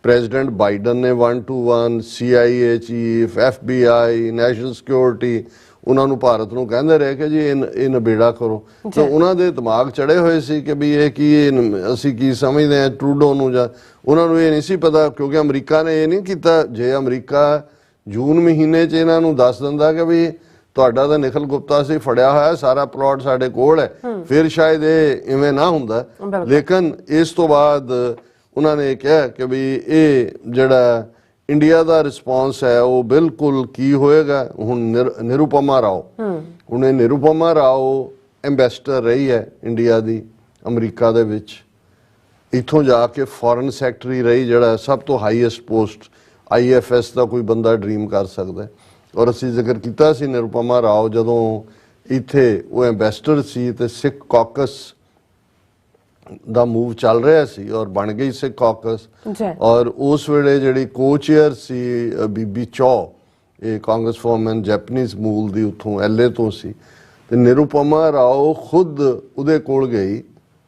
ਪ੍ਰੈਜ਼ੀਡੈਂਟ ਬਾਈਡਨ ਨੇ 1 to 1 CIA chief, FBI, national security, ਉਹਨਾਂ ਨੂੰ ਭਾਰਤ ਨੂੰ ਕਹਿੰਦੇ ਰਹੇ ਕਿ ਜੀ ਇਹ ਨਿਬੇੜਾ ਕਰੋ। ਤਾਂ ਉਹਨਾਂ ਦੇ ਦਿਮਾਗ ਚੜੇ ਹੋਏ ਸੀ ਕਿ ਵੀ ਇਹ ਕੀ, ਅਸੀਂ ਕੀ ਸਮਝਦੇ ਹਾਂ ਟਰੂਡੋ ਨੂੰ, ਜਾਂ ਉਹਨਾਂ ਨੂੰ ਇਹ ਨਹੀਂ ਸੀ ਪਤਾ, ਕਿਉਂਕਿ ਅਮਰੀਕਾ ਨੇ ਇਹ ਨਹੀਂ ਕੀਤਾ। ਜੇ ਅਮਰੀਕਾ ਜੂਨ ਮਹੀਨੇ 'ਚ ਇਹਨਾਂ ਨੂੰ ਦੱਸ ਦਿੰਦਾ ਕਿ ਵੀ ਤੁਹਾਡਾ ਤਾਂ ਨਿਖਲ ਗੁਪਤਾ ਸੀ ਫੜਿਆ ਹੋਇਆ, ਸਾਰਾ ਪਲਾਟ ਸਾਡੇ ਕੋਲ ਹੈ, ਫਿਰ ਸ਼ਾਇਦ ਇਹ ਇਵੇਂ ਨਾ ਹੁੰਦਾ। ਲੇਕਿਨ ਇਸ ਤੋਂ ਬਾਅਦ ਉਹਨਾਂ ਨੇ ਕਿਹਾ ਕਿ ਵੀ ਇਹ ਜਿਹੜਾ ਇੰਡੀਆ ਦਾ ਰਿਸਪੌਂਸ ਹੈ ਉਹ ਬਿਲਕੁਲ ਕੀ ਹੋਏਗਾ। ਹੁਣ ਨਿਰੂਪਮਾ ਰਾਓ, ਹੁਣ ਇਹ ਨਿਰੂਪਮਾ ਰਾਓ ਐਂਬੈਸਡਰ ਰਹੀ ਹੈ ਇੰਡੀਆ ਦੀ ਅਮਰੀਕਾ ਦੇ ਵਿੱਚ, ਇੱਥੋਂ ਜਾ ਕੇ ਫੋਰਨ ਸੈਕਟਰੀ ਰਹੀ, ਜਿਹੜਾ ਸਭ ਤੋਂ ਹਾਈਐਸਟ ਪੋਸਟ IFS ਦਾ ਕੋਈ ਬੰਦਾ ਡ੍ਰੀਮ ਕਰ ਸਕਦਾ। ਔਰ ਅਸੀਂ ਜ਼ਿਕਰ ਕੀਤਾ ਸੀ ਨਿਰੂਪਮਾ ਰਾਓ ਜਦੋਂ ਇੱਥੇ ਉਹ ਐਂਬੈਸਡਰ ਸੀ ਤੇ ਸਿੱਖ ਕਾਕਸ ਦਾ ਮੂਵ ਚੱਲ ਰਿਹਾ ਸੀ, ਔਰ ਬਣ ਗਈ ਸਿੱਖ ਕਾਕਸ। ਔਰ ਉਸ ਵੇਲੇ ਜਿਹੜੀ ਕੋ-ਚੇਅਰ ਸੀ ਬੀਬੀ ਚੌ, ਇਹ ਕਾਂਗਰਸ ਵੂਮਨ ਜੈਪਨੀਜ਼ ਮੂਲ ਦੀ, ਉੱਥੋਂ LA ਤੋਂ ਸੀ, ਤੇ ਨਿਰੂਪਮਾ ਰਾਓ ਖੁਦ ਉਹਦੇ ਕੋਲ ਗਈ,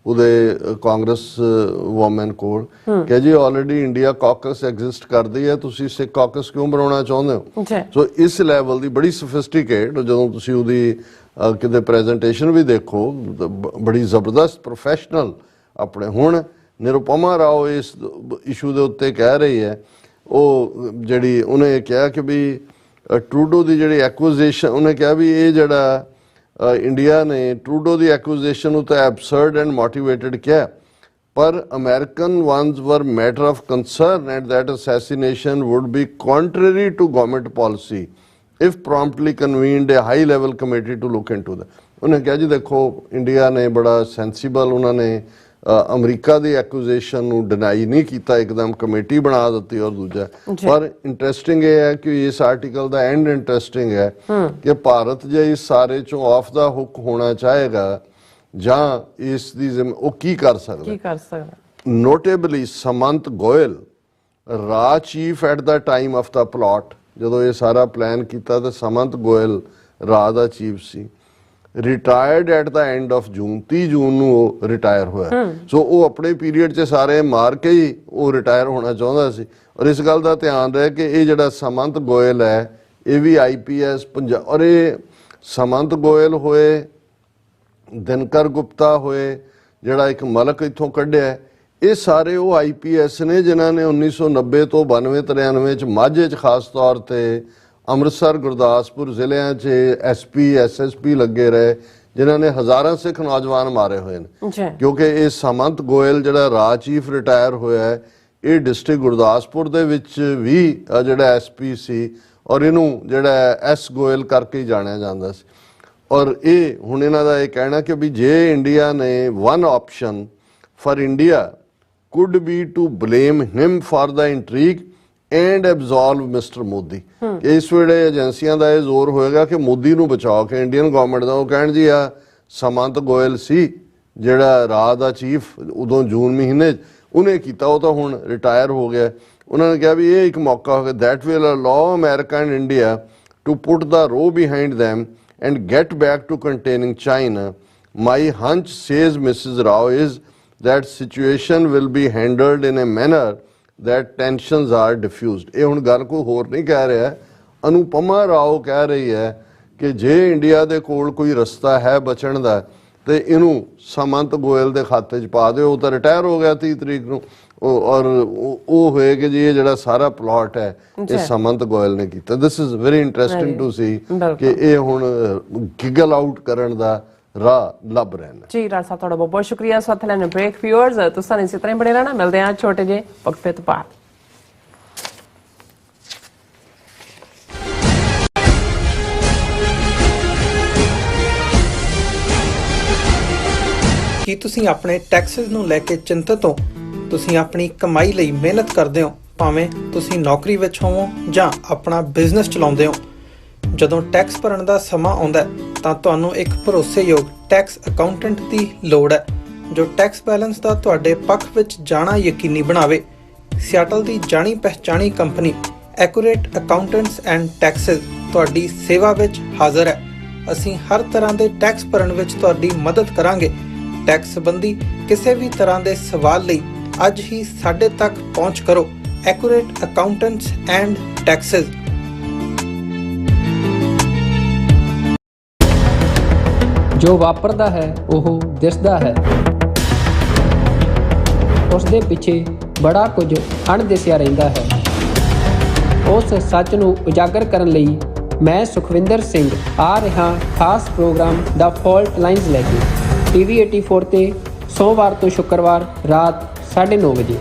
ਉਹਦੇ ਕਾਂਗਰਸ ਵੂਮਨ ਕੋਲ, ਕਿ ਜੀ ਆਲਰੇਡੀ ਇੰਡੀਆ ਕਾਕਸ ਐਗਜ਼ਿਸਟ ਕਰਦੀ ਹੈ, ਤੁਸੀਂ ਸਿੱਖ ਕਾਕਸ ਕਿਉਂ ਬਣਾਉਣਾ ਚਾਹੁੰਦੇ ਹੋ। ਸੋ ਇਸ ਲੈਵਲ ਦੀ ਬੜੀ ਸੋਫਿਸਟੀਕੇਟ, ਜਦੋਂ ਤੁਸੀਂ ਉਹਦੀ ਕਿਤੇ ਪ੍ਰੈਜੈਂਟੇਸ਼ਨ ਵੀ ਦੇਖੋ, ਬੜੀ ਜ਼ਬਰਦਸਤ ਪ੍ਰੋਫੈਸ਼ਨਲ ਆਪਣੇ। ਹੁਣ ਨਿਰੂਪਮਾ ਰਾਓ ਇਸ ਇਸ਼ੂ ਦੇ ਉੱਤੇ ਕਹਿ ਰਹੀ ਹੈ, ਉਹ ਜਿਹੜੀ ਉਹਨੇ ਕਿਹਾ ਕਿ ਵੀ ਟਰੂਡੋ ਦੀ ਜਿਹੜੀ ਐਕੁਜ਼ੇਸ਼ਨ, ਉਹਨੇ ਕਿਹਾ ਵੀ ਇਹ ਜਿਹੜਾ ਇੰਡੀਆ ਨੇ ਟਰੂਡੋ ਦੀ ਐਕੁਜ਼ੇਸ਼ਨ ਨੂੰ ਤਾਂ ਐਬਸਰਡ ਐਂਡ ਮੋਟੀਵੇਟਡ ਕਿਹਾ, ਪਰ American ones were matter of concern and that assassination would be contrary to government policy if promptly convened a high level committee to look into that। ਉਹਨੇ ਕਿਹਾ ਜੀ ਦੇਖੋ ਇੰਡੀਆ ਨੇ ਬੜਾ ਸੈਂਸੀਬਲ, ਉਹਨਾਂ ਨੇ ਅਮਰੀਕਾ ਦੀ ਐਕੂਜ਼ੇਸ਼ਨ ਨੂੰ ਡਿਨਾਈ ਨਹੀਂ ਕੀਤਾ, ਇੱਕਦਮ ਕਮੇਟੀ ਬਣਾ ਦਿੱਤੀ। ਔਰ ਦੂਜਾ ਪਰ ਇੰਟਰਸਟਿੰਗ ਇਹ ਹੈ ਕਿ ਇਸ ਆਰਟੀਕਲ ਦਾ ਐਂਡ ਇੰਟਰਸਟਿੰਗ ਹੈ ਕਿ ਭਾਰਤ ਜੇ ਇਸ ਸਾਰੇ ਚੋਂ ਆਫ ਦਾ ਹੁੱਕ ਹੋਣਾ ਚਾਹੇਗਾ ਜਾਂ ਇਸ ਦੀ ਉਹ ਕੀ ਕਰ ਸਕਦਾ। ਨੋਟੇਬਲੀ ਸਮੰਤ ਗੋਇਲ ਰਾ chief at the time of the plot, ਜਦੋਂ ਇਹ ਸਾਰਾ ਪਲਾਨ ਕੀਤਾ ਤਾਂ ਸਮੰਤ ਗੋਇਲ ਰਾ ਦਾ ਚੀਫ ਸੀ। Retired at the end of June, 30 June ਨੂੰ ਉਹ ਰਿਟਾਇਰ ਹੋਇਆ। ਸੋ ਉਹ ਆਪਣੇ ਪੀਰੀਅਡ 'ਚ ਸਾਰੇ ਮਾਰ ਕੇ ਹੀ ਉਹ ਰਿਟਾਇਰ ਹੋਣਾ ਚਾਹੁੰਦਾ ਸੀ। ਔਰ ਇਸ ਗੱਲ ਦਾ ਧਿਆਨ ਰਹੇ ਕਿ ਇਹ ਜਿਹੜਾ ਸਮੰਤ ਗੋਇਲ ਹੈ ਇਹ ਵੀ IPS ਪੰਜਾਬ, ਔਰ ਇਹ ਸਮੰਤ ਗੋਇਲ ਹੋਏ, ਦਿਨਕਰ ਗੁਪਤਾ ਹੋਏ, ਜਿਹੜਾ ਇੱਕ ਮਲਕ ਇੱਥੋਂ ਕੱਢਿਆ, ਇਹ ਸਾਰੇ ਉਹ IPS ਨੇ ਜਿਨ੍ਹਾਂ ਨੇ 1990 ਤੋਂ 92-93 'ਚ ਮਾਝੇ 'ਚ ਖਾਸ ਤੌਰ 'ਤੇ ਅੰਮ੍ਰਿਤਸਰ ਗੁਰਦਾਸਪੁਰ ਜ਼ਿਲ੍ਹਿਆਂ 'ਚ SP SSP ਲੱਗੇ ਰਹੇ, ਜਿਨ੍ਹਾਂ ਨੇ ਹਜ਼ਾਰਾਂ ਸਿੱਖ ਨੌਜਵਾਨ ਮਾਰੇ ਹੋਏ ਨੇ। ਕਿਉਂਕਿ ਇਹ ਸਮੰਤ ਗੋਇਲ ਜਿਹੜਾ ਰਾ ਚੀਫ ਰਿਟਾਇਰ ਹੋਇਆ ਹੈ, ਇਹ ਡਿਸਟ੍ਰਿਕਟ ਗੁਰਦਾਸਪੁਰ ਦੇ ਵਿੱਚ ਵੀ ਜਿਹੜਾ SP ਸੀ, ਔਰ ਇਹਨੂੰ ਜਿਹੜਾ S ਗੋਇਲ ਕਰਕੇ ਹੀ ਜਾਣਿਆ ਜਾਂਦਾ ਸੀ। ਔਰ ਇਹ ਹੁਣ ਇਹਨਾਂ ਦਾ ਇਹ ਕਹਿਣਾ ਕਿ ਵੀ ਜੇ ਇੰਡੀਆ ਨੇ one option for India could be to blame him for the intrigue and absolve Mr. Modi. ਇਸ ਵੇਲੇ ਏਜੰਸੀਆਂ ਦਾ ਇਹ ਜ਼ੋਰ ਹੋਏਗਾ ਕਿ ਮੋਦੀ ਨੂੰ ਬਚਾਓ, ਕਿ ਇੰਡੀਅਨ ਗਵਰਨਮੈਂਟ ਦਾ ਉਹ ਕਹਿਣ ਜੀ ਆ ਸਮੰਤ ਗੋਇਲ ਸੀ ਜਿਹੜਾ ਰਾਹ ਦਾ ਚੀਫ ਉਦੋਂ ਜੂਨ ਮਹੀਨੇ ਉਹਨੇ ਕੀਤਾ, ਉਹ ਤਾਂ ਹੁਣ ਰਿਟਾਇਰ ਹੋ ਗਿਆ। ਉਹਨਾਂ ਨੇ ਕਿਹਾ ਵੀ ਇਹ ਇੱਕ ਮੌਕਾ ਹੋਗਾ that will allow America and India to put the row behind them and get back to containing China. My hunch, says Mrs. Rao, is that situation will be handled in a manner that tensions are diffused. ਇਹ ਹੁਣ ਗੱਲ ਕੋਈ ਹੋਰ ਨਹੀਂ ਕਹਿ ਰਿਹਾ, ਅਨੁਪਮਾ ਰਾਓ ਕਹਿ ਰਹੀ ਹੈ ਕਿ ਜੇ ਇੰਡੀਆ ਦੇ ਕੋਲ ਕੋਈ ਰਸਤਾ ਹੈ ਬਚਣ ਦਾ ਤੇ ਇਹਨੂੰ ਸਮੰਤ ਗੋਇਲ ਦੇ ਖਾਤੇ 'ਚ ਪਾ ਦਿਓ। ਉਹ ਤਾਂ ਰਿਟਾਇਰ ਹੋ ਗਿਆ 30 ਤਰੀਕ ਨੂੰ, ਔਰ ਉਹ ਹੋਏ ਕਿ ਜੀ ਇਹ ਜਿਹੜਾ ਸਾਰਾ ਪਲਾਟ ਹੈ ਇਹ ਸਮੰਤ ਗੋਇਲ ਨੇ ਕੀਤਾ। This is very interesting to see ਕਿ ਇਹ ਹੁਣ ਗਿਗਲ ਆਊਟ ਕਰਨ ਦਾ ਰਾਹ ਲੱਭ ਰਹੇ ਨੇ। ਜੀ ਰਾਜ ਸਾਹਿਬ ਤੁਹਾਡਾ ਬਹੁਤ ਬਹੁਤ ਸ਼ੁਕਰੀਆ। ਸਾਥ ਲੈਣ ਬ੍ਰੇਕ ਵਿਊਅਰਸ, ਤੁਸੀਂ ਇਸੇ ਤਰ੍ਹਾਂ ਬਣੇ ਰਹਿਣਾ। ਮਿਲਦੇ ਹਾਂ ਛੋਟੇ ਜਿਹੇ ਵਕਫੇ ਤੋਂ ਬਾਅਦ। ਕੀ ਤੁਸੀਂ ਆਪਣੇ ਟੈਕਸਿਸ ਨੂੰ ਲੈ ਕੇ ਚਿੰਤਤ ਹੋ? ਤੁਸੀਂ ਆਪਣੀ ਕਮਾਈ ਲਈ ਮਿਹਨਤ ਕਰਦੇ ਹੋ, ਭਾਵੇਂ ਤੁਸੀਂ ਨੌਕਰੀ ਵਿੱਚ ਹੋਵੋ ਜਾਂ ਆਪਣਾ ਬਿਜ਼ਨਸ ਚਲਾਉਂਦੇ ਹੋ। ਜਦੋਂ ਟੈਕਸ ਭਰਨ ਦਾ ਸਮਾਂ ਆਉਂਦਾ ਤਾਂ ਤੁਹਾਨੂੰ ਇੱਕ ਭਰੋਸੇਯੋਗ ਟੈਕਸ ਅਕਾਊਂਟੈਂਟ ਦੀ ਲੋੜ ਹੈ ਜੋ ਟੈਕਸ ਬੈਲੈਂਸ ਦਾ ਤੁਹਾਡੇ ਪੱਖ ਵਿੱਚ ਜਾਣਾ ਯਕੀਨੀ ਬਣਾਵੇ। ਸਿਆਟਲ ਦੀ ਜਾਣੀ ਪਛਾਣੀ company accurate accountants and taxes ਤੁਹਾਡੀ ਸੇਵਾ ਵਿੱਚ ਹਾਜ਼ਰ ਹੈ। ਅਸੀਂ ਹਰ ਤਰ੍ਹਾਂ ਦੇ ਟੈਕਸ ਭਰਨ ਵਿੱਚ ਤੁਹਾਡੀ ਮਦਦ ਕਰਾਂਗੇ। ਟੈਕਸ ਸੰਬੰਧੀ ਕਿਸੇ ਵੀ ਤਰ੍ਹਾਂ ਦੇ ਸਵਾਲ ਲਈ ਅੱਜ ਹੀ ਸਾਡੇ ਤੱਕ ਪਹੁੰਚ ਕਰੋ। Accurate accountants and Texas. ਜੋ ਵਾਪਰਦਾ ਹੈ ਉਹ ਦਿਸਦਾ ਹੈ, ਉਸ ਦੇ ਪਿੱਛੇ ਬੜਾ ਕੁਝ ਅਣਦਿਸਿਆ ਰਹਿੰਦਾ ਹੈ। ਉਸ ਸੱਚ ਨੂੰ ਉਜਾਗਰ ਕਰਨ ਲਈ ਮੈਂ ਸੁਖਵਿੰਦਰ ਸਿੰਘ ਆ ਰਿਹਾ ਖਾਸ ਪ੍ਰੋਗਰਾਮ ਦਾ ਫਾਲਟ ਲਾਈਨਸ ਲੈ ਕੇ TV 84 ਤੇ ਸੋਮਵਾਰ ਤੋਂ ਸ਼ੁੱਕਰਵਾਰ ਰਾਤ 9:30 ਵਜੇ।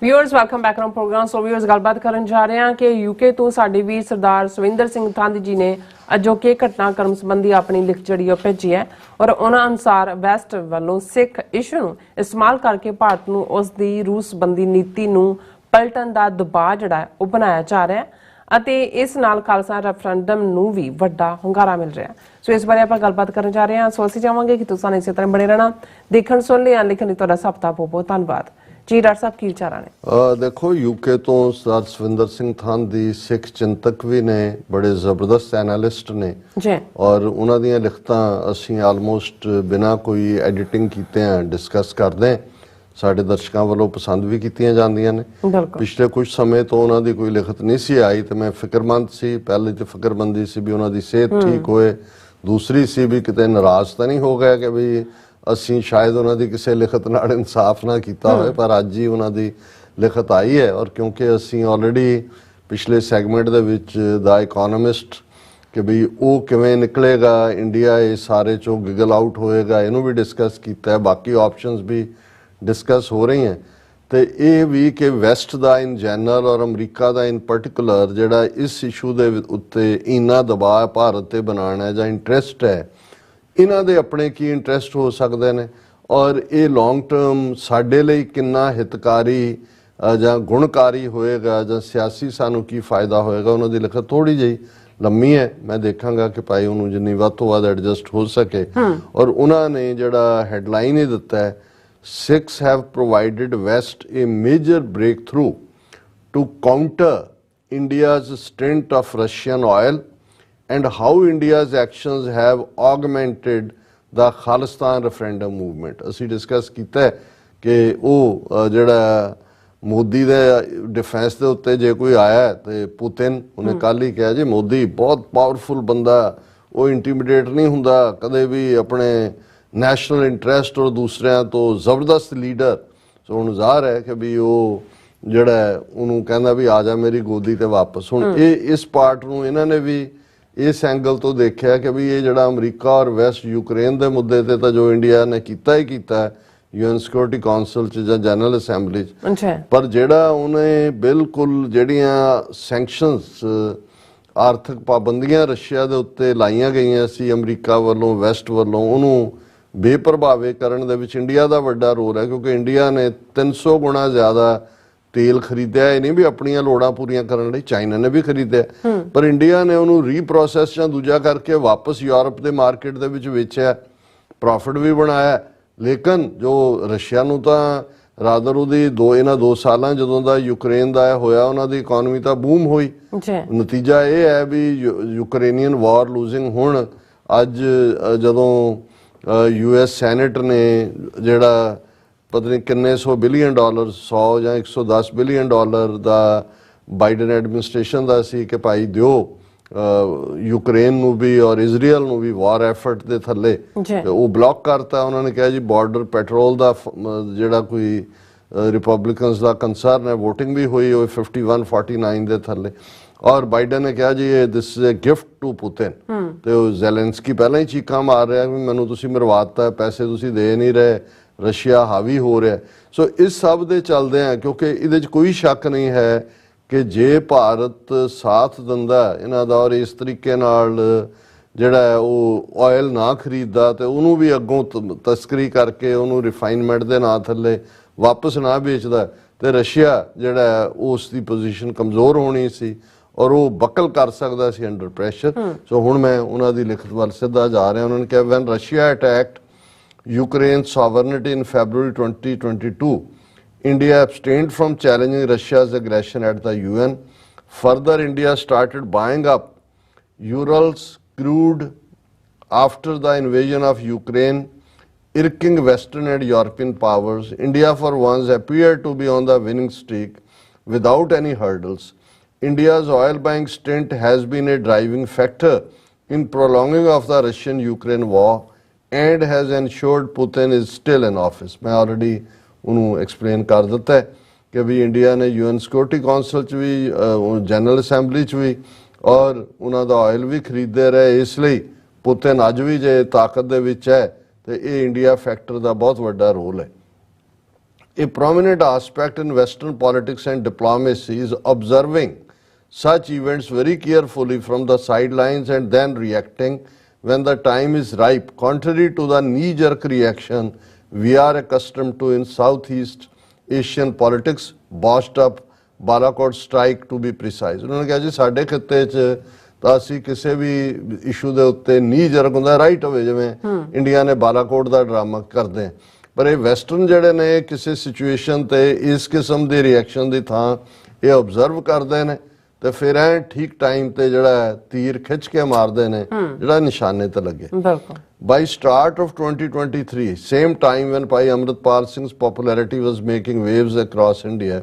Viewers welcome back on program. So viewers ਗੱਲਬਾਤ ਕਰਨ ਜਾ ਰਹੇ ਹਾਂ ਕਿ UK ਤੋਂ ਸਾਡੇ ਵੀਰ ਸਰਦਾਰ ਸਵਿੰਦਰ ਸਿੰਘ ਥਾਂਦੀ ਜੀ ਨੇ ਅਜੋਕੇ ਘਟਨਾਕ੍ਰਮ ਸੰਬੰਧੀ ਆਪਣੀ ਲਿਖਤ ਜਿਹੜੀ ਉਹ ਭੇਜੀ ਹੈ ਔਰ ਉਹਨਾਂ ਅਨੁਸਾਰ ਵੈਸਟ ਵੱਲੋਂ ਸਿੱਖ ਇਸ਼ੂ ਨੂੰ ਇਸਤੇਮਾਲ ਕਰਕੇ ਭਾਰਤ ਨੂੰ ਉਸ ਦੀ ਰੂਸ ਸੰਬੰਧੀ ਨੀਤੀ ਨੂੰ ਪਲਟਣ ਦਾ ਦਬਾਅ ਜਿਹੜਾ ਉਹ ਬਣਾਇਆ ਜਾ ਰਿਹਾ ਹੈ ਅਤੇ ਇਸ ਨਾਲ ਖਾਲਸਾ ਰੈਫਰੈਂਡਮ ਨੂੰ ਵੀ ਵੱਡਾ ਹੁੰਗਾਰਾ ਮਿਲ ਰਿਹਾ। ਸੋ ਇਸ ਬਾਰੇ ਆਪਾਂ ਗੱਲਬਾਤ ਕਰਨ ਜਾ ਰਹੇ ਹਾਂ। ਸੋ ਅਸੀਂ ਚਾਹਾਂਗੇ ਕਿ ਤੁਸੀਂ ਇਸੇ ਤਰ੍ਹਾਂ ਬਣੇ ਰਹਿਣਾ। ਦੇਖਣ ਸੁਣ ਲਿਆ ਲਿਖਣ ਲਈ ਤੁਹਾਡਾ ਸਭ ਦਾ ਬਹੁਤ ਬਹੁਤ ਧੰਨਵਾਦ। ਜੀ ਡਾਕਟਰ ਸਾਹਿਬ ਕੀ ਵਿਚਾਰਾਂ ਨੇ? ਦੇਖੋ UK ਤੋਂ ਸਰਦਾਰ ਸਵਿੰਦਰ ਸਿੰਘ ਥਾਂਦੀ ਸਿੱਖ ਚਿੰਤਕ ਵੀ ਨੇ, ਬੜੇ ਜ਼ਬਰਦਸਤ ਐਨਾਲਿਸਟ ਨੇ ਜੀ, ਔਰ ਉਹਨਾਂ ਦੀਆਂ ਲਿਖਤਾਂ ਅਸੀਂ ਆਲਮੋਸਟ ਬਿਨਾਂ ਕੋਈ ਐਡੀਟਿੰਗ ਕੀਤੇ ਡਿਸਕਸ ਕਰਦੇ ਹਾਂ। ਸਾਡੇ ਦਰਸ਼ਕਾਂ ਵੱਲੋਂ ਪਸੰਦ ਵੀ ਕੀਤੀਆਂ ਜਾਂਦੀਆਂ ਨੇ। ਪਿਛਲੇ ਕੁਝ ਸਮੇਂ ਤੋਂ ਉਹਨਾਂ ਦੀ ਕੋਈ ਲਿਖਤ ਨਹੀਂ ਸੀ ਆਈ ਤੇ ਮੈਂ ਫਿਕਰਮੰਦ ਸੀ। ਪਹਿਲੇ ਤੇ ਫਿਕਰਮੰਦੀ ਸੀ ਵੀ ਉਹਨਾਂ ਦੀ ਸਿਹਤ ਠੀਕ ਹੋਏ, ਦੂਸਰੀ ਸੀ ਵੀ ਕਿਤੇ ਨਾਰਾਜ਼ ਤਾਂ ਨਹੀਂ ਹੋ ਗਿਆ ਕਿ ਵੀ ਅਸੀਂ ਸ਼ਾਇਦ ਉਹਨਾਂ ਦੀ ਕਿਸੇ ਲਿਖਤ ਨਾਲ ਇਨਸਾਫ ਨਾ ਕੀਤਾ ਹੋਵੇ। ਪਰ ਅੱਜ ਹੀ ਉਹਨਾਂ ਦੀ ਲਿਖਤ ਆਈ ਹੈ ਔਰ ਕਿਉਂਕਿ ਅਸੀਂ ਆਲਰੇਡੀ ਪਿਛਲੇ ਸੈਗਮੈਂਟ ਦੇ ਵਿੱਚ ਦਾ ਇਕਨੋਮਿਸਟ ਕਿ ਵੀ ਉਹ ਕਿਵੇਂ ਨਿਕਲੇਗਾ, ਇੰਡੀਆ ਇਹ ਸਾਰੇ ਚੋਂ ਗਿਗਲ ਆਊਟ ਹੋਏਗਾ, ਇਹਨੂੰ ਵੀ ਡਿਸਕਸ ਕੀਤਾ ਹੈ। ਬਾਕੀ ਆਪਸ਼ਨਸ ਵੀ ਡਿਸਕਸ ਹੋ ਰਹੀ हैं। ਤੇ ਇਹ ਵੀ ਕਿ ਵੈਸਟ ਦਾ ਇਨ ਜਨਰਲ ਔਰ ਅਮਰੀਕਾ ਦਾ ਇਨ ਪਾਰਟਿਕੂਲਰ ਜਿਹੜਾ ਇਸ ਇਸ਼ੂ ਦੇ ਉੱਤੇ ਇੰਨਾ ਦਬਾਅ ਭਾਰਤ ਤੇ ਬਣਾਉਣਾ ਹੈ ਜਾਂ ਇੰਟਰਸਟ ਹੈ, ਇਹਨਾਂ ਦੇ ਆਪਣੇ ਕੀ ਇੰਟਰਸਟ ਹੋ ਸਕਦੇ ਨੇ ਔਰ ਇਹ ਲੌਂਗ ਟਰਮ ਸਾਡੇ ਲਈ ਕਿੰਨਾ ਹਿਤਕਾਰੀ ਜਾਂ ਗੁਣਕਾਰੀ ਹੋਏਗਾ ਜਾਂ ਸਿਆਸੀ ਸਾਨੂੰ ਕੀ ਫਾਇਦਾ ਹੋਏਗਾ। ਉਹਨਾਂ ਦੀ ਲਿਖਤ ਥੋੜੀ ਜਿਹੀ ਲੰਮੀ ਹੈ, ਮੈਂ ਦੇਖਾਂਗਾ ਕਿ ਭਾਈ ਉਹਨੂੰ ਜਿੰਨੀ ਵੱਧ ਤੋਂ ਵੱਧ ਐਡਜਸਟ ਹੋ ਸਕੇ। ਔਰ ਉਹਨਾਂ ਨੇ ਜਿਹੜਾ ਹੈਡਲਾਈਨ ਹੀ ਦਿੱਤਾ ਹੈ, Sikhs have provided West a major breakthrough to counter India's stint of Russian oil and how India's actions have augmented the Khalistan referendum movement। ਅਸੀਂ ਡਿਸਕਸ ਕੀਤਾ ਹੈ ਕਿ ਉਹ ਜਿਹੜਾ ਮੋਦੀ ਦੇ ਡਿਫੈਂਸ ਦੇ ਉੱਤੇ ਜੇ ਕੋਈ ਆਇਆ ਤੇ ਪੁਤਿਨ ਉਹਨੇ ਕੱਲ ਹੀ ਕਿਹਾ ਜੀ ਮੋਦੀ ਬਹੁਤ ਪਾਵਰਫੁਲ ਬੰਦਾ, ਉਹ ਇੰਟੀਮੀਡੇਟ ਨਹੀਂ ਹੁੰਦਾ ਕਦੇ ਵੀ, ਆਪਣੇ ਨੈਸ਼ਨਲ ਇੰਟਰਸਟ ਔਰ ਦੂਸਰਿਆਂ ਤੋਂ ਜ਼ਬਰਦਸਤ ਲੀਡਰ। ਸੋ ਹੁਣ ਜ਼ਾਹਰ ਹੈ ਕਿ ਵੀ ਉਹ ਜਿਹੜਾ ਉਹਨੂੰ ਕਹਿੰਦਾ ਵੀ ਆ ਜਾ ਮੇਰੀ ਗੋਦੀ ਤੇ ਵਾਪਸ। ਹੁਣ ਇਹ ਇਸ ਪਾਰਟ ਨੂੰ ਇਹਨਾਂ ਨੇ ਵੀ ਇਸ ਐਂਗਲ ਤੋਂ ਦੇਖਿਆ ਕਿ ਵੀ ਇਹ ਜਿਹੜਾ ਅਮਰੀਕਾ ਔਰ ਵੈਸਟ ਯੂਕਰੇਨ ਦੇ ਮੁੱਦੇ ਤੇ ਤਾਂ ਜੋ ਇੰਡੀਆ ਨੇ ਕੀਤਾ ਹੀ ਕੀਤਾ UN ਸਿਕਿਉਰਿਟੀ ਕਾਉਂਸਲ 'ਚ ਜਾਂ ਜਨਰਲ ਅਸੈਂਬਲੀ 'ਚ, ਪਰ ਜਿਹੜਾ ਉਹਨੇ ਬਿਲਕੁਲ ਜਿਹੜੀਆਂ ਸੈਂਕਸ਼ਨਸ ਆਰਥਿਕ ਪਾਬੰਦੀਆਂ ਰਸ਼ੀਆ ਦੇ ਉੱਤੇ ਲਾਈਆਂ ਗਈਆਂ ਸੀ ਅਮਰੀਕਾ ਵੱਲੋਂ ਵੈਸਟ ਵੱਲੋਂ, ਉਹਨੂੰ ਬੇਪਰਭਾਵੇ ਕਰਨ ਦੇ ਵਿੱਚ ਇੰਡੀਆ ਦਾ ਵੱਡਾ ਰੋਲ ਹੈ। ਕਿਉਂਕਿ ਇੰਡੀਆ ਨੇ 300 ਗੁਣਾ ਜ਼ਿਆਦਾ ਤੇਲ ਖਰੀਦਿਆ, ਇਹ ਨਹੀਂ ਵੀ ਆਪਣੀਆਂ ਲੋੜਾਂ ਪੂਰੀਆਂ ਕਰਨ ਲਈ, ਚਾਈਨਾ ਨੇ ਵੀ ਖਰੀਦਿਆ, ਪਰ ਇੰਡੀਆ ਨੇ ਉਹਨੂੰ ਰੀਪ੍ਰੋਸੈਸ ਜਾਂ ਦੂਜਾ ਕਰਕੇ ਵਾਪਸ ਯੂਰਪ ਦੇ ਮਾਰਕੀਟ ਦੇ ਵਿੱਚ ਵੇਚਿਆ, ਪ੍ਰੋਫਿਟ ਵੀ ਬਣਾਇਆ। ਲੇਕਿਨ ਜੋ ਰਸ਼ੀਆ ਨੂੰ ਤਾਂ ਰਾਦਰ ਉਹਦੀ ਇਹਨਾਂ 2 ਸਾਲਾਂ ਜਦੋਂ ਦਾ ਯੂਕਰੇਨ ਦਾ ਹੋਇਆ ਉਹਨਾਂ ਦੀ ਇਕਨੋਮੀ ਤਾਂ ਬੂਮ ਹੋਈ। ਨਤੀਜਾ ਇਹ ਹੈ ਵੀ ਯੂਕਰੇਨੀਅਨ ਵਾਰ ਲੂਜ਼ਿੰਗ। ਹੁਣ ਅੱਜ ਜਦੋਂ US ਸੈਨੇਟ ਨੇ ਜਿਹੜਾ ਪਤਾ ਨਹੀਂ ਕਿੰਨੇ $100 ਬਿਲੀਅਨ 100 ਜਾਂ $110 ਬਿਲੀਅਨ ਦਾ ਬਾਈਡਨ ਐਡਮਿਨਿਸਟ੍ਰੇਸ਼ਨ ਦਾ ਸੀ ਕਿ ਭਾਈ ਦਿਓ ਯੂਕਰੇਨ ਨੂੰ ਵੀ ਔਰ ਇਜ਼ਰਾਈਲ ਨੂੰ ਵੀ ਵਾਰ ਐਫਰਟ ਦੇ ਥੱਲੇ, ਤੇ ਉਹ ਬਲੌਕ ਕਰਤਾ। ਉਹਨਾਂ ਨੇ ਕਿਹਾ ਜੀ ਬਾਰਡਰ ਪੈਟਰੋਲ ਦਾ ਜਿਹੜਾ ਕੋਈ ਰਿਪਬਲਿਕਨਸ ਦਾ ਕੰਸਰਨ ਹੈ, ਵੋਟਿੰਗ ਵੀ ਹੋਈ ਉਹ 51-49 ਦੇ ਥੱਲੇ, ਔਰ ਬਾਈਡਨ ਨੇ ਕਿਹਾ ਜੀ ਇਹ this is a gift to Putin. ਤੇ ਉਹ ਜ਼ੈਲੈਂਸਕੀ ਪਹਿਲਾਂ ਹੀ ਚੀਕਾਂ ਮਾਰ ਰਿਹਾ ਵੀ ਮੈਨੂੰ ਤੁਸੀਂ ਮਰਵਾਤਾ, ਪੈਸੇ ਤੁਸੀਂ ਦੇ ਨਹੀਂ ਰਹੇ, ਰਸ਼ੀਆ ਹਾਵੀ ਹੋ ਰਿਹਾ। ਸੋ ਇਸ ਸਭ ਦੇ ਚੱਲਦੇ ਆ, ਕਿਉਂਕਿ ਇਹਦੇ 'ਚ ਕੋਈ ਸ਼ੱਕ ਨਹੀਂ ਹੈ ਕਿ ਜੇ ਭਾਰਤ ਸਾਥ ਦਿੰਦਾ ਇਹਨਾਂ ਦਾ ਔਰ ਇਸ ਤਰੀਕੇ ਨਾਲ ਜਿਹੜਾ ਉਹ ਆਇਲ ਨਾ ਖਰੀਦਦਾ ਤੇ ਉਹਨੂੰ ਵੀ ਅੱਗੋਂ ਤਸਕਰੀ ਕਰਕੇ ਉਹਨੂੰ ਰਿਫਾਈਨਮੈਂਟ ਦੇ ਨਾਂ ਥੱਲੇ ਵਾਪਸ ਨਾ ਵੇਚਦਾ, ਤੇ ਰਸ਼ੀਆ ਜਿਹੜਾ ਉਸ ਦੀ ਪੋਜੀਸ਼ਨ ਕਮਜ਼ੋਰ ਹੋਣੀ ਸੀ ਔਰ ਉਹ ਬਕਲ ਕਰ ਸਕਦਾ ਸੀ ਅੰਡਰ ਪ੍ਰੈਸ਼ਰ। ਸੋ ਹੁਣ ਮੈਂ ਉਹਨਾਂ ਦੀ ਲਿਖਤ ਵੱਲ ਸਿੱਧਾ ਜਾ ਰਿਹਾ। ਉਹਨਾਂ ਨੇ ਕਿਹਾ when Russia attacked Ukraine's sovereignty in February 2022, India abstained from challenging Russia's aggression at the UN. Further, India started buying up Urals crude after the invasion of Ukraine, irking Western and European powers. India for once appeared to be on the winning streak without any hurdles. India's oil buying stint has been a driving factor in prolonging of the Russian-Ukraine war and has ensured Putin is still in office. मैं already ਉਹਨੂੰ explain ਕਰ ਦਿੱਤਾ ਹੈ ਕਿ ਵੀ India ਨੇ UN security council 'ਚ ਵੀ general assembly 'ਚ ਵੀ ਔਰ ਉਹਨਾਂ ਦਾ ਆਇਲ ਵੀ ਖਰੀਦਦੇ ਰਹੇ, ਇਸ ਲਈ ਪੁਤਿਨ ਅੱਜ ਵੀ ਜੇ ਤਾਕਤ ਦੇ ਵਿੱਚ ਹੈ ਤੇ ਇਹ ਇੰਡੀਆ ਫੈਕਟਰ ਦਾ ਬਹੁਤ ਵੱਡਾ ਰੋਲ ਹੈ। A prominent aspect in Western politics and diplomacy is observing such events very carefully from the sidelines and then reacting when the time is ripe, contrary to the knee-jerk reaction we are accustomed to in Southeast Asian politics, botched up Balakot strike to be precise। ਉਹਨਾਂ ਨੇ ਕਿਹਾ ਜੀ ਸਾਡੇ ਖਿੱਤੇ 'ਚ ਤਾਂ ਅਸੀਂ ਕਿਸੇ ਵੀ ਇਸ਼ੂ ਦੇ ਉੱਤੇ ਨੀ-ਜਰਕ ਹੁੰਦਾ ਰਾਈਟ ਹੋਵੇ, ਜਿਵੇਂ ਇੰਡੀਆ ਨੇ ਬਾਲਾਕੋਟ ਦਾ ਡਰਾਮਾ ਕਰਦੇ ਆ, ਪਰ ਇਹ ਵੈਸਟਰਨ ਜਿਹੜੇ ਨੇ ਕਿਸੇ ਸਿਚੁਏਸ਼ਨ ਤੇ ਇਸ ਕਿਸਮ ਦੇ ਰਿਐਕਸ਼ਨ ਦੀ ਥਾਂ ਇਹ ਆਬਜ਼ਰਵ ਕਰਦੇ ਨੇ ਤੇ ਫਿਰ ਐ ਠੀਕ ਟਾਈਮ ਤੇ ਜਿਹੜਾ ਤੀਰ ਖਿੱਚ ਕੇ ਮਾਰਦੇ ਨੇ ਜਿਹੜਾ ਨਿਸ਼ਾਨੇ ਤੇ ਲੱਗੇ। By start of 2023, same time when Bhai Amritpal Singh's popularity was making waves across India,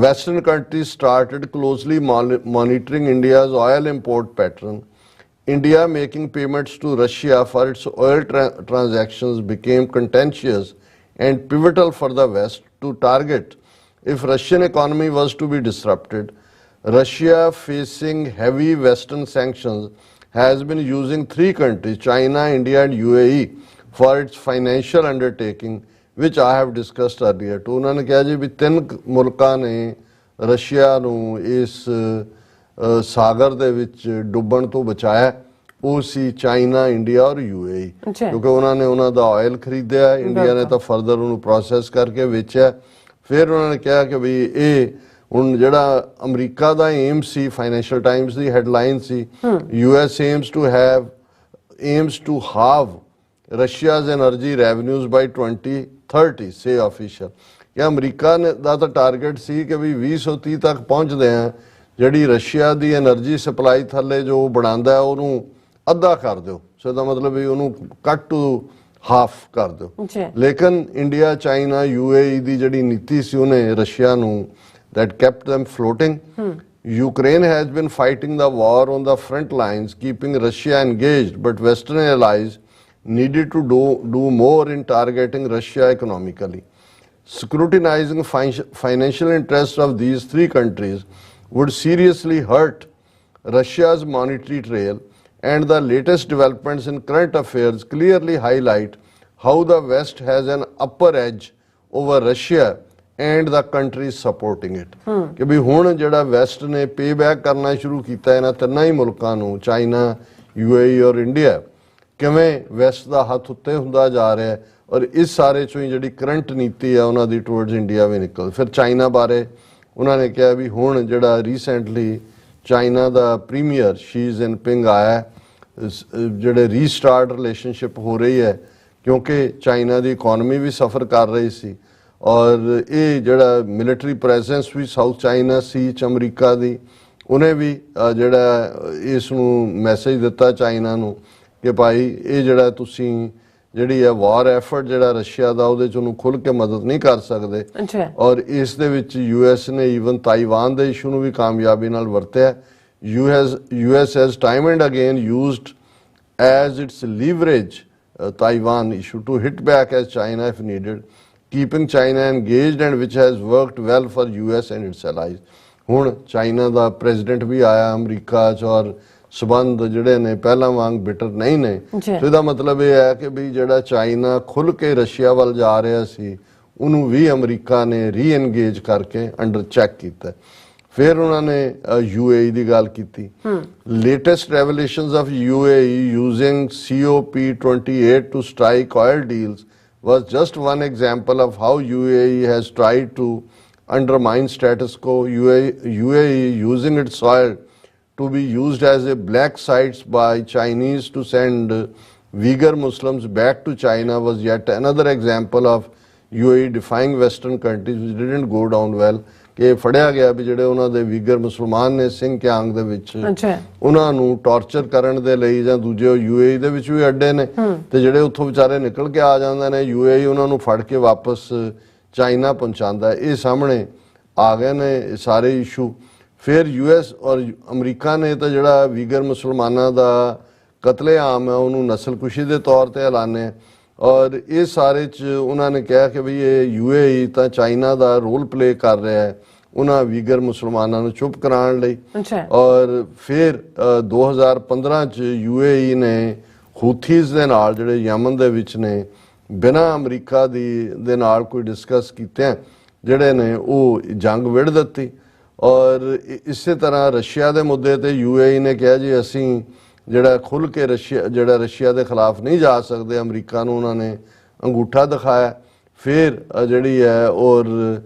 Western countries started closely monitoring India's oil import pattern. India making payments to Russia for its oil transactions became contentious and pivotal for the West to target if Russian economy was to be disrupted. Russia, facing heavy Western sanctions, has been using 3 countries, China, India and UAE, for its financial undertaking, which I have discussed earlier too। ਉਹਨਾਂ ਨੇ ਕਿਹਾ ਜੀ ਵੀ 3 ਮੁਲਕਾਂ ਨੇ Russia ਨੂੰ ਇਸ ਸਾਗਰ ਦੇ ਵਿੱਚ ਡੁੱਬਣ ਤੋਂ ਬਚਾਇਆ। ਉਹ ਸੀ ਚਾਈਨਾ, ਇੰਡੀਆ ਔਰ UAE, ਕਿਉਂਕਿ ਉਹਨਾਂ ਨੇ ਉਹਨਾਂ ਦਾ ਆਇਲ ਖਰੀਦਿਆ, ਇੰਡੀਆ ਨੇ ਤਾਂ ਫਰਦਰ ਉਹਨੂੰ ਪ੍ਰੋਸੈਸ ਕਰਕੇ ਵੇਚਿਆ। ਫਿਰ ਉਹਨਾਂ ਨੇ ਕਿਹਾ ਕਿ ਵੀ ਇਹ ਹੁਣ ਜਿਹੜਾ America the aim C, financial Times the headline C, US aims to halve Russia's energy revenues by 2030, say official। ਕਿ ਅਮਰੀਕਾ ਨੇ ਦਾ ਤਾਂ ਟਾਰਗੇਟ ਸੀ ਕਿ ਵੀ 2030 ਤੱਕ ਪਹੁੰਚਦੇ ਆ ਜਿਹੜੀ ਰਸ਼ੀਆ ਦੀ એનર્ਜੀ ਸਪਲਾਈ ਥੱਲੇ ਜੋ ਬਣਾਉਂਦਾ ਉਹਨੂੰ ਅੱਧਾ ਕਰ ਦਿਓ। ਸੋ ਇਹਦਾ ਮਤਲਬ ਵੀ ਉਹਨੂੰ ਕੱਟ ਟੂ ਹਾਫ ਕਰ ਦਿਓ। ਲੇਕਿਨ ਇੰਡੀਆ, ਚਾਈਨਾ, UAE ਦੀ ਜਿਹੜੀ ਨੀਤੀ ਸੀ ਉਹਨੇ ਰਸ਼ੀਆ ਨੂੰ that kept them floating। Ukraine has been fighting the war on the front lines, keeping Russia engaged, but Western allies needed to do more in targeting Russia economically। Scrutinizing financial interests of these 3 countries would seriously hurt Russia's monetary trail, and the latest developments in current affairs clearly highlight how the West has an upper edge over Russia and the countries supporting it। ਕਿ ਵੀ ਹੁਣ ਜਿਹੜਾ West ਨੇ ਪੇ back ਕਰਨਾ ਸ਼ੁਰੂ ਕੀਤਾ ਇਹਨਾਂ 3 ਹੀ ਮੁਲਕਾਂ ਨੂੰ, ਚਾਈਨਾ, UAE ਔਰ ਇੰਡੀਆ, ਕਿਵੇਂ ਵੈਸਟ ਦਾ ਹੱਥ ਉੱਤੇ ਹੁੰਦਾ ਜਾ ਰਿਹਾ ਔਰ ਇਸ ਸਾਰੇ ਚੋਂ ਹੀ ਜਿਹੜੀ ਕਰੰਟ ਨੀਤੀ ਆ ਉਹਨਾਂ ਦੀ ਟੁਵਰਡਸ ਇੰਡੀਆ ਵੀ ਨਿਕਲ। ਫਿਰ ਚਾਈਨਾ ਬਾਰੇ ਉਹਨਾਂ ਨੇ ਕਿਹਾ ਵੀ ਹੁਣ ਜਿਹੜਾ ਰੀਸੈਂਟਲੀ ਚਾਈਨਾ ਦਾ ਪ੍ਰੀਮੀਅਰ ਸ਼ੀ ਜਿਨਪਿੰਗ ਆਇਆ, ਜਿਹੜੇ ਰੀਸਟਾਰਟ ਰਿਲੇਸ਼ਨਸ਼ਿਪ ਹੋ ਰਹੀ ਹੈ ਕਿਉਂਕਿ ਚਾਈਨਾ ਦੀ ਇਕੋਨਮੀ ਵੀ ਸਫਰ ਕਰ ਰਹੀ ਸੀ ਔਰ ਇਹ ਜਿਹੜਾ ਮਿਲਟਰੀ ਪ੍ਰੈਜ਼ੈਂਸ ਵੀ ਸਾਊਥ ਚਾਈਨਾ ਸੀ ਚ ਅਮਰੀਕਾ ਦੀ, ਉਹਨੇ ਵੀ ਜਿਹੜਾ ਇਸ ਨੂੰ ਮੈਸੇਜ ਦਿੱਤਾ ਚਾਈਨਾ ਨੂੰ ਕਿ ਭਾਈ ਇਹ ਜਿਹੜਾ ਤੁਸੀਂ ਜਿਹੜੀ ਹੈ ਵਾਰ ਐਫਰਟ ਜਿਹੜਾ ਰਸ਼ੀਆ ਦਾ ਉਹਦੇ ਚ ਉਹਨੂੰ ਖੁੱਲ੍ਹ ਕੇ ਮਦਦ ਨਹੀਂ ਕਰ ਸਕਦੇ। ਔਰ ਇਸ ਦੇ ਵਿੱਚ US ਨੇ ਈਵਨ ਤਾਈਵਾਨ ਦੇ ਇਸ਼ੂ ਨੂੰ ਵੀ ਕਾਮਯਾਬੀ ਨਾਲ ਵਰਤਿਆ। US has time and again used as its leverage Taiwan issue to hit back as China if needed, keeping China engaged and which has worked well for US and its allies। ਹੁਣ China ਦਾ president ਵੀ ਆਇਆ America 'ਚ ਔਰ ਸਬੰਧ ਜਿਹੜੇ ਨੇ ਪਹਿਲਾਂ ਵਾਂਗ bitter ਨਹੀਂ ਨੇ। ਸੋ ਇਹਦਾ ਮਤਲਬ ਇਹ ਹੈ ਕਿ ਵੀ ਜਿਹੜਾ ਚਾਈਨਾ ਖੁੱਲ੍ਹ ਕੇ ਰਸ਼ੀਆ ਵੱਲ ਜਾ ਰਿਹਾ ਸੀ ਉਹਨੂੰ ਵੀ ਅਮਰੀਕਾ ਨੇ ਰੀਐਨਗੇਜ ਕਰਕੇ ਅੰਡਰ ਚੈੱਕ ਕੀਤਾ। ਫਿਰ ਉਹਨਾਂ ਨੇ UAE ਦੀ ਗੱਲ ਕੀਤੀ। Latest revelations of UAE using COP28 to strike oil deals was just one example of how UAE has tried to undermine status quo। UAE using its oil to be used as a black sites by Chinese to send Uyghur Muslims back to China was yet another example of UAE defying Western countries, which didn't go down well। ਕਿ ਫੜਿਆ ਗਿਆ ਵੀ ਜਿਹੜੇ ਉਹਨਾਂ ਦੇ ਵੀਗਰ ਮੁਸਲਮਾਨ ਨੇ ਸਿੰਘ ਕਿਆਂਗ ਦੇ ਵਿੱਚ ਉਹਨਾਂ ਨੂੰ ਟਾਰਚਰ ਕਰਨ ਦੇ ਲਈ ਜਾਂ ਦੂਜੇ UAE ਦੇ ਵਿੱਚ ਵੀ ਅੱਡੇ ਨੇ ਤੇ ਜਿਹੜੇ ਉੱਥੋਂ ਵਿਚਾਰੇ ਨਿਕਲ ਕੇ ਆ ਜਾਂਦੇ ਨੇ UAE ਉਹਨਾਂ ਨੂੰ ਫੜ ਕੇ ਵਾਪਸ ਚਾਈਨਾ ਪਹੁੰਚਾਉਂਦਾ। ਇਹ ਸਾਹਮਣੇ ਆ ਗਏ ਨੇ ਸਾਰੇ ਇਸ਼ੂ। ਫਿਰ US ਔਰ ਅਮਰੀਕਾ ਨੇ ਤਾਂ ਜਿਹੜਾ ਵੀਗਰ ਮੁਸਲਮਾਨਾਂ ਦਾ ਕਤਲੇਆਮ ਹੈ ਉਹਨੂੰ ਨਸਲਕੁਸ਼ੀ ਦੇ ਤੌਰ ਤੇ ਐਲਾਨਿਆ ਔਰ ਇਹ ਸਾਰੇ 'ਚ ਉਹਨਾਂ ਨੇ ਕਿਹਾ ਕਿ ਵੀ ਇਹ UAE ਤਾਂ ਚਾਈਨਾ ਦਾ ਰੋਲ ਪਲੇ ਕਰ ਰਿਹਾ ਹੈ ਉਹਨਾਂ ਵੀਗਰ ਮੁਸਲਮਾਨਾਂ ਨੂੰ ਚੁੱਪ ਕਰਾਉਣ ਲਈ। ਔਰ ਫਿਰ 2015 'ਚ UAE ਨੇ ਹੂਥੀਜ਼ ਦੇ ਨਾਲ ਜਿਹੜੇ ਯਮਨ ਦੇ ਵਿੱਚ ਨੇ ਬਿਨਾਂ ਅਮਰੀਕਾ ਦੇ ਨਾਲ ਕੋਈ ਡਿਸਕਸ ਕੀਤੇ ਜਿਹੜੇ ਨੇ ਉਹ ਜੰਗ ਵਿੜ ਦਿੱਤੀ। ਔਰ ਇਸੇ ਤਰ੍ਹਾਂ ਰਸ਼ੀਆ ਦੇ ਮੁੱਦੇ ਤੇ UAE ਨੇ ਕਿਹਾ ਜੀ ਅਸੀਂ ਜਿਹੜਾ ਖੁੱਲ੍ਹ ਕੇ ਰਸ਼ੀਆ ਦੇ ਖਿਲਾਫ ਨਹੀਂ ਜਾ ਸਕਦੇ। ਅਮਰੀਕਾ ਨੂੰ ਉਹਨਾਂ ਨੇ ਅੰਗੂਠਾ ਦਿਖਾਇਆ। ਫਿਰ ਜਿਹੜੀ ਹੈ ਔਰ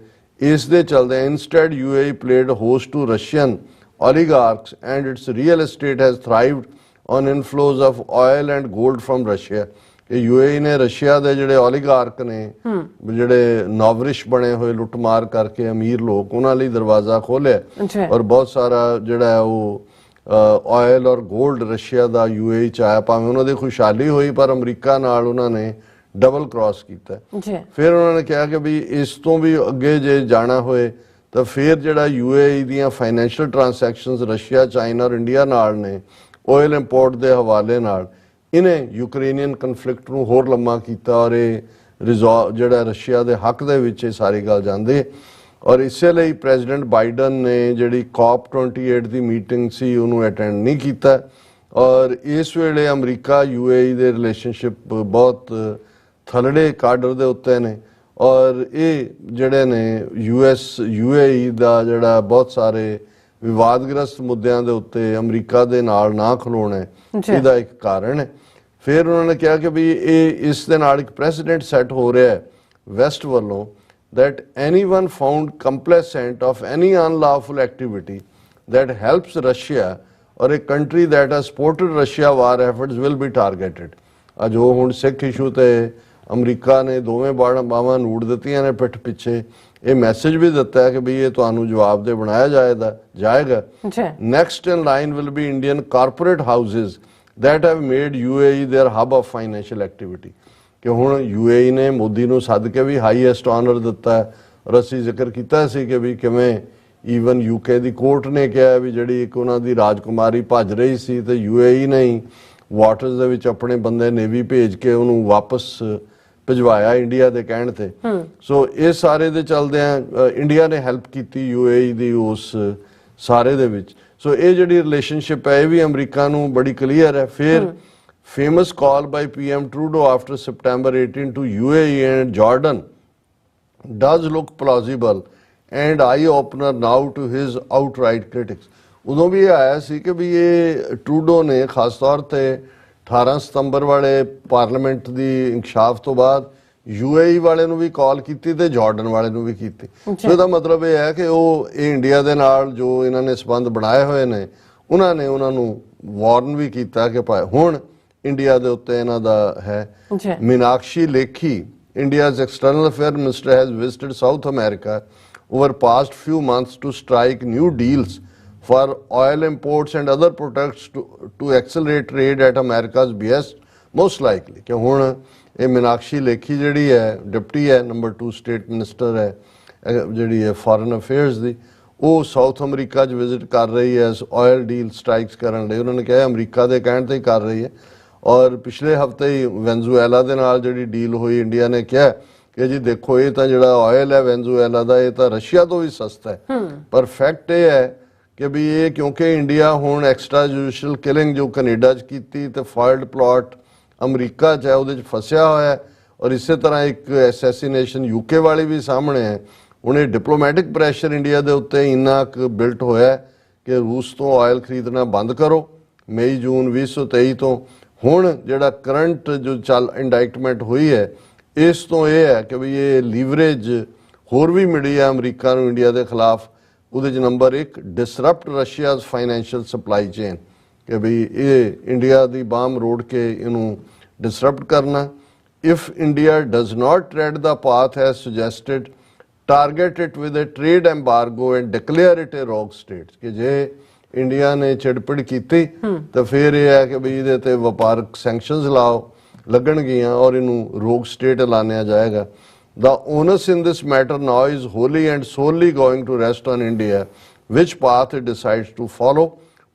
ਇਸ ਦੇ ਚਲਦੇ instead UAE played host to Russian oligarchs and its real estate has thrived on inflows of oil and gold from Russia। ਕਿ UAE ਨੇ ਰਸ਼ੀਆ ਦੇ ਜਿਹੜੇ ਓਲੀਗਾਰਕ ਨੇ ਜਿਹੜੇ ਨੌਵਰਿਸ਼ ਬਣੇ ਹੋਏ ਲੁੱਟਮਾਰ ਕਰਕੇ ਅਮੀਰ ਲੋਕ ਉਹਨਾਂ ਲਈ ਦਰਵਾਜ਼ਾ ਖੋਲ੍ਹਿਆ ਔਰ ਬਹੁਤ ਸਾਰਾ ਜਿਹੜਾ ਹੈ ਉਹ ਆਇਲ ਔਰ ਗੋਲਡ ਰਸ਼ੀਆ ਦਾ UAE 'ਚ ਆਇਆ। ਭਾਵੇਂ ਉਹਨਾਂ ਦੀ ਖੁਸ਼ਹਾਲੀ ਹੋਈ ਪਰ ਅਮਰੀਕਾ ਨਾਲ ਉਹਨਾਂ ਨੇ ਡਬਲ ਕ੍ਰਾਸ ਕੀਤਾ। ਫਿਰ ਉਹਨਾਂ ਨੇ ਕਿਹਾ ਕਿ ਵੀ ਇਸ ਤੋਂ ਵੀ ਅੱਗੇ ਜੇ ਜਾਣਾ ਹੋਏ ਤਾਂ ਫਿਰ ਜਿਹੜਾ UAE ਦੀਆਂ ਫਾਈਨੈਂਸ਼ੀਅਲ ਟ੍ਰਾਂਸੈਕਸ਼ਨਸ ਰਸ਼ੀਆ, ਚਾਈਨਾ ਔਰ ਇੰਡੀਆ ਨਾਲ ਨੇ ਆਇਲ ਇੰਪੋਰਟ ਦੇ ਹਵਾਲੇ ਨਾਲ ਇਹਨੇ ਯੂਕਰੇਨੀਅਨ ਕਨਫਲਿਕਟ ਨੂੰ ਹੋਰ ਲੰਮਾ ਕੀਤਾ ਔਰ ਇਹ ਜਿਹੜਾ ਰਸ਼ੀਆ ਦੇ ਹੱਕ ਦੇ ਵਿੱਚ ਇਹ ਸਾਰੀ ਗੱਲ ਜਾਂਦੀ। ਔਰ ਇਸੇ ਲਈ ਪ੍ਰੈਜ਼ੀਡੈਂਟ ਬਾਈਡਨ ਨੇ ਜਿਹੜੀ COP28 ਦੀ ਮੀਟਿੰਗ ਸੀ ਉਹਨੂੰ ਅਟੈਂਡ ਨਹੀਂ ਕੀਤਾ ਔਰ ਇਸ ਵੇਲੇ ਅਮਰੀਕਾ UAE ਦੇ ਰਿਲੇਸ਼ਨਸ਼ਿਪ ਬਹੁਤ ਥਲੜੇ ਕਾਡਰ ਦੇ ਉੱਤੇ ਨੇ ਔਰ ਇਹ ਜਿਹੜੇ ਨੇ UAE ਦਾ ਜਿਹੜਾ ਬਹੁਤ ਸਾਰੇ ਵਿਵਾਦਗ੍ਰਸਤ ਮੁੱਦਿਆਂ ਦੇ ਉੱਤੇ ਅਮਰੀਕਾ ਦੇ ਨਾਲ ਨਾ ਖਲੋਣਾ ਇਹਦਾ ਇੱਕ ਕਾਰਨ ਹੈ। ਫਿਰ ਉਹਨਾਂ ਨੇ ਕਿਹਾ ਕਿ ਵੀ ਇਹ ਇਸ ਦੇ ਨਾਲ ਇੱਕ ਪ੍ਰੈਸੀਡੈਂਟ ਸੈੱਟ ਹੋ ਰਿਹਾ ਹੈ ਵੈਸਟ ਵੱਲੋਂ that anyone found complacent of any unlawful activity that helps Russia or a country that has supported Russia war efforts will be targeted। ਜੋ ਹੁਣ ਸਿੱਖ ਇਸ਼ੂ ਤੇ ਅਮਰੀਕਾ ਨੇ ਦੋਵੇਂ ਬਾਹਾਂ ਨੂੜ ਦਿੱਤੀਆਂ ਨੇ ਪਿੱਠ ਪਿੱਛੇ, ਇਹ ਮੈਸੇਜ ਵੀ ਦਿੱਤਾ ਹੈ ਕਿ ਵੀ ਇਹ ਤੁਹਾਨੂੰ ਜਵਾਬ ਦੇ ਬਣਾਇਆ ਜਾਏਗਾ। Next in line will be Indian corporate houses that have made UAE their hub of financial activity। ਕਿ ਹੁਣ UAE ਨੇ ਮੋਦੀ ਨੂੰ ਸੱਦ ਕੇ ਵੀ ਹਾਈਐਸਟ ਆਨਰ ਦਿੱਤਾ ਹੈ, ਔਰ ਅਸੀਂ ਜ਼ਿਕਰ ਕੀਤਾ ਸੀ ਕਿ ਵੀ ਕਿਵੇਂ ਈਵਨ UK ਦੀ ਕੋਰਟ ਨੇ ਕਿਹਾ ਵੀ ਜਿਹੜੀ ਇੱਕ ਉਹਨਾਂ ਦੀ ਰਾਜਕੁਮਾਰੀ ਭੱਜ ਰਹੀ ਸੀ ਤੇ UAE ਨੇ ਹੀ ਵਾਟਰਸ ਦੇ ਵਿੱਚ ਆਪਣੇ ਬੰਦੇ ਨੇਵੀ ਭੇਜ ਕੇ ਉਹਨੂੰ ਵਾਪਸ ਭਿਜਵਾਇਆ ਇੰਡੀਆ ਦੇ ਕਹਿਣ ਤੇ। ਸੋ ਇਹ ਸਾਰੇ ਦੇ ਚਲਦਿਆਂ ਇੰਡੀਆ ਨੇ ਹੈਲਪ ਕੀਤੀ UAE ਦੀ ਉਸ ਸਾਰੇ ਦੇ ਵਿੱਚ। ਸੋ ਇਹ ਜਿਹੜੀ ਰਿਲੇਸ਼ਨਸ਼ਿਪ ਹੈ ਇਹ ਵੀ ਅਮਰੀਕਾ ਨੂੰ ਬੜੀ ਕਲੀਅਰ ਹੈ। ਫਿਰ famous call by PM Trudeau after September 18 to UAE and Jordan does look plausible and eye-opener now to his outright critics। ਉਦੋਂ ਵੀ ਇਹ ਆਇਆ ਸੀ ਕਿ ਵੀ ਇਹ ਟਰੂਡੋ ਨੇ ਖਾਸ ਤੌਰ ਤੇ 18 ਸਤੰਬਰ ਵਾਲੇ ਪਾਰਲੀਮੈਂਟ ਦੀ ਇੰਕਸ਼ਾਫ ਤੋਂ ਬਾਅਦ UAE ਵਾਲੇ ਨੂੰ ਵੀ ਕਾਲ ਕੀਤੀ ਤੇ ਜਾਰਡਨ ਵਾਲੇ ਨੂੰ ਵੀ ਕੀਤੀ। ਸੋ ਇਹਦਾ ਮਤਲਬ ਇਹ ਹੈ ਕਿ ਇਹ ਇੰਡੀਆ ਦੇ ਨਾਲ ਜੋ ਇਹਨਾਂ ਨੇ ਸਬੰਧ ਬਣਾਏ ਹੋਏ ਨੇ ਉਹਨਾਂ ਨੇ ਉਹਨਾਂ ਨੂੰ ਵਾਰਨ ਵੀ ਕੀਤਾ ਕਿ ਹੁਣ ਇੰਡੀਆ ਦੇ ਉੱਤੇ ਇਹਨਾਂ ਦਾ ਹੈ। Meenakshi Lekhi, India's external affairs minister, has visited South America over past few months to strike new deals for oil imports and other products to accelerate trade at America's behest, most likely। कि ਹੁਣ ਇਹ ਮੀਨਾਕਸ਼ੀ ਲੇਖੀ ਜਿਹੜੀ ਹੈ deputy ਹੈ number 2 state minister ਹੈ ਜਿਹੜੀ ਹੈ foreign affairs ਦੀ, ਉਹ ਸਾਊਥ ਅਮਰੀਕਾ 'ਚ ਵਿਜ਼ਿਟ ਕਰ ਰਹੀ ਹੈ ਆਇਲ ਡੀਲ ਸਟ੍ਰਾਈਕਸ ਕਰਨ ਲਈ। ਉਹਨਾਂ ਨੇ ਕਿਹਾ ਅਮਰੀਕਾ ਦੇ ਕਹਿਣ ਤੇ ਹੀ ਕਰ ਰਹੀ ਹੈ। ਔਰ ਪਿਛਲੇ ਹਫਤੇ ਹੀ ਵੈਨਜ਼ੂਏਲਾ ਦੇ ਨਾਲ ਜਿਹੜੀ ਡੀਲ ਹੋਈ, ਇੰਡੀਆ ਨੇ ਕਿਹਾ ਕਿ ਜੀ ਦੇਖੋ ਇਹ ਤਾਂ ਜਿਹੜਾ ਆਇਲ ਹੈ ਵੈਨਜ਼ੂਏਲਾ ਦਾ ਇਹ ਤਾਂ ਰਸ਼ੀਆ ਤੋਂ ਵੀ ਸਸਤਾ ਹੈ। ਪਰ ਫੈਕਟ ਇਹ ਹੈ ਕਿ ਵੀ ਇਹ ਕਿਉਂਕਿ ਇੰਡੀਆ ਹੁਣ ਐਕਸਟਰਾ ਜੁਡੀਸ਼ੀਅਲ ਕਿਲਿੰਗ ਜੋ ਕੈਨੇਡਾ 'ਚ ਕੀਤੀ ਤੇ ਫਾਇਲਡ ਪਲਾਟ ਅਮਰੀਕਾ 'ਚ ਹੈ ਉਹਦੇ 'ਚ ਫਸਿਆ ਹੋਇਆ ਹੈ। ਔਰ ਇਸੇ ਤਰ੍ਹਾਂ ਇੱਕ ਐਸੈਸੀਨੇਸ਼ਨ UK ਵਾਲੀ ਵੀ ਸਾਹਮਣੇ ਹੈ। ਹੁਣ ਇਹ ਡਿਪਲੋਮੈਟਿਕ ਪ੍ਰੈਸ਼ਰ ਇੰਡੀਆ ਦੇ ਉੱਤੇ ਇੰਨਾ ਕੁ ਬਿਲਟ ਹੋਇਆ ਕਿ ਰੂਸ ਤੋਂ ਆਇਲ ਖਰੀਦਣਾ ਬੰਦ ਕਰੋ ਮਈ ਜੂਨ 2023 ਤੋਂ। ਹੁਣ ਜਿਹੜਾ ਕਰੰਟ ਜੋ ਇੰਡਾਇਕਟਮੈਂਟ ਹੋਈ ਹੈ ਇਸ ਤੋਂ ਇਹ ਹੈ ਕਿ ਵੀ ਇਹ ਲੀਵਰੇਜ ਹੋਰ ਵੀ ਮਿਲੀ ਹੈ ਅਮਰੀਕਾ ਨੂੰ ਇੰਡੀਆ ਦੇ ਖਿਲਾਫ। ਉਹਦੇ 'ਚ number 1 disrupt ਰਸ਼ੀਆਜ਼ financial supply chain, ਕਿ ਵੀ ਇਹ ਇੰਡੀਆ ਦੀ ਬਾਮ ਰੋੜ ਕੇ ਇਹਨੂੰ ਡਿਸਰਪਟ ਕਰਨਾ। If India does not tread the path as suggested, target it with a trade embargo and declare it a rogue state. ਕਿ ਜੇ ਇੰਡੀਆ ਨੇ ਚਿੜਪੜ ਕੀਤੀ ਤਾਂ ਫਿਰ ਇਹ ਹੈ ਕਿ ਵੀ ਇਹਦੇ ਤੇ ਵਪਾਰਕ ਸੈਂਕਸ਼ਨਸ ਲੱਗਣਗੀਆਂ ਔਰ ਇਹਨੂੰ ਰੋਗ ਸਟੇਟ ਐਲਾਨਿਆ ਜਾਏਗਾ। The onus in this matter now is wholly and solely going to rest on India, which path it decides to follow.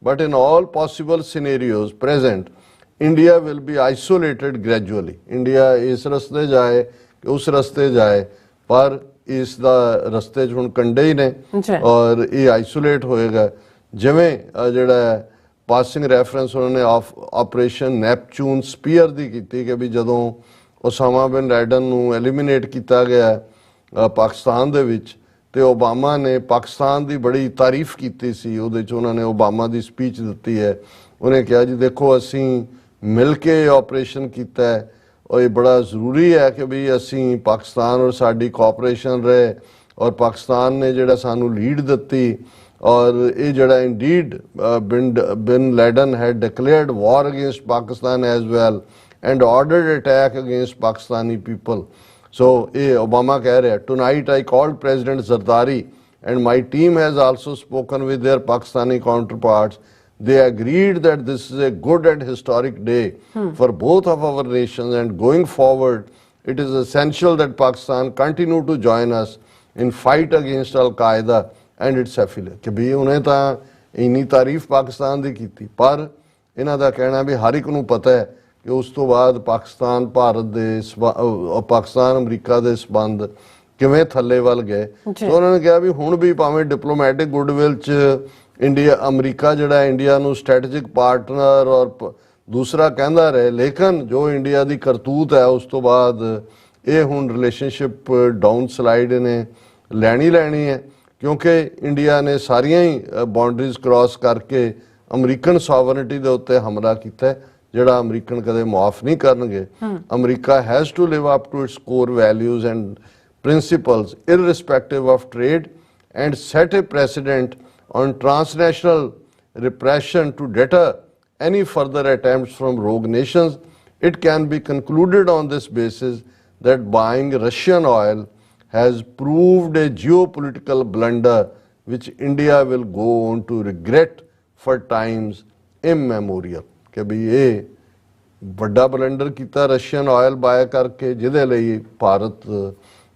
But in all possible scenarios present, India will be isolated gradually। India ਇਸ ਰਸਤੇ ਜਾਏ ਕਿ ਉਸ ਰਸਤੇ ਜਾਏ, ਪਰ ਇਸ ਦਾ ਰਸਤੇ 'ਚ ਹੁਣ ਕੰਡੇ ਹੀ ਨੇ ਔਰ ਇਹ ਆਈਸੋਲੇਟ ਹੋਏਗਾ। ਜਿਵੇਂ ਜਿਹੜਾ ਪਾਸਿੰਗ ਰੈਫਰੈਂਸ ਉਹਨਾਂ ਨੇ ਆਪਰੇਸ਼ਨ ਨੈਪਚੂਨ ਸਪੀਅਰ ਦੀ ਕੀਤੀ ਕਿ ਵੀ ਜਦੋਂ ਉਸਾਮਾ ਬਿਨ ਲੈਡਨ ਨੂੰ ਐਲੀਮੀਨੇਟ ਕੀਤਾ ਗਿਆ ਪਾਕਿਸਤਾਨ ਦੇ ਵਿੱਚ ਤੇ ਓਬਾਮਾ ਨੇ ਪਾਕਿਸਤਾਨ ਦੀ ਬੜੀ ਤਾਰੀਫ ਕੀਤੀ ਸੀ। ਉਹਦੇ 'ਚ ਉਹਨਾਂ ਨੇ ਓਬਾਮਾ ਦੀ ਸਪੀਚ ਦਿੱਤੀ ਹੈ। ਉਹਨੇ ਕਿਹਾ ਜੀ ਦੇਖੋ ਅਸੀਂ ਮਿਲ ਕੇ ਆਪਰੇਸ਼ਨ ਕੀਤਾ ਹੈ ਔਰ ਇਹ ਬੜਾ ਜ਼ਰੂਰੀ ਹੈ ਕਿ ਵੀ ਅਸੀਂ ਪਾਕਿਸਤਾਨ ਔਰ ਸਾਡੀ ਕੋਆਪਰੇਸ਼ਨ ਰਹੇ ਔਰ ਪਾਕਿਸਤਾਨ ਨੇ ਜਿਹੜਾ ਸਾਨੂੰ ਲੀਡ ਦਿੱਤੀ। ਔਰ ਇਹ ਜਿਹੜਾ indeed bin Laden had declared war against Pakistan as well and ordered attack against Pakistani people। So Obama keh raha hai, tonight I called President Zardari and my team has also spoken with their Pakistani counterparts। They agreed that this is a good and historic day for both of our nations, and going forward it is essential that Pakistan continue to join us in fight against Al-Qaeda and its affiliates। ਕਿ ਵੀ ਉਹਨੇ ਤਾਂ ਇੰਨੀ ਤਾਰੀਫ ਪਾਕਿਸਤਾਨ ਦੀ ਕੀਤੀ, ਪਰ ਇਹਨਾਂ ਦਾ ਕਹਿਣਾ ਵੀ ਹਰ ਇੱਕ ਨੂੰ ਪਤਾ ਹੈ ਕਿ ਉਸ ਤੋਂ ਬਾਅਦ ਪਾਕਿਸਤਾਨ ਭਾਰਤ ਦੇ ਪਾਕਿਸਤਾਨ ਅਮਰੀਕਾ ਦੇ ਸਬੰਧ ਕਿਵੇਂ ਥੱਲੇ ਵੱਲ ਗਏ। ਸੋ ਉਹਨਾਂ ਨੇ ਕਿਹਾ ਵੀ ਹੁਣ ਵੀ ਭਾਵੇਂ ਡਿਪਲੋਮੈਟਿਕ ਗੁੱਡਵਿਲ 'ਚ ਇੰਡੀਆ ਅਮਰੀਕਾ ਜਿਹੜਾ ਇੰਡੀਆ ਨੂੰ ਸਟ੍ਰੈਟੇਜਿਕ ਪਾਰਟਨਰ ਔਰ ਦੂਸਰਾ ਕਹਿੰਦਾ ਰਹੇ, ਲੇਕਿਨ ਜੋ ਇੰਡੀਆ ਦੀ ਕਰਤੂਤ ਹੈ ਉਸ ਤੋਂ ਬਾਅਦ ਇਹ ਹੁਣ ਰਿਲੇਸ਼ਨਸ਼ਿਪ ਡਾਊਨ ਸਲਾਈਡ ਨੇ ਲੈਣੀ ਹੈ, ਕਿਉਂਕਿ ਇੰਡੀਆ ਨੇ ਸਾਰੀਆਂ ਹੀ ਬਾਉਂਡਰੀਜ਼ ਕ੍ਰਾਸ ਕਰਕੇ ਅਮਰੀਕਨ ਸੋਵਰਨਿਟੀ ਦੇ ਉੱਤੇ ਹਮਲਾ ਕੀਤਾ, ਜਿਹੜਾ ਅਮਰੀਕਨ ਕਦੇ ਮਾਫ ਨਹੀਂ ਕਰਨਗੇ। America has to live up to its core values and principles irrespective of trade and set a precedent on transnational repression to deter any further attempts from rogue nations. It can be concluded on this basis that buying Russian oil has proved a geopolitical blunder which India will go on to regret for times immemorial। कि भी ये ਵੱਡਾ blunder ਕੀਤਾ Russian oil bye ਕਰਕੇ, ਜਿਹਦੇ ਲਈ ਭਾਰਤ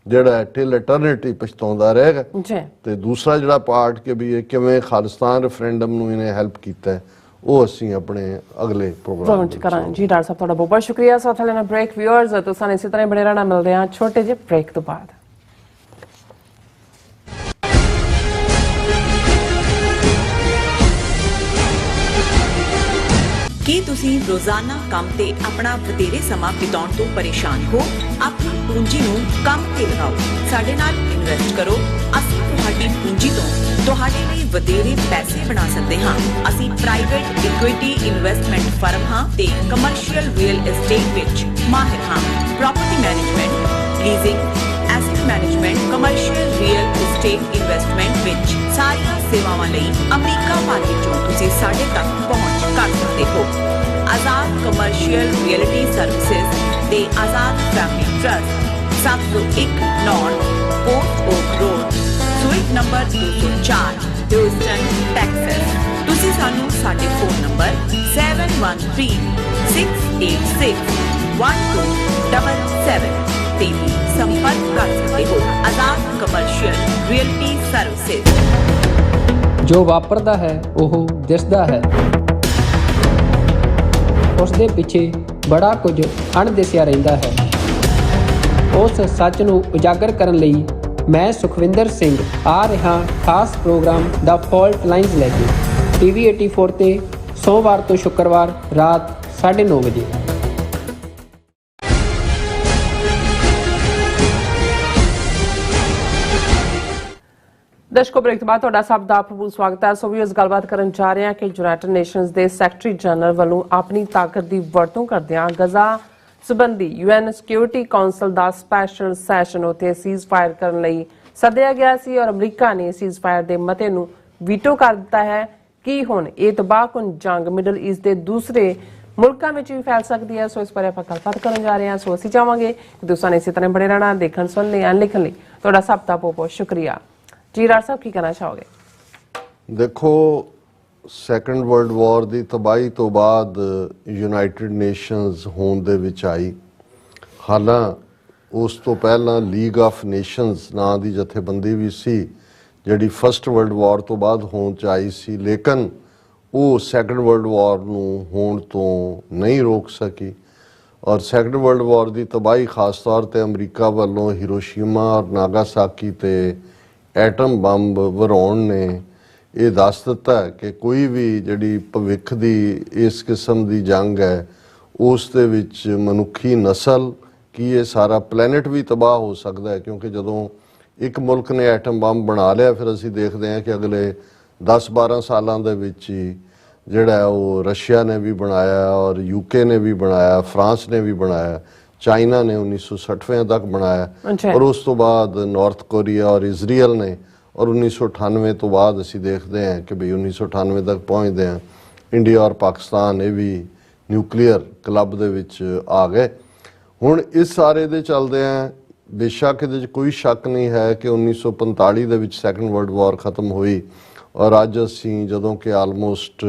ਜਿਹੜਾ till ਇਟਰਨਿਟੀ ਪਛਤਾਉਂਦਾ ਰਹੇਗਾ। ਤੇ ਦੂਸਰਾ ਜਿਹੜਾ ਪਾਰਟ ਕਿ ਵੀ ਇਹ ਕਿਵੇਂ ਖਾਲਿਸਤਾਨ ਰੈਫਰੈਂਡਮ ਨੂੰ ਇਹਨੇ ਹੈਲਪ ਕੀਤਾ, ਉਹ ਅਸੀਂ ਆਪਣੇ ਅਗਲੇ ਪ੍ਰੋਗਰਾਮ ਚ ਕਰਾਂਗੇ। ਜੀ ਡਾਕਟਰ ਸਾਹਿਬ, ਤੁਹਾਡਾ ਬਹੁਤ ਬਹੁਤ ਸ਼ੁਕਰੀਆ। ਸੋ ਥਲੇ ਨਾ ਬ੍ਰੇਕ ਵਿਊਅਰਸ, ਤੁਸੀਂ ਇਸੇ ਤਰ੍ਹਾਂ ਬਣੇ ਰਹਿਣਾ। ਮਿਲਦੇ ਹਾਂ ਛੋਟੇ ਜਿਹੇ ਬ੍ਰੇਕ ਤੋਂ ਬਾਅਦ। ਕੀ ਤੁਸੀਂ ਰੋਜ਼ਾਨਾ ਕੰਮ ਤੇ ਆਪਣਾ ਵਧੇਰੇ ਸਮਾਂ ਬਿਤਾਉਣ ਤੋਂ ਪਰੇਸ਼ਾਨ ਹੋ? ਆਪਣੀ ਪੂੰਜੀ ਨੂੰ ਕੰਮ ਤੇ ਲਗਾਓ, ਸਾਡੇ ਨਾਲ ਇਨਵੈਸਟ ਕਰੋ। ਅਸੀਂ ਤੁਹਾਡੀ ਪੂੰਜੀ ਤੋਂ ਤੁਹਾਡੇ ਲਈ ਵਧੇਰੇ ਪੈਸੇ ਬਣਾ ਸਕਦੇ ਹਾਂ। ਅਸੀਂ ਪ੍ਰਾਈਵੇਟ ਇਕੁਇਟੀ ਇਨਵੈਸਟਮੈਂਟ ਫਰਮ ਹਾਂ ਤੇ ਕਮਰਸ਼ੀਅਲ ਰੀਅਲ ਏਸਟੇਟ ਵਿੱਚ ਮਾਹਿਰ ਹਾਂ। Property management, leasing, asset management, commercial real estate investment ਵਿੱਚ ਸਾਰੀਆਂ ਸੇਵਾਵਾਂ ਲਈ ਅਮਰੀਕਾ ਭਰ ਵਿੱਚੋਂ ਤੁਸੀਂ ਸਾਡੇ ਤੱਕ ਪਹੁੰਚ ਕਰ ਸਕਦੇ ਹੋ। ਆਜ਼ਾਦ ਕਮਰਸ਼ੀਅਲ ਰੀਅਲਟੀ ਸਰਵਿਸਿਜ਼ ਤੇ Azad family trust, 701 North Port Oak Road, suite number 204, Houston, Texas. ਤੁਸੀਂ ਸਾਨੂੰ ਸਾਡੇ ਫੋਨ ਨੰਬਰ 7136861277 ਤੇ ਵੀ ਸੰਪਰਕ ਕਰ ਸਕਦੇ ਹੋ। Azad commercial realty services. ਜੋ ਵਾਪਰਦਾ ਹੈ ਉਹ ਦਿਸਦਾ ਹੈ, ਉਸ ਦੇ ਪਿੱਛੇ ਬੜਾ ਕੁਝ ਅਣਦਿਸਿਆ ਰਹਿੰਦਾ ਹੈ। ਉਸ ਸੱਚ ਨੂੰ ਉਜਾਗਰ ਕਰਨ ਲਈ ਮੈਂ ਸੁਖਵਿੰਦਰ ਸਿੰਘ ਆ ਰਿਹਾ ਖਾਸ ਪ੍ਰੋਗਰਾਮ ਦਾ ਫਾਲਟ ਲਾਈਨਸ ਲੈ ਕੇ TV 84 ਤੇ ਸੋਮਵਾਰ ਤੋਂ ਸ਼ੁੱਕਰਵਾਰ ਰਾਤ 9:30 ਵਜੇ। ਦਰਸ਼ਕੋ, ਬ੍ਰੇਕ ਤੋਂ ਬਾਅਦ ਤੁਹਾਡਾ ਸਭ ਦਾ ਬਹੁਤ ਸਵਾਗਤ ਹੈ। ਸੋ ਵੀ ਇਸ ਗੱਲਬਾਤ ਕਰਨ ਜਾ ਰਹੇ ਹਾਂ ਕਿ ਯੂਨਾਈਟਿਡ ਨੇਸ਼ਨਸ ਦੇ ਸੈਕਟਰੀ ਜਨਰਲ ਵੱਲੋਂ ਆਪਣੀ ਤਾਕਤ ਦੀ ਵਰਤੋਂ ਕਰਦਿਆਂ ਗਜ਼ਾ ਸੰਬੰਧੀ UN ਸਿਕਿਉਰਿਟੀ ਕੌਂਸਲ ਦਾ ਸਪੈਸ਼ਲ ਸੈਸ਼ਨ ਉੱਤੇ ਸੀਜ਼ਫਾਇਰ ਕਰਨ ਲਈ ਸੱਦਿਆ ਗਿਆ ਸੀ ਔਰ ਅਮਰੀਕਾ ਨੇ ਸੀਜ਼ਫਾਇਰ ਦੇ ਮਤੇ ਨੂੰ ਵੀਟੋ ਕਰ ਦਿੱਤਾ ਹੈ। ਕੀ ਹੁਣ ਇਹ ਤਬਾਹਕੁਨ ਜੰਗ ਮਿਡਲ ਈਸਟ ਦੇ ਦੂਸਰੇ ਮੁਲਕਾਂ ਵਿੱਚ ਵੀ ਫੈਲ ਸਕਦੀ ਹੈ? ਸੋ ਇਸ ਬਾਰੇ ਆਪਾਂ ਗੱਲਬਾਤ ਕਰਨ ਜਾ ਰਹੇ ਹਾਂ। ਸੋ ਅਸੀਂ ਚਾਹਾਂਗੇ ਕਿ ਤੁਸੀਂ ਇਸੇ ਤਰ੍ਹਾਂ ਬਣੇ ਰਹਿਣਾ। ਦੇਖਣ, ਸੁਣਨ ਲਈ, ਲਿਖਣ ਲਈ ਤੁਹਾਡਾ ਸਭ ਦਾ ਬਹੁਤ ਬਹੁਤ ਸ਼ੁਕਰੀਆ। ਜੀ ਡਾਕਟਰ ਸਾਹਿਬ, ਕੀ ਕਹਿਣਾ ਚਾਹੋਗੇ? ਦੇਖੋ, ਸੈਕੰਡ ਵਰਲਡ ਵਾਰ ਦੀ ਤਬਾਹੀ ਤੋਂ ਬਾਅਦ ਯੂਨਾਈਟਿਡ ਨੇਸ਼ਨਸ ਹੋਂਦ ਦੇ ਵਿੱਚ ਆਈ। ਹਾਲਾਂ ਉਸ ਤੋਂ ਪਹਿਲਾਂ ਲੀਗ ਆਫ ਨੇਸ਼ਨਸ ਨਾਂ ਦੀ ਜਥੇਬੰਦੀ ਵੀ ਸੀ, ਜਿਹੜੀ ਫਸਟ ਵਰਲਡ ਵਾਰ ਤੋਂ ਬਾਅਦ ਹੋਂਦ 'ਚ ਆਈ ਸੀ, ਲੇਕਿਨ ਉਹ ਸੈਕੰਡ ਵਰਲਡ ਵਾਰ ਨੂੰ ਹੋਣ ਤੋਂ ਨਹੀਂ ਰੋਕ ਸਕੀ। ਔਰ ਸੈਕੰਡ ਵਰਲਡ ਵਾਰ ਦੀ ਤਬਾਹੀ ਖਾਸ ਤੌਰ 'ਤੇ ਅਮਰੀਕਾ ਵੱਲੋਂ ਹਿਰੋਸ਼ੀਮਾ ਔਰ ਨਾਗਾਸਾਕੀ 'ਤੇ ਐਟਮ ਬੰਬ ਵਰਾਉਣ ਨੇ ਇਹ ਦੱਸ ਦਿੱਤਾ ਕਿ ਕੋਈ ਵੀ ਜਿਹੜੀ ਭਵਿੱਖ ਦੀ ਇਸ ਕਿਸਮ ਦੀ ਜੰਗ ਹੈ, ਉਸ ਦੇ ਵਿੱਚ ਮਨੁੱਖੀ ਨਸਲ ਕੀ ਇਹ ਸਾਰਾ ਪਲੈਨਟ ਵੀ ਤਬਾਹ ਹੋ ਸਕਦਾ ਹੈ। ਕਿਉਂਕਿ ਜਦੋਂ ਇੱਕ ਮੁਲਕ ਨੇ ਐਟਮ ਬੰਬ ਬਣਾ ਲਿਆ, ਫਿਰ ਅਸੀਂ ਦੇਖਦੇ ਹਾਂ ਕਿ ਅਗਲੇ 10-12 ਸਾਲਾਂ ਦੇ ਵਿੱਚ ਹੀ ਜਿਹੜਾ ਉਹ ਰਸ਼ੀਆ ਨੇ ਵੀ ਬਣਾਇਆ ਔਰ UK ਨੇ ਵੀ ਬਣਾਇਆ, ਫਰਾਂਸ ਨੇ ਵੀ ਬਣਾਇਆ, ਚਾਈਨਾ ਨੇ 1960 ਤੱਕ ਬਣਾਇਆ ਔਰ ਉਸ ਤੋਂ ਬਾਅਦ ਨਾਰਥ ਕੋਰੀਆ ਔਰ ਇਜ਼ਰਾਈਲ ਨੇ, ਔਰ 1998 ਤੋਂ ਬਾਅਦ ਅਸੀਂ ਦੇਖਦੇ ਹਾਂ ਕਿ ਵੀ 1998 ਤੱਕ ਪਹੁੰਚਦੇ ਹਾਂ ਇੰਡੀਆ ਔਰ ਪਾਕਿਸਤਾਨ ਇਹ ਵੀ ਨਿਊਕਲੀਅਰ ਕਲੱਬ ਦੇ ਵਿੱਚ ਆ ਗਏ। ਹੁਣ ਇਸ ਸਾਰੇ ਦੇ ਚੱਲਦਿਆਂ ਬੇਸ਼ੱਕ ਇਹਦੇ 'ਚ ਕੋਈ ਸ਼ੱਕ ਨਹੀਂ ਹੈ ਕਿ 1945 ਦੇ ਵਿੱਚ ਸੈਕੰਡ ਵਰਲਡ ਵਾਰ ਖਤਮ ਹੋਈ ਔਰ ਅੱਜ ਅਸੀਂ ਜਦੋਂ ਕਿ ਆਲਮੋਸਟ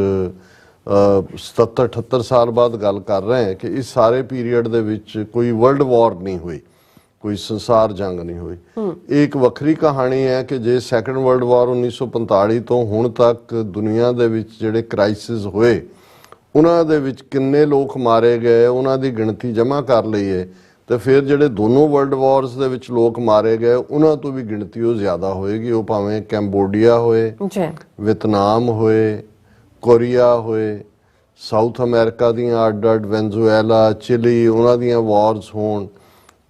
77-78 ਸਾਲ ਬਾਅਦ ਗੱਲ ਕਰ ਰਹੇ ਹਾਂ ਕਿ ਇਸ ਸਾਰੇ ਪੀਰੀਅਡ ਦੇ ਵਿੱਚ ਕੋਈ ਵਰਲਡ ਵਾਰ ਨਹੀਂ ਹੋਈ, ਕੋਈ ਸੰਸਾਰ ਜੰਗ ਨਹੀਂ ਹੋਈ। ਇਹ ਇੱਕ ਵੱਖਰੀ ਕਹਾਣੀ ਹੈ ਕਿ ਜੇ ਸੈਕੰਡ ਵਰਲਡ ਵਾਰ 1945 ਤੋਂ ਹੁਣ ਤੱਕ ਦੁਨੀਆ ਦੇ ਵਿੱਚ ਜਿਹੜੇ ਕ੍ਰਾਈਸਿਸ ਹੋਏ, ਉਹਨਾਂ ਦੇ ਵਿੱਚ ਕਿੰਨੇ ਲੋਕ ਮਾਰੇ ਗਏ, ਉਹਨਾਂ ਦੀ ਗਿਣਤੀ ਜਮ੍ਹਾਂ ਕਰ ਲਈਏ ਤੇ ਫਿਰ ਜਿਹੜੇ ਦੋਨੋਂ ਵਰਲਡ ਵਾਰਸ ਦੇ ਵਿੱਚ ਲੋਕ ਮਾਰੇ ਗਏ, ਉਹਨਾਂ ਤੋਂ ਵੀ ਗਿਣਤੀ ਉਹ ਜ਼ਿਆਦਾ ਹੋਏਗੀ। ਉਹ ਭਾਵੇਂ ਕੰਬੋਡੀਆ ਹੋਏ, ਵਿਤਨਾਮ ਹੋਏ, ਕੋਰੀਆ ਹੋਏ, ਸਾਊਥ ਅਮਰੀਕਾ ਦੀਆਂ ਅੱਡ-ਅੱਡ, ਵੈਨਜ਼ੂਏਲਾ, ਚਿਲੀ, ਉਹਨਾਂ ਦੀਆਂ ਵਾਰਸ ਹੋਣ,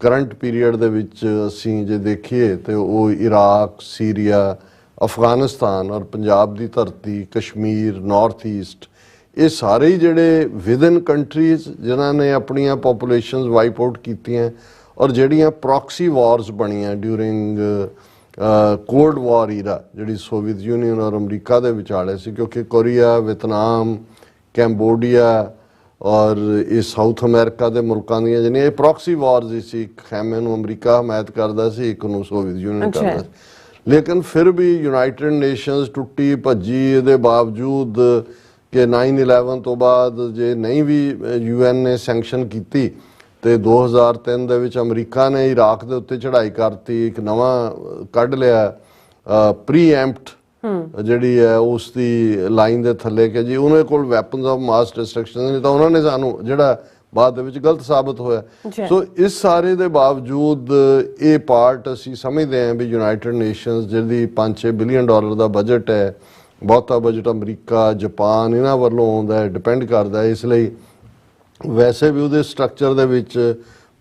ਕਰੰਟ ਪੀਰੀਅਡ ਦੇ ਵਿੱਚ ਅਸੀਂ ਜੇ ਦੇਖੀਏ ਤੇ ਉਹ ਇਰਾਕ, ਸੀਰੀਆ, ਅਫਗਾਨਿਸਤਾਨ ਔਰ ਪੰਜਾਬ ਦੀ ਧਰਤੀ, ਕਸ਼ਮੀਰ, ਨਾਰਥ ਈਸਟ, ਇਹ ਸਾਰੇ ਹੀ ਜਿਹੜੇ ਵਿਦਨ ਕੰਟਰੀਜ਼ ਜਿਨ੍ਹਾਂ ਨੇ ਆਪਣੀਆਂ ਪੋਪੂਲੇਸ਼ਨਸ ਵਾਈਪ ਆਊਟ ਕੀਤੀਆਂ ਔਰ ਜਿਹੜੀਆਂ ਪ੍ਰੋਕਸੀ ਵਾਰਸ ਬਣੀਆਂ ਡਿਊਰਿੰਗ ਕੋਲਡ ਵਾਰ ਈਰਾ, ਜਿਹੜੀ ਸੋਵੀਅਤ ਯੂਨੀਅਨ ਔਰ ਅਮਰੀਕਾ ਦੇ ਵਿਚਾਲੇ ਸੀ, ਕਿਉਂਕਿ ਕੋਰੀਆ, ਵਿਤਨਾਮ, ਕੈਂਬੋਡੀਆ ਔਰ ਇਹ ਸਾਊਥ ਅਮਰੀਕਾ ਦੇ ਮੁਲਕਾਂ ਦੀਆਂ ਜਿਹੜੀਆਂ ਇਹ ਪ੍ਰੋਕਸੀ ਵਾਰਸ ਹੀ ਸੀ। ਇੱਕ ਖੈਮੇ ਨੂੰ ਅਮਰੀਕਾ ਹਮਾਇਤ ਕਰਦਾ ਸੀ, ਇੱਕ ਨੂੰ ਸੋਵੀਅਤ ਯੂਨੀਅਨ ਕਰਦਾ ਸੀ। ਲੇਕਿਨ ਫਿਰ ਵੀ ਯੂਨਾਈਟਿਡ ਨੇਸ਼ਨਸ ਟੁੱਟੀ ਭੱਜੀ, ਇਹਦੇ ਬਾਵਜੂਦ ਕਿ 9/11 ਤੋਂ ਬਾਅਦ ਜੇ ਨਹੀਂ ਵੀ UN ਨੇ ਸੈਂਕਸ਼ਨ ਕੀਤੀ ਤੇ 2003 ਦੇ ਵਿੱਚ ਅਮਰੀਕਾ ਨੇ ਇਰਾਕ ਦੇ ਉੱਤੇ ਚੜ੍ਹਾਈ ਕਰਤੀ, ਇੱਕ ਨਵਾਂ ਕੱਢ ਲਿਆ ਪ੍ਰੀਐਂਪਟ ਜਿਹੜੀ ਹੈ ਉਸ ਦੀ ਲਾਈਨ ਦੇ ਥੱਲੇ ਕਿ ਜੀ ਉਹਨਾਂ ਕੋਲ ਵੈਪਨਸ ਆਫ ਮਾਸ ਡਿਸਟਰਕਸ਼ਨ ਨਹੀਂ, ਤਾਂ ਉਹਨਾਂ ਨੇ ਸਾਨੂੰ ਜਿਹੜਾ ਬਾਅਦ ਦੇ ਵਿੱਚ ਗਲਤ ਸਾਬਤ ਹੋਇਆ। ਸੋ ਇਸ ਸਾਰੇ ਦੇ ਬਾਵਜੂਦ ਇਹ ਪਾਰਟ ਅਸੀਂ ਸਮਝਦੇ ਹਾਂ ਵੀ ਯੂਨਾਈਟਿਡ ਨੇਸ਼ਨਸ ਜਿਹਦੀ $5-6 ਬਿਲੀਅਨ ਦਾ ਬਜਟ ਹੈ, ਬਹੁਤਾ ਬਜਟ ਅਮਰੀਕਾ, ਜਾਪਾਨ ਇਹਨਾਂ ਵੱਲੋਂ ਆਉਂਦਾ ਹੈ, ਡਿਪੈਂਡ ਕਰਦਾ ਹੈ। ਇਸ ਲਈ ਵੈਸੇ ਵੀ ਉਹਦੇ ਸਟਰਕਚਰ ਦੇ ਵਿੱਚ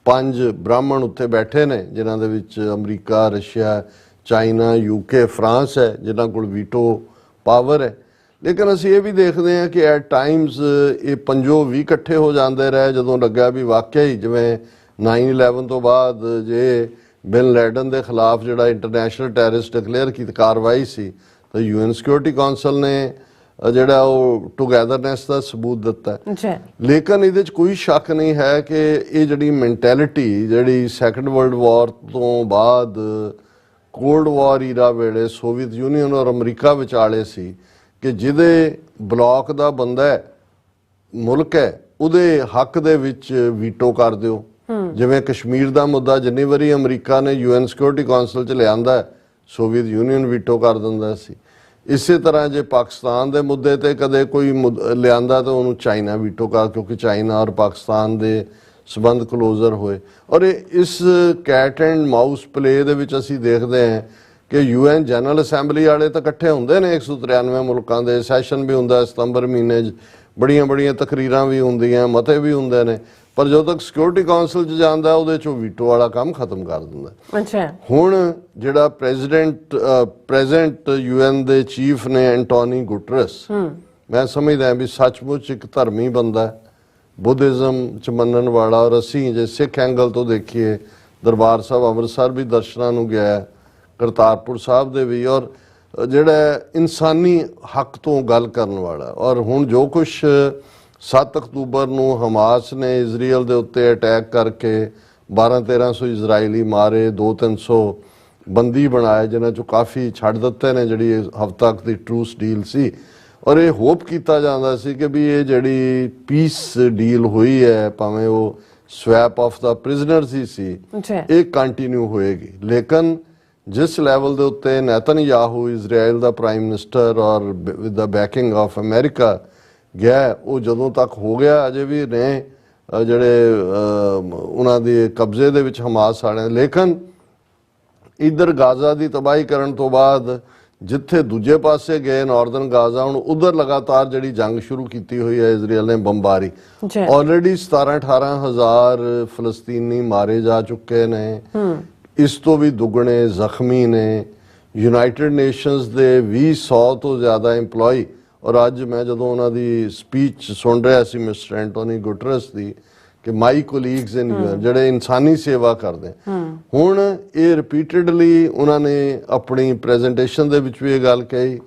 5 ਬ੍ਰਾਹਮਣ ਉੱਤੇ ਬੈਠੇ ਨੇ ਜਿਨ੍ਹਾਂ ਦੇ ਵਿੱਚ America, Russia, China, UK, France ਹੈ ਜਿਨ੍ਹਾਂ ਕੋਲ ਵੀਟੋ ਪਾਵਰ ਹੈ। ਲੇਕਿਨ ਅਸੀਂ ਇਹ ਵੀ ਦੇਖਦੇ ਹਾਂ ਕਿ ਐਟ ਟਾਈਮਸ ਇਹ ਪੰਜੋ ਵੀ ਇਕੱਠੇ ਹੋ ਜਾਂਦੇ ਰਹੇ ਜਦੋਂ ਲੱਗਿਆ ਵੀ ਵਾਕਿਆ ਹੀ ਜਿਵੇਂ 9/11 ਤੋਂ ਬਾਅਦ ਜੇ ਬਿਨ ਲੈਡਨ ਦੇ ਖਿਲਾਫ ਜਿਹੜਾ ਇੰਟਰਨੈਸ਼ਨਲ ਟੈਰਰਿਸਟ ਡਿਕਲੇਅਰ ਕੀਤੀ ਕਾਰਵਾਈ ਸੀ ਤਾਂ UN ਸਿਕਿਉਰਿਟੀ ਕੌਂਸਲ ਨੇ ਜਿਹੜਾ ਉਹ ਟੂਗੈਦਰਨੈਸ ਦਾ ਸਬੂਤ ਦਿੱਤਾ। ਲੇਕਿਨ ਇਹਦੇ 'ਚ ਕੋਈ ਸ਼ੱਕ ਨਹੀਂ ਹੈ ਕਿ ਇਹ ਜਿਹੜੀ ਮੈਂਟੈਲਿਟੀ ਜਿਹੜੀ ਸੈਕੰਡ ਵਰਲਡ ਵਾਰ ਤੋਂ ਬਾਅਦ ਕੋਲਡ ਵਾਰ ਈਰਾ ਵੇਲੇ ਸੋਵੀਅਤ ਯੂਨੀਅਨ ਔਰ ਅਮਰੀਕਾ ਵਿਚਾਲੇ ਸੀ ਕਿ ਜਿਹਦੇ ਬਲਾਕ ਦਾ ਬੰਦਾ ਹੈ, ਮੁਲਕ ਹੈ, ਉਹਦੇ ਹੱਕ ਦੇ ਵਿੱਚ ਵੀਟੋ ਕਰ ਦਿਓ। ਜਿਵੇਂ ਕਸ਼ਮੀਰ ਦਾ ਮੁੱਦਾ ਜਿੰਨੀ ਵਾਰੀ ਅਮਰੀਕਾ ਨੇ UN ਸਿਕਿਉਰਿਟੀ ਕੌਂਸਲ 'ਚ ਲਿਆਂਦਾ, ਸੋਵੀਅਤ ਯੂਨੀਅਨ ਵੀਟੋ ਕਰ ਦਿੰਦਾ ਸੀ। ਇਸੇ ਤਰ੍ਹਾਂ ਜੇ ਪਾਕਿਸਤਾਨ ਦੇ ਮੁੱਦੇ ਤੇ ਕਦੇ ਕੋਈ ਲਿਆਂਦਾ ਤਾਂ ਉਹਨੂੰ ਚਾਈਨਾ ਵੀਟੋ ਕਰ, ਕਿਉਂਕਿ ਚਾਈਨਾ ਔਰ ਪਾਕਿਸਤਾਨ ਦੇ ਸਬੰਧ ਕਲੋਜ਼ਰ ਹੋਏ। ਔਰ ਇਸ ਕੈਟ ਐਂਡ ਮਾਊਸ ਪਲੇ ਦੇ ਵਿੱਚ ਅਸੀਂ ਦੇਖਦੇ ਹਾਂ ਕਿ UN ਜਨਰਲ ਅਸੈਂਬਲੀ ਵਾਲੇ ਤਾਂ ਇਕੱਠੇ ਹੁੰਦੇ ਨੇ 193 ਮੁਲਕਾਂ ਦੇ, ਸੈਸ਼ਨ ਵੀ ਹੁੰਦਾ ਸਤੰਬਰ ਮਹੀਨੇ 'ਚ, ਬੜੀਆਂ ਤਕਰੀਰਾਂ ਵੀ ਹੁੰਦੀਆਂ, ਮਤੇ ਵੀ ਹੁੰਦੇ ਨੇ, ਪਰ ਜਦੋਂ ਤੱਕ ਸਿਕਿਉਰਿਟੀ ਕੌਂਸਲ 'ਚ ਜਾਂਦਾ ਉਹਦੇ 'ਚੋਂ ਵੀਟੋ ਵਾਲਾ ਕੰਮ ਖਤਮ ਕਰ ਦਿੰਦਾ। ਹੁਣ ਜਿਹੜਾ ਪ੍ਰੈਜ਼ੈਂਟ UN ਦੇ ਚੀਫ ਨੇ ਐਂਟੋਨੀ ਗੁਟਰਸ, ਮੈਂ ਸਮਝਦਾ ਵੀ ਸੱਚਮੁੱਚ ਇੱਕ ਧਰਮੀ ਬੰਦਾ, ਬੁੱਧਿਜ਼ਮ 'ਚ ਮੰਨਣ ਵਾਲਾ। ਔਰ ਅਸੀਂ ਜੇ ਸਿੱਖ ਐਂਗਲ ਤੋਂ ਦੇਖੀਏ ਦਰਬਾਰ ਸਾਹਿਬ ਅੰਮ੍ਰਿਤਸਰ ਵੀ ਦਰਸ਼ਨਾਂ ਨੂੰ ਗਿਆ, ਕਰਤਾਰਪੁਰ ਸਾਹਿਬ ਦੇ ਵੀ, ਔਰ ਜਿਹੜਾ ਇਨਸਾਨੀ ਹੱਕ ਤੋਂ ਗੱਲ ਕਰਨ ਵਾਲਾ। ਔਰ ਹੁਣ ਜੋ ਕੁਛ 7 ਅਕਤੂਬਰ ਨੂੰ ਹਮਾਸ ਨੇ ਇਜ਼ਰਾਈਲ ਦੇ ਉੱਤੇ ਅਟੈਕ ਕਰਕੇ 1200-1300 ਇਜ਼ਰਾਈਲੀ ਮਾਰੇ, 200-300 ਬੰਦੀ ਬਣਾਏ ਜਿਨ੍ਹਾਂ 'ਚੋਂ ਕਾਫੀ ਛੱਡ ਦਿੱਤੇ ਨੇ, ਜਿਹੜੀ ਹਫ਼ਤਾ ਤੱਕ ਦੀ ਟਰੂਸ ਡੀਲ ਸੀ। ਔਰ ਇਹ ਹੋਪ ਕੀਤਾ ਜਾਂਦਾ ਸੀ ਕਿ ਵੀ ਇਹ ਜਿਹੜੀ ਪੀਸ ਡੀਲ ਹੋਈ ਹੈ, ਭਾਵੇਂ ਉਹ ਸਵੈਪ ਆਫ ਦਾ ਪ੍ਰਿਜ਼ਨਰਸ ਹੀ ਸੀ, ਇਹ ਕੰਟੀਨਿਊ ਹੋਏਗੀ। ਲੇਕਿਨ ਜਿਸ ਲੈਵਲ ਦੇ ਉੱਤੇ ਨੇਤਨਯਾਹੂ ਇਜ਼ਰਾਈਲ ਦਾ ਪ੍ਰਾਈਮ ਮਿਨਿਸਟਰ ਔਰ with the banking of America ਗਿਆ, ਉਹ ਜਦੋਂ ਤੱਕ ਹੋ ਗਿਆ ਅਜੇ ਵੀ ਨੇ ਜਿਹੜੇ ਉਹਨਾਂ ਦੇ ਕਬਜ਼ੇ ਦੇ ਵਿੱਚ ਹਮਾਸ ਵਾਲੇ। ਲੇਕਿਨ ਇੱਧਰ ਗਾਜ਼ਾ ਦੀ ਤਬਾਹੀ ਕਰਨ ਤੋਂ ਬਾਅਦ ਜਿੱਥੇ ਦੂਜੇ ਪਾਸੇ ਗਏ ਨਾਰਦਰਨ ਗਾਜ਼ਾ, ਹੁਣ ਉਧਰ ਲਗਾਤਾਰ ਜਿਹੜੀ ਜੰਗ ਸ਼ੁਰੂ ਕੀਤੀ ਹੋਈ ਹੈ ਇਜ਼ਰਾਈਲ ਨੇ, ਬੰਬਾਰੀ, ਆਲਰੇਡੀ 17-18 ਹਜ਼ਾਰ ਫਲਸਤੀਨੀ ਮਾਰੇ ਜਾ ਚੁੱਕੇ ਨੇ, ਇਸ ਤੋਂ ਵੀ ਦੁੱਗਣੇ ਜ਼ਖਮੀ ਨੇ। ਯੂਨਾਈਟਿਡ ਨੇਸ਼ਨਸ ਦੇ 200 ਤੋਂ ਜ਼ਿਆਦਾ EMPLOYE, ਔਰ ਅੱਜ ਮੈਂ ਜਦੋਂ ਉਹਨਾਂ ਦੀ ਸਪੀਚ ਸੁਣ ਰਿਹਾ ਸੀ ਮਿਸਟਰ ਐਂਟੋਨੀ ਗੁਟਰਸ ਦੀ, ਕਿ ਮਾਈ ਕੋਲੀਗਸ ਇਨ UN ਜਿਹੜੇ ਇਨਸਾਨੀ ਸੇਵਾ ਕਰਦੇ, ਹੁਣ ਇਹ ਰਿਪੀਟਡਲੀ ਉਹਨਾਂ ਨੇ ਆਪਣੀ ਪ੍ਰੈਜੈਂਟੇਸ਼ਨ ਦੇ ਵਿੱਚ ਵੀ ਇਹ ਗੱਲ ਕਹੀ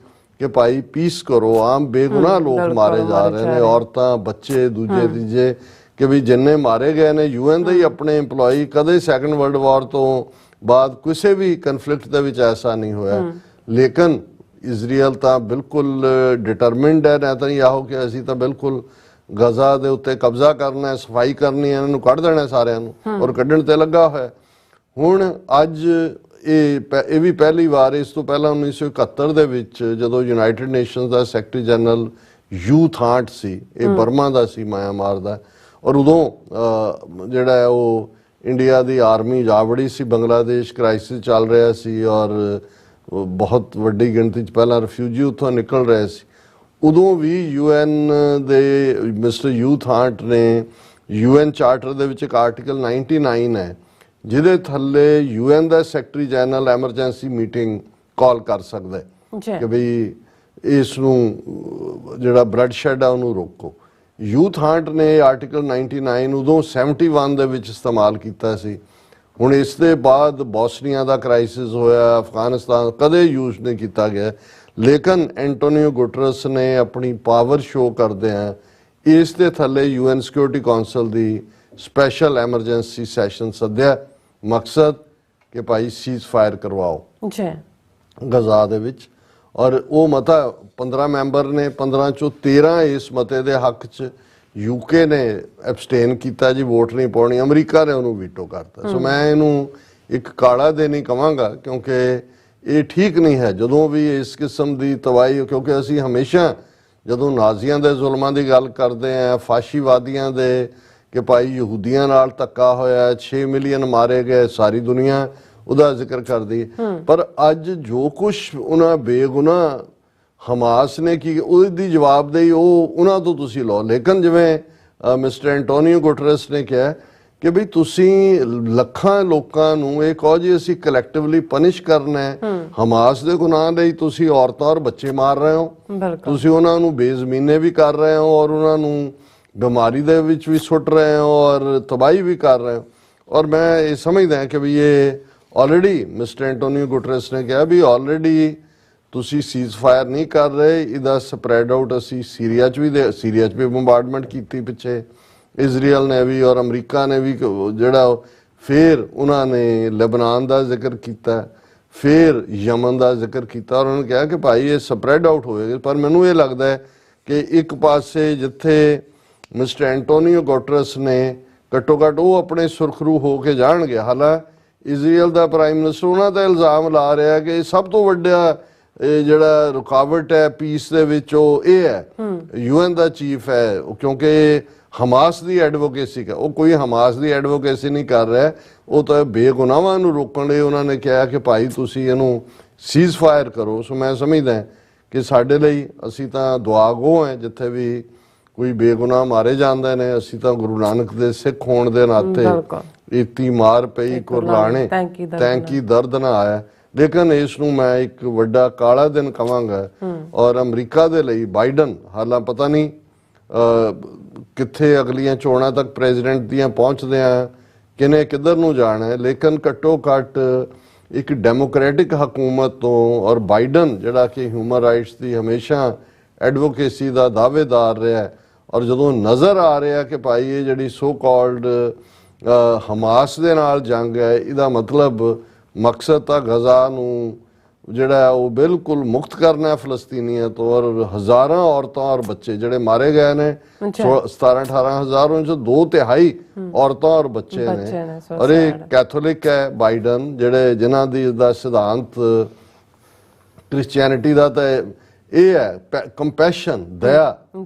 ਕਿ ਭਾਈ ਪੀਸ ਕਰੋ, ਆਮ ਬੇਗੁਨਾਹ ਲੋਕ ਮਾਰੇ ਜਾ ਰਹੇ ਨੇ, ਔਰਤਾਂ, ਬੱਚੇ, ਦੂਜੇ ਤੀਜੇ, ਕਿ ਵੀ ਜਿੰਨੇ ਮਾਰੇ ਗਏ ਨੇ UN ਦੇ ਹੀ ਆਪਣੇ EMPLOYE, ਕਦੇ ਸੈਕੰਡ ਵਰਲਡ ਵਾਰ ਤੋਂ ਬਾਅਦ ਕਿਸੇ ਵੀ ਕਨਫਲਿਕਟ ਦੇ ਵਿੱਚ ਐਸਾ ਨਹੀਂ ਹੋਇਆ। ਲੇਕਿਨ ਇਜ਼ਰਾਈਲ ਤਾਂ ਬਿਲਕੁਲ ਡਿਟਰਮਿੰਡ ਹੈ ਨੇਤਨਯਾਹੂ ਕਿ ਅਸੀਂ ਤਾਂ ਬਿਲਕੁਲ ਗਜ਼ਾ ਦੇ ਉੱਤੇ ਕਬਜ਼ਾ ਕਰਨਾ ਹੈ, ਸਫਾਈ ਕਰਨੀ ਹੈ, ਇਹਨਾਂ ਨੂੰ ਕੱਢ ਦੇਣਾ ਸਾਰਿਆਂ ਨੂੰ, ਔਰ ਕੱਢਣ ਤੇ ਲੱਗਾ ਹੋਇਆ। ਹੁਣ ਅੱਜ ਇਹ ਵੀ ਪਹਿਲੀ ਵਾਰ, ਇਸ ਤੋਂ ਪਹਿਲਾਂ 1971 ਦੇ ਵਿੱਚ ਜਦੋਂ ਯੂਨਾਈਟਿਡ ਨੇਸ਼ਨਸ ਦਾ ਸੈਕਟਰੀ ਜਨਰਲ ਯੂਥ ਹਾਂਟ ਸੀ, ਇਹ ਬਰਮਾ ਦਾ ਸੀ, ਮਿਆਂਮਾਰ ਦਾ, ਔਰ ਉਦੋਂ ਜਿਹੜਾ ਹੈ ਉਹ ਇੰਡੀਆ ਦੀ ਆਰਮੀ ਜਾ ਵੜੀ ਸੀ, ਬੰਗਲਾਦੇਸ਼ ਕ੍ਰਾਈਸਿਸ ਚੱਲ ਰਿਹਾ ਸੀ ਔਰ ਬਹੁਤ ਵੱਡੀ ਗਿਣਤੀ 'ਚ ਪਹਿਲਾਂ ਰਿਫਿਊਜੀ ਉੱਥੋਂ ਨਿਕਲ ਰਹੇ ਸੀ। ਉਦੋਂ ਵੀ UN ਦੇ ਮਿਸਟਰ ਯੂਥ ਹਾਂਟ ਨੇ UN ਚਾਰਟਰ ਦੇ ਵਿੱਚ ਇੱਕ ਆਰਟੀਕਲ 99 ਹੈ ਜਿਹਦੇ ਥੱਲੇ UN ਦਾ ਸੈਕਟਰੀ ਜਨਰਲ ਐਮਰਜੈਂਸੀ ਮੀਟਿੰਗ ਕਾਲ ਕਰ ਸਕਦਾ ਹੈ ਕਿ ਬਈ ਇਸ ਨੂੰ ਜਿਹੜਾ ਬਲੱਡ ਸ਼ੈਡ ਆ ਉਹਨੂੰ ਰੋਕੋ। ਯੂਥ ਹਾਂਟ ਨੇ ਆਰਟੀਕਲ 99 ਉਦੋਂ 71 ਦੇ ਵਿੱਚ ਇਸਤੇਮਾਲ ਕੀਤਾ ਸੀ। ਹੁਣ ਇਸ ਦੇ ਬਾਅਦ ਬੋਸਨੀਆ ਦਾ ਕ੍ਰਾਈਸਿਸ ਹੋਇਆ, ਅਫਗਾਨਿਸਤਾਨ, ਕਦੇ ਯੂਜ਼ ਨਹੀਂ ਕੀਤਾ ਗਿਆ। ਲੇਕਿਨ ਐਂਟੋਨੀਓ ਗੁਟਰਸ ਨੇ ਆਪਣੀ ਪਾਵਰ ਸ਼ੋ ਕਰਦੇ ਆ ਇਸ ਦੇ ਥੱਲੇ UN ਸਿਕਿਉਰਿਟੀ ਕੌਂਸਲ ਦੀ ਸਪੈਸ਼ਲ ਐਮਰਜੈਂਸੀ ਸੈਸ਼ਨ ਸੱਦਿਆ। ਮਕਸਦ ਕਿ ਭਾਈ ਸੀਜ਼ ਫਾਇਰ ਕਰਵਾਓ ਗਜ਼ਾ ਦੇ ਵਿੱਚ। ਔਰ ਉਹ ਮਤਾ 15 ਮੈਂਬਰ ਨੇ, 15 ਚੋਂ 13 ਇਸ ਮਤੇ ਦੇ ਹੱਕ 'ਚ। UK ਨੇ ਐਬਸਟੇਨ ਕੀਤਾ ਜੀ, ਵੋਟ ਨਹੀਂ ਪਾਉਣੀ। ਅਮਰੀਕਾ ਨੇ ਉਹਨੂੰ ਵੀਟੋ ਕਰਤਾ। ਸੋ ਮੈਂ ਇਹਨੂੰ ਇੱਕ ਕਾਲਾ ਦੇ ਨਹੀਂ ਕਹਾਂਗਾ ਕਿਉਂਕਿ ਇਹ ਠੀਕ ਨਹੀਂ ਹੈ ਜਦੋਂ ਵੀ ਇਸ ਕਿਸਮ ਦੀ ਤਬਾਹੀ, ਕਿਉਂਕਿ ਅਸੀਂ ਹਮੇਸ਼ਾ ਜਦੋਂ ਨਾਜ਼ੀਆਂ ਦੇ ਜ਼ੁਲਮਾਂ ਦੀ ਗੱਲ ਕਰਦੇ ਹਾਂ, ਫਾਸ਼ੀਵਾਦੀਆਂ ਦੇ ਕਿ ਭਾਈ ਯਹੂਦੀਆਂ ਨਾਲ ਧੱਕਾ ਹੋਇਆ, 6 ਮਿਲੀਅਨ ਮਾਰੇ ਗਏ, ਸਾਰੀ ਦੁਨੀਆ ਉਹਦਾ ਜ਼ਿਕਰ ਕਰਦੀ ਹੈ। ਪਰ ਅੱਜ ਜੋ ਕੁਛ ਉਹਨਾਂ ਬੇਗੁਨਾਹ ਹਮਾਸ ਨੇ ਕੀ ਉਹਦੀ ਜਵਾਬਦੇਹੀ ਉਹ ਉਹਨਾਂ ਤੋਂ ਤੁਸੀਂ ਲਓ। ਲੇਕਿਨ ਜਿਵੇਂ ਮਿਸਟਰ ਐਂਟੋਨੀਓ ਗੁਟਰਸ ਨੇ ਕਿਹਾ ਕਿ ਬਈ ਤੁਸੀਂ ਲੱਖਾਂ ਲੋਕਾਂ ਨੂੰ ਇਹ ਕਹੋ ਜੀ ਅਸੀਂ ਕਲੈਕਟਿਵਲੀ ਪਨਿਸ਼ ਕਰਨਾ ਹੈ ਹਮਾਸ ਦੇ ਗੁਨਾਹ ਲਈ। ਤੁਸੀਂ ਔਰਤਾਂ ਔਰ ਬੱਚੇ ਮਾਰ ਰਹੇ ਹੋ, ਤੁਸੀਂ ਉਹਨਾਂ ਨੂੰ ਬੇਜ਼ਮੀਨੇ ਵੀ ਕਰ ਰਹੇ ਹੋ ਔਰ ਉਹਨਾਂ ਨੂੰ ਬਿਮਾਰੀ ਦੇ ਵਿੱਚ ਵੀ ਸੁੱਟ ਰਹੇ ਹੋ ਔਰ ਤਬਾਹੀ ਵੀ ਕਰ ਰਹੇ ਹੋ। ਔਰ ਮੈਂ ਇਹ ਸਮਝਦਾ ਕਿ ਵੀ ਇਹ ਆਲਰੇਡੀ ਮਿਸਟਰ ਐਂਟੋਨੀਓ ਗੁਟਰਸ ਨੇ ਕਿਹਾ ਵੀ ਆਲਰੇਡੀ ਤੁਸੀਂ ਸੀਜ਼ ਫਾਇਰ ਨਹੀਂ ਕਰ ਰਹੇ, ਇਹਦਾ ਸਪਰੈਡ ਆਊਟ ਅਸੀਂ ਸੀਰੀਆ 'ਚ ਵੀ ਬੰਬਾਰਡਮੈਂਟ ਕੀਤੀ ਪਿੱਛੇ ਇਜ਼ਰਾਈਲ ਨੇ ਵੀ ਔਰ ਅਮਰੀਕਾ ਨੇ ਵੀ, ਜਿਹੜਾ ਫਿਰ ਉਹਨਾਂ ਨੇ ਲੈਬਨਾਨ ਦਾ ਜ਼ਿਕਰ ਕੀਤਾ, ਫਿਰ ਯਮਨ ਦਾ ਜ਼ਿਕਰ ਕੀਤਾ ਔਰ ਉਹਨਾਂ ਨੇ ਕਿਹਾ ਕਿ ਭਾਈ ਇਹ ਸਪਰੈਡ ਆਊਟ ਹੋਏਗਾ। ਪਰ ਮੈਨੂੰ ਇਹ ਲੱਗਦਾ ਹੈ ਕਿ ਇੱਕ ਪਾਸੇ ਜਿੱਥੇ ਮਿਸਟਰ ਐਂਟੋਨੀਓ ਗੁਟਰਸ ਨੇ ਘੱਟੋ ਘੱਟ ਉਹ ਆਪਣੇ ਸੁਰਖਰੂ ਹੋ ਕੇ ਜਾਣਗੇ। ਹਾਲਾਂਕਿ ਇਜ਼ਰਾਈਲ ਦਾ ਪ੍ਰਾਈਮ ਮਿਨਿਸਟਰ ਉਹਨਾਂ ਦਾ ਇਲਜ਼ਾਮ ਲਾ ਰਿਹਾ ਕਿ ਸਭ ਤੋਂ ਵੱਡਾ ਜਿਹੜਾ ਰੁਕਾਵਟ ਹੈ ਪੀਸ ਦੇ ਵਿੱਚ ਉਹ ਇਹ ਹੈ, UN ਦਾ ਚੀਫ ਹੈ, ਕਿਉਂਕਿ ਹਮਾਸ ਦੀ ਐਡਵੋਕੇਸੀ ਕਰ, ਉਹ ਕੋਈ ਹਮਾਸ ਦੀ ਐਡਵੋਕੇਸੀ ਨਹੀਂ ਕਰ ਰਿਹਾ, ਉਹ ਤਾਂ ਬੇਗੁਨਾਹਾਂ ਨੂੰ ਰੋਕਣ ਲਈ ਉਹਨਾਂ ਨੇ ਕਿਹਾ ਕਿ ਭਾਈ ਤੁਸੀਂ ਇਹਨੂੰ ਸੀਜ਼ ਫਾਇਰ ਕਰੋ। ਸੋ ਮੈਂ ਸਮਝਦਾ ਕਿ ਸਾਡੇ ਲਈ ਅਸੀਂ ਤਾਂ ਦੁਆਗੋ ਹੈ ਜਿੱਥੇ ਵੀ ਕੋਈ ਬੇਗੁਨਾਹ ਮਾਰੇ ਜਾਂਦੇ ਨੇ। ਅਸੀਂ ਤਾਂ ਗੁਰੂ ਨਾਨਕ ਦੇ ਸਿੱਖ ਹੋਣ ਦੇ ਨਾਤੇ ਇਤੀ ਮਾਰ ਪਈ ਕੁਰਲਾਣੇ ਤੈਂਕੀ ਦਰਦ ਨਾ ਆਇਆ। ਲੇਕਿਨ ਇਸ ਨੂੰ ਮੈਂ ਇੱਕ ਵੱਡਾ ਕਾਲਾ ਦਿਨ ਕਹਾਂਗਾ। ਔਰ ਅਮਰੀਕਾ ਦੇ ਲਈ ਬਾਈਡਨ, ਹਾਲਾਂ ਪਤਾ ਨਹੀਂ ਕਿੱਥੇ ਅਗਲੀਆਂ ਚੋਣਾਂ ਤੱਕ ਪ੍ਰੈਜ਼ੀਡੈਂਟ ਦੀਆਂ ਪਹੁੰਚਦੇ ਆ, ਕਿਨੇ ਕਿੱਧਰ ਨੂੰ ਜਾਣਾ ਹੈ, ਲੇਕਿਨ ਘੱਟੋ ਘੱਟ ਇੱਕ ਡੈਮੋਕ੍ਰੈਟਿਕ ਹਕੂਮਤ ਤੋਂ ਔਰ ਬਾਈਡਨ ਜਿਹੜਾ ਕਿ ਹਿਊਮਨ ਰਾਈਟਸ ਦੀ ਹਮੇਸ਼ਾ ਐਡਵੋਕੇਸੀ ਦਾ ਦਾਅਵੇਦਾਰ ਰਿਹਾ ਔਰ ਜਦੋਂ ਨਜ਼ਰ ਆ ਰਿਹਾ ਕਿ ਭਾਈ ਇਹ ਜਿਹੜੀ ਸੋ ਕਾਲਡ ਹਮਾਸ ਦੇ ਨਾਲ ਜੰਗ ਹੈ, ਇਹਦਾ ਮਤਲਬ ਮਕਸਦ ਤਾਂ ਗਜ਼ਾ ਨੂੰ ਜਿਹੜਾ ਉਹ ਬਿਲਕੁਲ ਮੁਕਤ ਕਰਨਾ ਫਲਸਤੀਨੀਆਂ ਤੋਂ। ਔਰ ਹਜ਼ਾਰਾਂ ਔਰਤਾਂ ਔਰ ਬੱਚੇ ਜਿਹੜੇ ਮਾਰੇ ਗਏ ਨੇ, 17-18 ਹਜ਼ਾਰ, ਉਹਨਾਂ ਚੋਂ 2/3 ਔਰਤਾਂ ਔਰ ਬੱਚੇ ਨੇ। ਔਰ ਇਹ ਕੈਥੋਲਿਕ ਹੈ ਬਾਈਡਨ, ਜਿਹੜੇ ਜਿਨ੍ਹਾਂ ਦਾ ਸਿਧਾਂਤ ਕ੍ਰਿਸਚੀਅਨਿਟੀ ਦਾ ਤਾਂ ਇਹ ਹੈ ਕੰਪੈਸ਼ਨ, ਦਇਆ,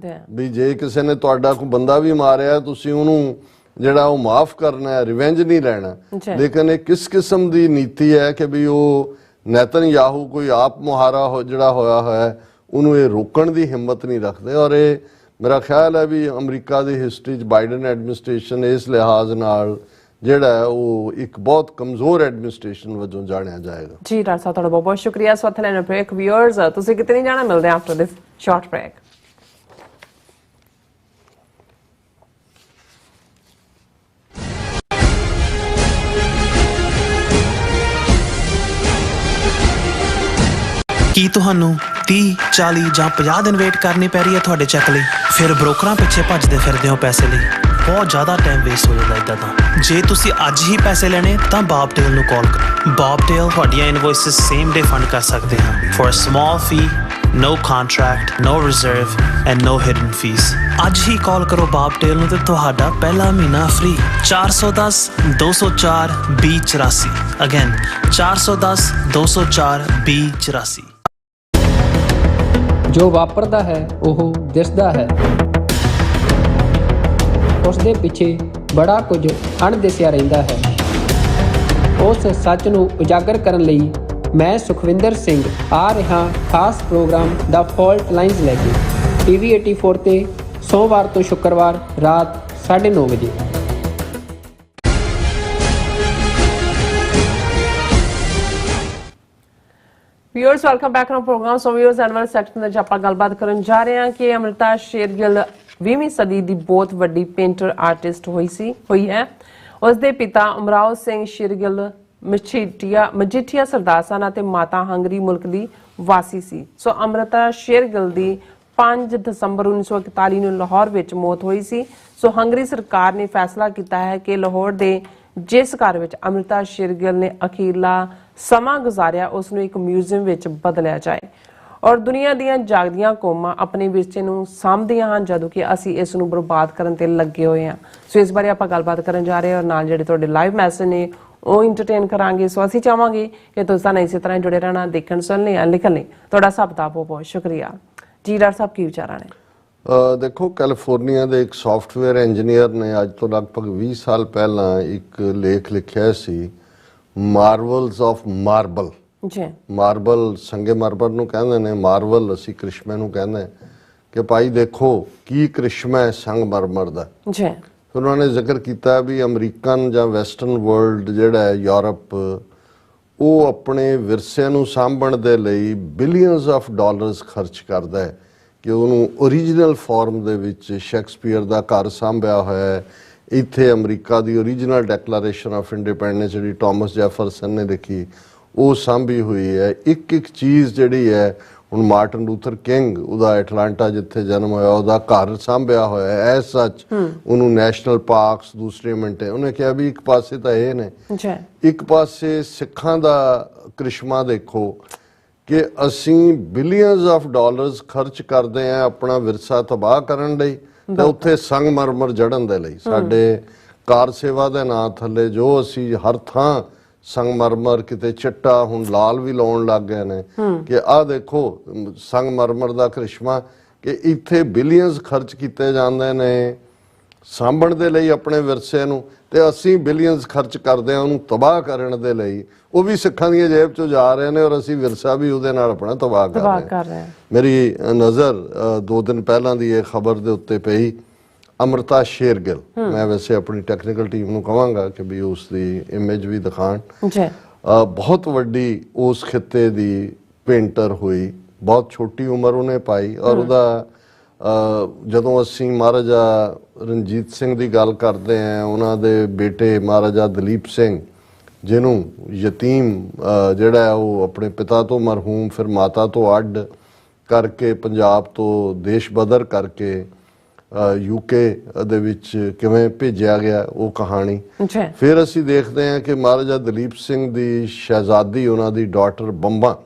ਵੀ ਜੇ ਕਿਸੇ ਨੇ ਤੁਹਾਡਾ ਕੋਈ ਬੰਦਾ ਵੀ ਮਾਰਿਆ ਤੁਸੀਂ ਉਹਨੂੰ ਜਿਹੜਾ ਉਹ ਮਾਫ ਕਰਨਾ ਹੈ, ਰਿਵੈਂਜ ਨਹੀਂ ਲੈਣਾ। ਲੇਕਿਨ ਇਹ ਕਿਸ ਕਿਸਮ ਦੀ ਨੀਤੀ ਹੈ ਕਿ ਵੀ ਉਹ ਨੇਤਨਯਾਹੂ ਕੋਈ ਆਪ ਮੁਹਾਰਾ ਜਿਹੜਾ ਹੋਇਆ ਹੋਇਆ ਉਹਨੂੰ ਇਹ ਰੋਕਣ ਦੀ ਹਿੰਮਤ ਨਹੀਂ ਰੱਖਦੇ। ਔਰ ਇਹ ਮੇਰਾ ਖਿਆਲ ਹੈ ਵੀ ਅਮਰੀਕਾ ਦੀ ਹਿਸਟਰੀ 'ਚ ਬਾਈਡਨ ਐਡਮਿਨਿਸਟ੍ਰੇਸ਼ਨ ਇਸ ਲਿਹਾਜ਼ ਨਾਲ ਜਿਹੜਾ ਉਹ ਇੱਕ ਬਹੁਤ ਕਮਜ਼ੋਰ ਐਡਮਿਨਿਸਟ੍ਰੇਸ਼ਨ ਵਜੋਂ ਜਾਣਿਆ ਜਾਏਗਾ। ਜੀ ਡਾਕਟਰ ਸਾਹਿਬ ਤੁਹਾਡਾ ਬਹੁਤ ਬਹੁਤ ਸ਼ੁਕਰੀਆ। ਸੋ ਲੈਣਾ ਬ੍ਰੇਕ ਵਿਊਅਰਸ, ਤੁਸੀਂ ਕਿਤੇ ਨਹੀਂ ਜਾਣਾ, ਮਿਲਦੇ ਆਫਟਰ ਦਿਸ ਸ਼ਾਰਟ ਬ੍ਰੇਕ। ਕੀ ਤੁਹਾਨੂੰ 30, 40 ਜਾਂ 50 ਦਿਨ ਵੇਟ ਕਰਨੀ ਪੈ ਰਹੀ ਹੈ ਤੁਹਾਡੇ ਚੈੱਕ ਲਈ? ਫਿਰ ਬ੍ਰੋਕਰਾਂ ਪਿੱਛੇ ਭੱਜਦੇ ਫਿਰਦੇ ਹੋ ਪੈਸੇ ਲਈ, ਬਹੁਤ ਜ਼ਿਆਦਾ ਟਾਈਮ ਵੇਸਟ ਹੋ ਜਾਂਦਾ ਇੱਦਾਂ ਤਾਂ। ਜੇ ਤੁਸੀਂ ਅੱਜ ਹੀ ਪੈਸੇ ਲੈਣੇ ਤਾਂ ਬੌਬਟੇਲ ਨੂੰ ਕਾਲ ਕਰੋ। ਬੌਬਟੇਲ ਤੁਹਾਡੀਆਂ ਇਨਵੋਇਸਿਸ ਸੇਮ ਡੇ ਫੰਡ ਕਰ ਸਕਦੇ ਹਨ for a small fee, no contract, no reserve and no hidden fees। ਅੱਜ ਹੀ ਕਾਲ ਕਰੋ ਬੌਬਟੇਲ ਨੂੰ ਤੇ ਤੁਹਾਡਾ ਪਹਿਲਾ ਮਹੀਨਾ ਫ੍ਰੀ। 410 204 2084 ਅਗੇਨ 410 204 2084। ਜੋ ਵਾਪਰਦਾ ਹੈ ਉਹ ਦਿਸਦਾ ਹੈ, ਉਸ ਦੇ ਪਿੱਛੇ ਬੜਾ ਕੁਝ ਅਣਦਿਸਿਆ ਰਹਿੰਦਾ ਹੈ। ਉਸ ਸੱਚ ਨੂੰ ਉਜਾਗਰ ਕਰਨ ਲਈ ਮੈਂ ਸੁਖਵਿੰਦਰ ਸਿੰਘ ਆ ਰਿਹਾ ਖਾਸ ਪ੍ਰੋਗਰਾਮ ਦਾ ਫਾਲਟ ਲਾਈਨਸ ਲੈ ਕੇ TV 84 ਤੇ ਸੋਮਵਾਰ ਤੋਂ ਸ਼ੁੱਕਰਵਾਰ ਰਾਤ 9:30 ਵਜੇ। Viewers welcome back to program. So viewers annual section ਵਿੱਚ ਆਪਾਂ ਗੱਲਬਾਤ ਕਰਨ ਜਾ ਰਹੇ ਹਾਂ ਕਿ ਅਮ੍ਰਿਤਾ ਸ਼ੇਰਗਿੱਲ 20ਵੀਂ ਸਦੀ ਦੀ ਬਹੁਤ ਵੱਡੀ ਪੇਂਟਰ ਆਰਟਿਸਟ ਹੋਈ ਹੈ। ਉਸ ਦੇ ਪਿਤਾ ਅਮਰਾਓ ਸਿੰਘ ਸ਼ੇਰਗਿੱਲ ਮਜੀਠੀਆ ਸਰਦਾਰ ਸਨ ਅਤੇ ਮਾਤਾ ਹੰਗਰੀ ਮੁਲਕ ਦੀ ਵਾਸੀ ਸੀ। ਸੋ ਅਮ੍ਰਿਤਾ ਸ਼ੇਰਗਿੱਲ ਦੀ 5 ਦਸੰਬਰ 1941 ਨੂੰ ਲਾਹੌਰ ਵਿੱਚ ਮੌਤ ਹੋਈ ਸੀ। ਸੋ ਹੰਗਰੀ ਸਰਕਾਰ ਨੇ ਫੈਸਲਾ ਕੀਤਾ ਹੈ ਕਿ ਲਾਹੌਰ ਦੇ ਜਿਸ ਘਰ ਵਿੱਚ ਅਮ੍ਰਿਤਾ ਸ਼ੇਰਗਿੱਲ ਨੇ ਅਖੀਰਲਾ ਸਮਾਂ ਗੁਜ਼ਾਰਿਆ ਉਸ ਨੂੰ ਇੱਕ ਮਿਊਜ਼ੀਅਮ ਵਿੱਚ ਬਦਲਿਆ ਜਾਏ ਔਰ ਦੁਨੀਆ ਦੀਆਂ ਜਾਗਦੀਆਂ ਕੌਮਾਂ ਆਪਣੇ ਵਿਰਸੇ ਨੂੰ ਸਾਂਭਦੀਆਂ ਹਨ ਜਦੋਂ ਕਿ ਅਸੀਂ ਇਸ ਨੂੰ ਬਰਬਾਦ ਕਰਨ ਤੇ ਲੱਗੇ ਹੋਏ ਹਾਂ। ਸੋ ਇਸ ਬਾਰੇ ਆਪਾਂ ਗੱਲਬਾਤ ਕਰਨ ਜਾ ਰਹੇ ਹਾਂ ਔਰ ਨਾਲ ਜਿਹੜੇ ਤੁਹਾਡੇ ਲਾਈਵ ਮੈਸੇਜ ਨੇ ਉਹ ਇੰਟਰਟੇਨ ਕਰਾਂਗੇ। ਸੋ ਅਸੀਂ ਚਾਹਾਂਗੇ ਕਿ ਤੁਸੀਂ ਸਾਨੂੰ ਇਸੇ ਤਰ੍ਹਾਂ ਜੁੜੇ ਰਹਿਣਾ, ਦੇਖਣ ਸੁਣਨੇ ਜਾਂ ਲਿਖਣ ਲਈ ਤੁਹਾਡਾ ਸਭ ਦਾ ਬਹੁਤ ਬਹੁਤ ਸ਼ੁਕਰੀਆ ਜੀ। ਡਾਕਟਰ ਸਾਹਿਬ ਕੀ ਵਿਚਾਰਾਂ ਨੇ? ਦੇਖੋ, ਕੈਲੀਫੋਰਨੀਆ ਦੇ ਇੱਕ ਸੌਫਟਵੇਅਰ ਇੰਜੀਨੀਅਰ ਨੇ ਅੱਜ ਤੋਂ ਲਗਭਗ 20 ਸਾਲ ਪਹਿਲਾਂ ਇੱਕ ਲੇਖ ਲਿਖਿਆ ਸੀ, ਮਾਰਵਲਸ ਆਫ ਮਾਰਬਲ। ਜੀ, ਮਾਰਬਲ ਸੰਗੇਮਰਮਰ ਨੂੰ ਕਹਿੰਦੇ ਨੇ, ਮਾਰਵਲ ਅਸੀਂ ਕ੍ਰਿਸ਼ਮੇ ਨੂੰ ਕਹਿੰਦੇ ਕਿ ਭਾਈ ਦੇਖੋ ਕੀ ਕ੍ਰਿਸ਼ਮਾ ਹੈ ਸੰਗਮਰਮਰ ਦਾ। ਜੀ, ਫਿਰ ਉਹਨਾਂ ਨੇ ਜ਼ਿਕਰ ਕੀਤਾ ਵੀ ਅਮਰੀਕਨ ਜਾਂ ਵੈਸਟਰਨ ਵਰਲਡ ਜਿਹੜਾ ਹੈ, ਯੂਰਪ, ਉਹ ਆਪਣੇ ਵਿਰਸੇ ਨੂੰ ਸਾਂਭਣ ਦੇ ਲਈ ਬਿਲੀਅਨਸ ਆਫ ਡਾਲਰਸ ਖਰਚ ਕਰਦਾ ਹੈ ਕਿ ਉਹਨੂੰ ਓਰੀਜਨਲ ਫਾਰਮ ਦੇ ਵਿੱਚ ਸ਼ੇਕਸਪੀਅਰ ਦਾ ਘਰ ਸਾਂਭਿਆ ਹੋਇਆ ਹੈ। ਇੱਥੇ America the original declaration of independence ਜਿਹੜੀ ਟਾਮਸ ਜੈਫਰਸਨ ਨੇ ਲਿਖੀ ਉਹ ਸਾਂਭੀ ਹੋਈ ਹੈ। ਇੱਕ ਇੱਕ ਚੀਜ਼ ਜਿਹੜੀ ਹੈ, ਹੁਣ ਮਾਰਟਨ ਲੂਥਰ ਕਿੰਗ, ਉਹਦਾ ਐਟਲਾਂਟਾ ਜਿੱਥੇ ਜਨਮ ਹੋਇਆ, ਉਹਦਾ ਘਰ ਸਾਂਭਿਆ ਹੋਇਆ ਹੈ। ਐਸ ਸੱਚ ਉਹਨੂੰ ਨੈਸ਼ਨਲ ਪਾਰਕਸ ਦੂਸਰੇ ਮਿੰਟੇ ਉਹਨੇ ਕਿਹਾ ਵੀ ਇੱਕ ਪਾਸੇ ਤਾਂ ਇਹ ਨੇ, ਇੱਕ ਪਾਸੇ ਸਿੱਖਾਂ ਦਾ ਕ੍ਰਿਸ਼ਮਾ ਦੇਖੋ ਕਿ ਅਸੀਂ ਬਿਲੀਅਨਸ ਆਫ ਡਾਲਰਸ ਖਰਚ ਕਰਦੇ ਹਾਂ ਆਪਣਾ ਵਿਰਸਾ ਤਬਾਹ ਕਰਨ ਲਈ ਤੇ ਉੱਥੇ ਸੰਗਮਰਮਰ ਜੜਨ ਦੇ ਲਈ। ਸਾਡੇ ਕਾਰ ਸੇਵਾ ਦੇ ਨਾਂ ਥੱਲੇ ਜੋ ਅਸੀਂ ਹਰ ਥਾਂ ਸੰਗਮਰਮਰ, ਕਿਤੇ ਚਿੱਟਾ, ਹੁਣ ਲਾਲ ਵੀ ਲਾਉਣ ਲੱਗ ਗਏ ਨੇ ਕਿ ਆਹ ਦੇਖੋ ਸੰਗਮਰਮਰ ਦਾ ਕ੍ਰਿਸ਼ਮਾ, ਕਿ ਇੱਥੇ ਬਿਲੀਅਨਸ ਖਰਚ ਕੀਤੇ ਜਾਂਦੇ ਨੇ ਸਾਂਭਣ ਦੇ ਲਈ ਆਪਣੇ ਵਿਰਸੇ ਨੂੰ, ਤੇ ਅਸੀਂ ਬਿਲੀਅਨਸ ਖਰਚ ਕਰਦੇ ਹਾਂ ਉਹਨੂੰ ਤਬਾਹ ਕਰਨ ਦੇ ਲਈ। ਉਹ ਵੀ ਸਿੱਖਾਂ ਦੀਆਂ ਜੇਬ ਚੋਂ ਜਾ ਰਹੇ ਨੇ ਔਰ ਅਸੀਂ ਵਿਰਸਾ ਵੀ ਉਹਦੇ ਨਾਲ ਆਪਣਾ ਤਬਾਹ ਕਰ ਰਹੇ ਹਾਂ। ਮੇਰੀ ਨਜ਼ਰ 2 ਦਿਨ ਪਹਿਲਾਂ ਦੀ ਇਹ ਖਬਰ ਦੇ ਉੱਤੇ ਪਈ, ਅਮ੍ਰਿਤਾ ਸ਼ੇਰਗਿੱਲ। ਮੈਂ ਵੈਸੇ ਆਪਣੀ ਟੈਕਨੀਕਲ ਟੀਮ ਨੂੰ ਕਹਾਂਗਾ ਕਿ ਵੀ ਉਸ ਦੀ ਇਮੇਜ ਵੀ ਦਿਖਾਣ। ਬਹੁਤ ਵੱਡੀ ਉਸ ਖਿੱਤੇ ਦੀ ਪੇਂਟਰ ਹੋਈ, ਬਹੁਤ ਛੋਟੀ ਉਮਰ ਉਹਨੇ ਪਾਈ ਔਰ ਉਹਦਾ ਜਦੋਂ ਅਸੀਂ ਮਹਾਰਾਜਾ ਰਣਜੀਤ ਸਿੰਘ ਦੀ ਗੱਲ ਕਰਦੇ ਹਾਂ, ਉਹਨਾਂ ਦੇ ਬੇਟੇ ਮਹਾਰਾਜਾ ਦਲੀਪ ਸਿੰਘ, ਜਿਹਨੂੰ ਯਤੀਮ ਜਿਹੜਾ ਉਹ ਆਪਣੇ ਪਿਤਾ ਤੋਂ ਮਰਹੂਮ, ਫਿਰ ਮਾਤਾ ਤੋਂ ਅੱਡ ਕਰਕੇ ਪੰਜਾਬ ਤੋਂ ਦੇਸ਼ ਬਦਰ ਕਰਕੇ ਯੂਕੇ ਦੇ ਵਿੱਚ ਕਿਵੇਂ ਭੇਜਿਆ ਗਿਆ, ਉਹ ਕਹਾਣੀ। ਫਿਰ ਅਸੀਂ ਦੇਖਦੇ ਹਾਂ ਕਿ ਮਹਾਰਾਜਾ ਦਲੀਪ ਸਿੰਘ ਦੀ ਸ਼ਹਿਜ਼ਾਦੀ, ਉਹਨਾਂ ਦੀ ਡਾਟਰ ਬੰਬਾ,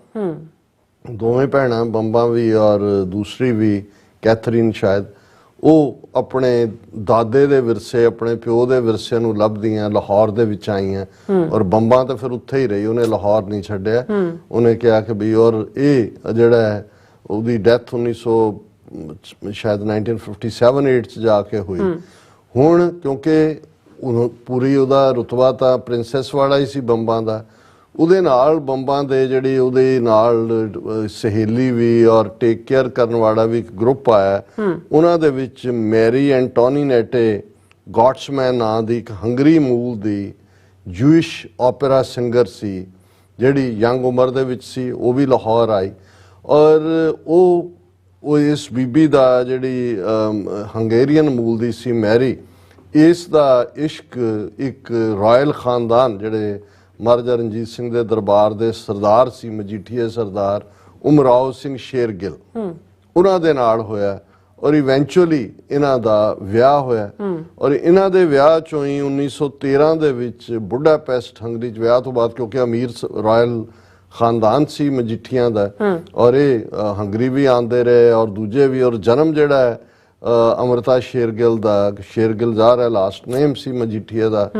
ਦੋਵੇਂ ਭੈਣਾਂ ਬੰਬਾ ਵੀ ਔਰ ਦੂਸਰੀ ਵੀ ਕੈਥਰੀਨ ਸ਼ਾਇਦ, ਉਹ ਆਪਣੇ ਦਾਦੇ ਦੇ ਵਿਰਸੇ, ਆਪਣੇ ਪਿਓ ਦੇ ਵਿਰਸੇ ਨੂੰ ਲੱਭਦੀਆਂ ਲਾਹੌਰ ਦੇ ਵਿੱਚ ਆਈਆਂ ਔਰ ਬੰਬਾ ਤਾਂ ਫਿਰ ਉੱਥੇ ਹੀ ਰਹੀ, ਉਹਨੇ ਲਾਹੌਰ ਨਹੀਂ ਛੱਡਿਆ। ਉਹਨੇ ਕਿਹਾ ਕਿ ਵੀ ਔਰ ਇਹ ਜਿਹੜਾ ਹੈ ਉਹਦੀ ਡੈਥ 1957-8 'ਚ ਜਾ ਕੇ ਹੋਈ। ਹੁਣ ਕਿਉਂਕਿ ਪੂਰੀ ਉਹਦਾ ਰੁਤਬਾ ਤਾਂ ਪ੍ਰਿੰਸੈਸ ਵਾਲਾ ਹੀ ਸੀ ਬੰਬਾ ਦਾ, ਉਹਦੇ ਨਾਲ ਬੰਬਾ ਦੇ ਜਿਹੜੀ ਉਹਦੇ ਨਾਲ ਸਹੇਲੀ ਵੀ ਔਰ ਟੇਕ ਕੇਅਰ ਕਰਨ ਵਾਲਾ ਵੀ ਇੱਕ ਗਰੁੱਪ ਆਇਆ। ਉਹਨਾਂ ਦੇ ਵਿੱਚ ਮੈਰੀ ਐਂਟੋਨੀਨੇਟੇ ਗੌਟਸਮੈਨ ਨਾਂ ਦੀ ਇੱਕ ਹੰਗਰੀ ਮੂਲ ਦੀ ਜੂਇਸ਼ ਓਪੇਰਾ ਸਿੰਗਰ ਸੀ, ਜਿਹੜੀ ਯੰਗ ਉਮਰ ਦੇ ਵਿੱਚ ਸੀ, ਉਹ ਵੀ ਲਾਹੌਰ ਆਈ ਔਰ ਉਹ ਇਸ ਬੀਬੀ ਦਾ ਜਿਹੜੀ ਹੰਗੇਰੀਅਨ ਮੂਲ ਦੀ ਸੀ ਮੈਰੀ, ਇਸ ਦਾ ਇਸ਼ਕ ਇੱਕ ਰਾਇਲ ਖਾਨਦਾਨ ਜਿਹੜੇ ਮਹਾਰਾਜਾ ਰਣਜੀਤ ਸਿੰਘ ਦੇ ਦਰਬਾਰ ਦੇ ਸਰਦਾਰ ਸੀ, ਮਜੀਠੀਏ ਸਰਦਾਰ ਅਮਰਾਓ ਸਿੰਘ ਸ਼ੇਰਗਿੱਲ, ਉਹਨਾਂ ਦੇ ਨਾਲ ਹੋਇਆ ਔਰ ਇਵੈਂਚੁਅਲੀ ਇਹਨਾਂ ਦਾ ਵਿਆਹ ਹੋਇਆ ਔਰ ਇਹਨਾਂ ਦੇ ਵਿਆਹ ਚੋਂ ਹੀ 1913 ਦੇ ਵਿੱਚ ਬੁਡਾਪੈਸਟ ਹੰਗਰੀ 'ਚ ਵਿਆਹ ਤੋਂ ਬਾਅਦ, ਕਿਉਂਕਿ ਅਮੀਰ ਰਾਇਲ ਖਾਨਦਾਨ ਸੀ ਮਜੀਠੀਆਂ ਦਾ ਔਰ ਇਹ ਹੰਗਰੀ ਵੀ ਆਉਂਦੇ ਰਹੇ ਔਰ ਦੂਜੇ ਵੀ, ਔਰ ਜਨਮ ਜਿਹੜਾ ਹੈ ਅਮ੍ਰਿਤਾ ਸ਼ੇਰਗਿੱਲ ਦਾ, ਸ਼ੇਰਗਿੱਲ ਜ਼ਾਹਰ ਹੈ ਲਾਸਟ ਨੇਮ ਸੀ ਮਜੀਠੀਆ ਦਾ,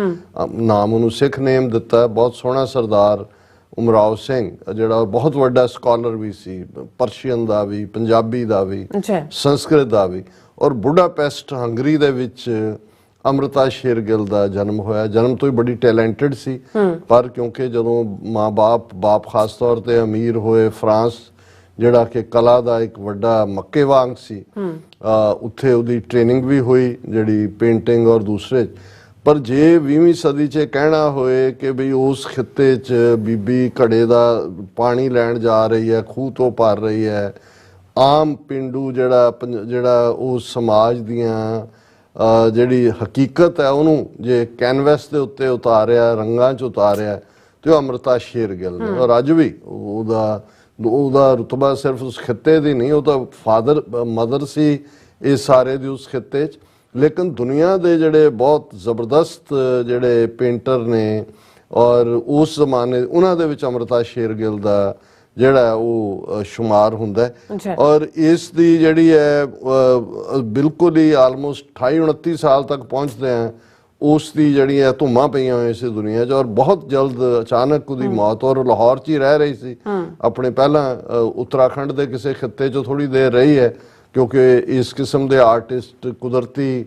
ਨਾਮ ਉਹਨੂੰ ਸਿੱਖ ਨੇਮ ਦਿੱਤਾ। ਬਹੁਤ ਸੋਹਣਾ ਸਰਦਾਰ ਅਮਰਾਓ ਸਿੰਘ, ਜਿਹੜਾ ਬਹੁਤ ਵੱਡਾ ਸਕਾਲਰ ਵੀ ਸੀ, ਪਰਸ਼ੀਅਨ ਦਾ ਵੀ, ਪੰਜਾਬੀ ਦਾ ਵੀ, ਸੰਸਕ੍ਰਿਤ ਦਾ ਵੀ। ਔਰ ਬੁਡਾਪੈਸਟ ਹੰਗਰੀ ਦੇ ਵਿੱਚ ਅਮ੍ਰਿਤਾ ਸ਼ੇਰਗਿੱਲ ਦਾ ਜਨਮ ਹੋਇਆ। ਜਨਮ ਤੋਂ ਹੀ ਬੜੀ ਟੈਲੈਂਟਡ ਸੀ, ਪਰ ਕਿਉਂਕਿ ਜਦੋਂ ਬਾਪ ਖਾਸ ਤੌਰ ਤੇ ਅਮੀਰ ਹੋਏ, ਫਰਾਂਸ ਜਿਹੜਾ ਕਿ ਕਲਾ ਦਾ ਇੱਕ ਵੱਡਾ ਮੱਕੇ ਵਾਂਗ ਸੀ, ਉੱਥੇ ਉਹਦੀ ਟ੍ਰੇਨਿੰਗ ਵੀ ਹੋਈ ਜਿਹੜੀ ਪੇਂਟਿੰਗ ਔਰ ਦੂਸਰੇ। ਪਰ ਜੇ 20ਵੀਂ ਸਦੀ 'ਚ ਕਹਿਣਾ ਹੋਏ ਕਿ ਵੀ ਉਸ ਖਿੱਤੇ 'ਚ ਬੀਬੀ ਘੜੇ ਦਾ ਪਾਣੀ ਲੈਣ ਜਾ ਰਹੀ ਹੈ, ਖੂਹ ਤੋਂ ਭਰ ਰਹੀ ਹੈ, ਆਮ ਪਿੰਡੂ ਜਿਹੜਾ ਉਸ ਸਮਾਜ ਦੀਆਂ ਜਿਹੜੀ ਹਕੀਕਤ ਹੈ ਉਹਨੂੰ ਜੇ ਕੈਨਵਸ ਦੇ ਉੱਤੇ ਉਤਾਰਿਆ, ਰੰਗਾਂ 'ਚ ਉਤਾਰਿਆ, ਤੇ ਉਹ ਅੰਮ੍ਰਿਤਾ ਸ਼ੇਰਗਿੱਲ ਨੇ। ਔਰ ਅੱਜ ਵੀ ਉਹਦਾ ਰੁਤਬਾ ਸਿਰਫ ਉਸ ਖਿੱਤੇ ਦੀ ਨਹੀਂ, ਉਹ ਤਾਂ ਫਾਦਰ ਮਦਰ ਸੀ ਇਸ ਸਾਰੇ ਦੀ ਉਸ ਖਿੱਤੇ 'ਚ। ਲੇਕਿਨ ਦੁਨੀਆ ਦੇ ਜਿਹੜੇ ਬਹੁਤ ਜ਼ਬਰਦਸਤ ਜਿਹੜੇ ਪੇਂਟਰ ਨੇ ਔਰ ਉਸ ਜ਼ਮਾਨੇ ਉਹਨਾਂ ਦੇ ਵਿੱਚ ਅੰਮ੍ਰਿਤਾ ਸ਼ੇਰਗਿੱਲ ਦਾ ਜਿਹੜਾ ਉਹ ਸ਼ੁਮਾਰ ਹੁੰਦਾ ਹੈ। ਔਰ ਇਸ ਦੀ ਜਿਹੜੀ ਹੈ ਬਿਲਕੁਲ ਹੀ ਆਲਮੋਸਟ 28-29 ਸਾਲ ਤੱਕ ਪਹੁੰਚਦੇ ਆ ਉਸ ਦੀ ਜਿਹੜੀ ਹੈ ਧੁੰਮਾਂ ਪਈਆਂ ਹੋਈਆਂ ਸੀ ਦੁਨੀਆ 'ਚ। ਔਰ ਬਹੁਤ ਜਲਦ ਅਚਾਨਕ ਉਹਦੀ ਮੌਤ, ਔਰ ਲਾਹੌਰ 'ਚ ਹੀ ਰਹਿ ਰਹੀ ਸੀ ਆਪਣੇ, ਪਹਿਲਾਂ ਉੱਤਰਾਖੰਡ ਦੇ ਕਿਸੇ ਖਿੱਤੇ 'ਚ ਥੋੜੀ ਦੇਰ ਰਹੀ ਹੈ ਕਿਉਂਕਿ ਇਸ ਕਿਸਮ ਦੇ ਆਰਟਿਸਟ ਕੁਦਰਤੀ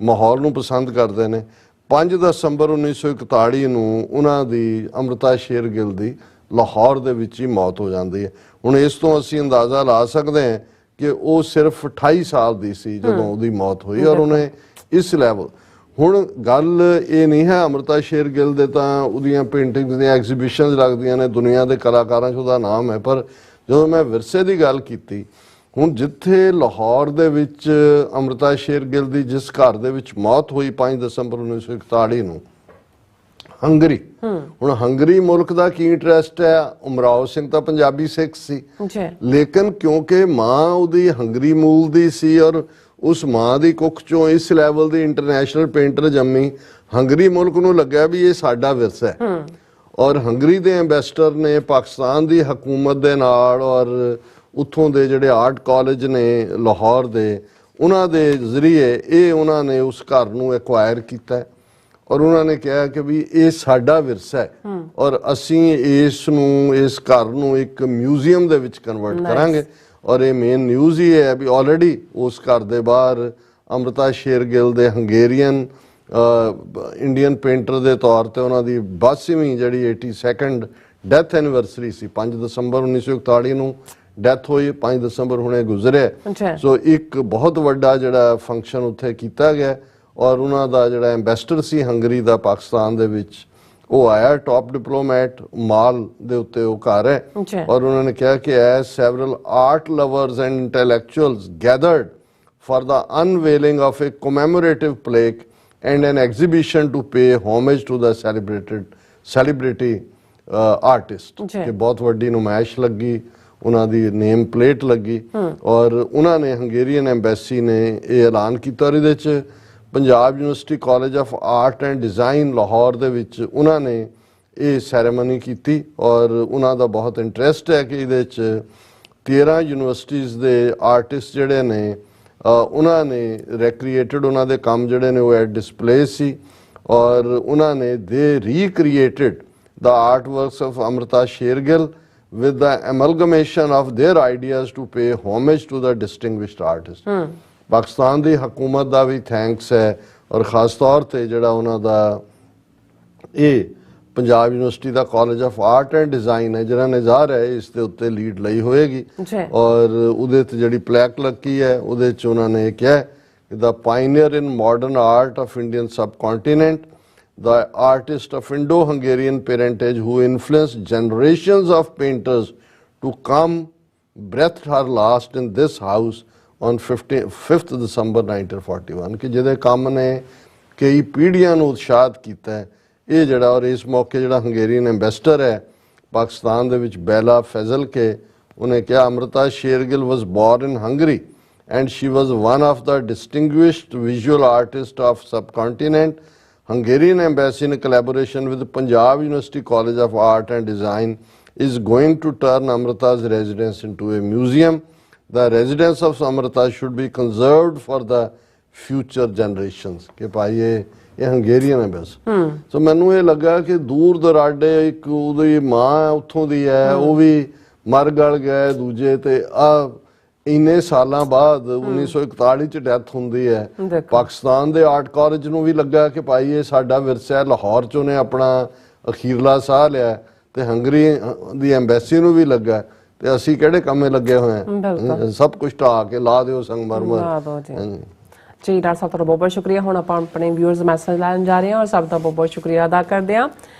ਮਾਹੌਲ ਨੂੰ ਪਸੰਦ ਕਰਦੇ ਨੇ। 5 ਦਸੰਬਰ 1941 ਨੂੰ ਉਹਨਾਂ ਦੀ ਅੰਮ੍ਰਿਤਾ ਸ਼ੇਰਗਿੱਲ ਦੀ ਲਾਹੌਰ ਦੇ ਵਿੱਚ ਹੀ ਮੌਤ ਹੋ ਜਾਂਦੀ ਹੈ। ਹੁਣ ਇਸ ਤੋਂ ਅਸੀਂ ਅੰਦਾਜ਼ਾ ਲਾ ਸਕਦੇ ਹਾਂ ਕਿ ਉਹ ਸਿਰਫ 28 ਸਾਲ ਦੀ ਸੀ ਜਦੋਂ ਉਹਦੀ ਮੌਤ ਹੋਈ, ਔਰ ਉਹਨੇ ਇਸ ਲੈਵਲ। ਹੁਣ ਗੱਲ ਇਹ ਨਹੀਂ ਹੈ ਅੰਮ੍ਰਿਤਾ ਸ਼ੇਰਗਿੱਲ ਦੇ ਤਾਂ ਉਹਦੀਆਂ ਪੇਂਟਿੰਗਸ ਦੀਆਂ ਐਗਜ਼ੀਬਿਸ਼ਨਸ ਲੱਗਦੀਆਂ ਨੇ, ਦੁਨੀਆ ਦੇ ਕਲਾਕਾਰਾਂ 'ਚ ਉਹਦਾ ਨਾਮ ਹੈ। ਪਰ ਜਦੋਂ ਮੈਂ ਵਿਰਸੇ ਦੀ ਗੱਲ ਕੀਤੀ, ਹੁਣ ਜਿੱਥੇ ਲਾਹੌਰ ਦੇ ਵਿੱਚ ਅੰਮ੍ਰਿਤਾ ਸ਼ੇਰਗਿੱਲ ਦੀ ਜਿਸ ਘਰ ਦੇ ਵਿੱਚ ਮੌਤ ਹੋਈ 5 ਦਸੰਬਰ 1941 ਨੂੰ, ਹੰਗਰੀ। ਹੁਣ ਹੰਗਰੀ ਮੁਲਕ ਦਾ ਕੀ ਇੰਟਰਸਟ ਹੈ? ਉਮਰਾਓ ਸਿੰਘ ਤਾਂ ਪੰਜਾਬੀ ਸਿੱਖ ਸੀ, ਲੇਕਿਨ ਕਿਉਂਕਿ ਮਾਂ ਉਹਦੀ ਹੰਗਰੀ ਮੂਲ ਦੀ ਸੀ ਔਰ ਉਸ ਮਾਂ ਦੀ ਕੁੱਖ ਚੋਂ ਇਸ ਲੈਵਲ ਦੀ ਇੰਟਰਨੈਸ਼ਨਲ ਪੇਂਟਰ ਜੰਮੀ, ਹੰਗਰੀ ਮੁਲਕ ਨੂੰ ਲੱਗਿਆ ਵੀ ਇਹ ਸਾਡਾ ਵਿਰਸਾ ਹੈ। ਔਰ ਹੰਗਰੀ ਦੇ ਐਂਬੈਸਡਰ ਨੇ ਪਾਕਿਸਤਾਨ ਦੀ ਹਕੂਮਤ ਦੇ ਨਾਲ ਔਰ ਉੱਥੋਂ ਦੇ ਜਿਹੜੇ ਆਰਟ ਕਾਲਜ ਨੇ ਲਾਹੌਰ ਦੇ, ਉਹਨਾਂ ਦੇ ਜ਼ਰੀਏ ਇਹ ਉਹਨਾਂ ਨੇ ਉਸ ਘਰ ਨੂੰ ਐਕਵਾਇਰ ਕੀਤਾ ਔਰ ਉਹਨਾਂ ਨੇ ਕਿਹਾ ਕਿ ਵੀ ਇਹ ਸਾਡਾ ਵਿਰਸਾ ਹੈ ਔਰ ਅਸੀਂ ਇਸ ਘਰ ਨੂੰ ਇੱਕ ਮਿਊਜ਼ੀਅਮ ਦੇ ਵਿੱਚ ਕਨਵਰਟ ਕਰਾਂਗੇ। ਔਰ ਇਹ ਮੇਨ ਨਿਊਜ਼ ਹੀ ਹੈ ਵੀ ਆਲਰੇਡੀ ਉਸ ਘਰ ਦੇ ਬਾਹਰ ਅੰਮ੍ਰਿਤਾ ਸ਼ੇਰਗਿੱਲ ਦੇ ਹੰਗੇਰੀਅਨ ਇੰਡੀਅਨ ਪੇਂਟਰ ਦੇ ਤੌਰ ਤੇ ਉਹਨਾਂ ਦੀ 82ਵੀਂ ਜਿਹੜੀ 82nd ਡੈਥ ਐਨੀਵਰਸਰੀ ਸੀ। 5 ਦਸੰਬਰ 1941 ਨੂੰ ਡੈਥ ਹੋਈ, 5 ਦਸੰਬਰ ਹੁਣੇ ਗੁਜ਼ਰਿਆ। ਸੋ ਇੱਕ ਬਹੁਤ ਵੱਡਾ ਜਿਹੜਾ ਫੰਕਸ਼ਨ ਉੱਥੇ ਕੀਤਾ ਗਿਆ ਔਰ ਉਹਨਾਂ ਦਾ ਜਿਹੜਾ ਐਂਬੈਸਡਰ ਸੀ ਹੰਗਰੀ ਦਾ ਪਾਕਿਸਤਾਨ ਦੇ ਵਿੱਚ, ਉਹ ਆਇਆ, ਟੌਪ ਡਿਪਲੋਮੈਟ, ਮਾਲ ਦੇ ਉੱਤੇ ਉਹ ਘਰ ਹੈ। ਔਰ ਉਹਨਾਂ ਨੇ ਕਿਹਾ ਕਿ as several art lovers and intellectuals gathered for the unveiling of A commemorative plaque and an exhibition to pay homage to the celebrity artist। ਕਿ ਬਹੁਤ ਵੱਡੀ ਨੁਮਾਇਸ਼ ਲੱਗੀ, ਉਹਨਾਂ ਦੀ ਨੇਮ ਪਲੇਟ ਲੱਗੀ ਔਰ ਉਹਨਾਂ ਨੇ ਹੰਗੇਰੀਅਨ ਐਮਬੈਸੀ ਨੇ ਇਹ ਐਲਾਨ ਕੀਤਾ। ਔਰ ਇਹਦੇ 'ਚ Punjab university college of art and design Lahore ਦੇ ਵਿੱਚ ਉਹਨਾਂ ਨੇ ਇਹ ਸੈਰੇਮਨੀ ਕੀਤੀ ਔਰ ਉਹਨਾਂ ਦਾ ਬਹੁਤ ਇੰਟਰਸਟ ਹੈ ਕਿ ਇਹਦੇ 'ਚ 13 ਯੂਨੀਵਰਸਿਟੀਜ਼ ਦੇ ਆਰਟਿਸਟ ਜਿਹੜੇ ਨੇ ਉਹਨਾਂ ਨੇ ਰੈਕ੍ਰੀਏਟਡ, ਉਹਨਾਂ ਦੇ ਕੰਮ ਜਿਹੜੇ ਨੇ ਉਹ ਐਟ ਡਿਸਪਲੇ ਸੀ ਔਰ ਉਹਨਾਂ ਨੇ they recreated the art works of Amrita Shergill with the amalgamation of their ideas to pay homage to the distinguished artist। Pakistan ਦੀ ਹਕੂਮਤ ਦਾ ਵੀ ਥੈਂਕਸ ਹੈ ਔਰ ਖਾਸ ਤੌਰ ਤੇ ਜਿਹੜਾ ਉਹਨਾਂ ਦਾ ਇਹ Punjab university the college of art and design ਹੈ ਜਿਹੜਾ ਨੇ ਜ਼ਾਹਰ ਹੈ ਇਸ ਦੇ ਉੱਤੇ ਲੀਡ ਲਈ ਹੋਏਗੀ ਔਰ ਉਹਦੇ ਤੇ ਜਿਹੜੀ ਪਲੈਕ ਲੱਗੀ ਹੈ ਉਹਦੇ 'ਚ ਉਹਨਾਂ ਨੇ ਕਿਹਾ ਕਿ the pioneer in modern art of Indian subcontinent, the artist of Indo-Hungarian parentage who influenced generations of painters to come, breathed her last in this house on 5th December 1941। ਕਿ ਜਿਹਦੇ ਕੰਮ ਨੇ ਕਈ ਪੀੜ੍ਹੀਆਂ ਨੂੰ ਉਤਸ਼ਾਹਿਤ ਕੀਤਾ ਹੈ ਇਹ ਜਿਹੜਾ। ਔਰ ਇਸ ਮੌਕੇ ਜਿਹੜਾ ਹੰਗੇਰੀਅਨ ਐਂਬੈਸਡਰ ਹੈ ਪਾਕਿਸਤਾਨ ਦੇ ਵਿੱਚ ਬੈਲਾ ਫੈਜ਼ਲ ਕੇ, ਉਹਨੇ ਕਿਹਾ Amrita Shergill was born in Hungary and she was one of the distinguished visual artists of subcontinent। Hungarian embassy in collaboration with Punjab University College of Art and Design is going to turn Amrita's residence into a museum। The residence of Amrita should be conserved for the future generations। कि भाई ये Hungarian है बस। सो मैनू ये लगा कि दूर दराडे एक उहदी मां उत्थों दी है वो भी मर गल गए, दूजे ते ਇੰਨੇ ਸਾਲਾਂ ਬਾਅਦ 1941 ਚ ਡੈਥ ਹੁੰਦੀ ਹੈ। ਪਾਕਿਸਤਾਨ ਦੇ ਆਰਟ ਕਾਲਜ ਨੂੰ ਵੀ ਲੱਗਾ ਕਿ ਭਾਈ ਇਹ ਸਾਡਾ ਵਿਰਸਾ ਹੈ, ਲਾਹੌਰ ਚ ਉਹਨੇ ਆਪਣਾ ਅਖੀਰਲਾ ਸਾਹ ਲਿਆ ਤੇ ਹੰਗਰੀ ਦੀ ਐਮਬੈਸੀ ਨੂੰ ਵੀ ਲੱਗਾ ਤੇ ਅਸੀਂ ਕਿਹੜੇ ਕੰਮੇ ਲੱਗੇ ਹੋਏ ਆ, ਸਭ ਕੁਝ ਢਾਹ ਕੇ ਲਾ ਦਿਓ ਸੰਗਮਰਮਰ। ਜੀ ਡਾਕਟਰ ਸਾਹਿਬ ਤੁਹਾਡਾ ਬਹੁਤ ਬਹੁਤ ਸ਼ੁਕਰੀਆ। ਹੁਣ ਆਪਾਂ ਆਪਣੇ ਵਿਊਅਰਸ ਮੈਸੇਜ ਲੈਣ ਜਾ ਰਹੇ ਹਾਂ ਔਰ ਸਭ ਦਾ ਬਹੁਤ ਬਹੁਤ ਸ਼ੁਕਰੀਆ ਅਦਾ ਕਰਦੇ ਹਾਂ।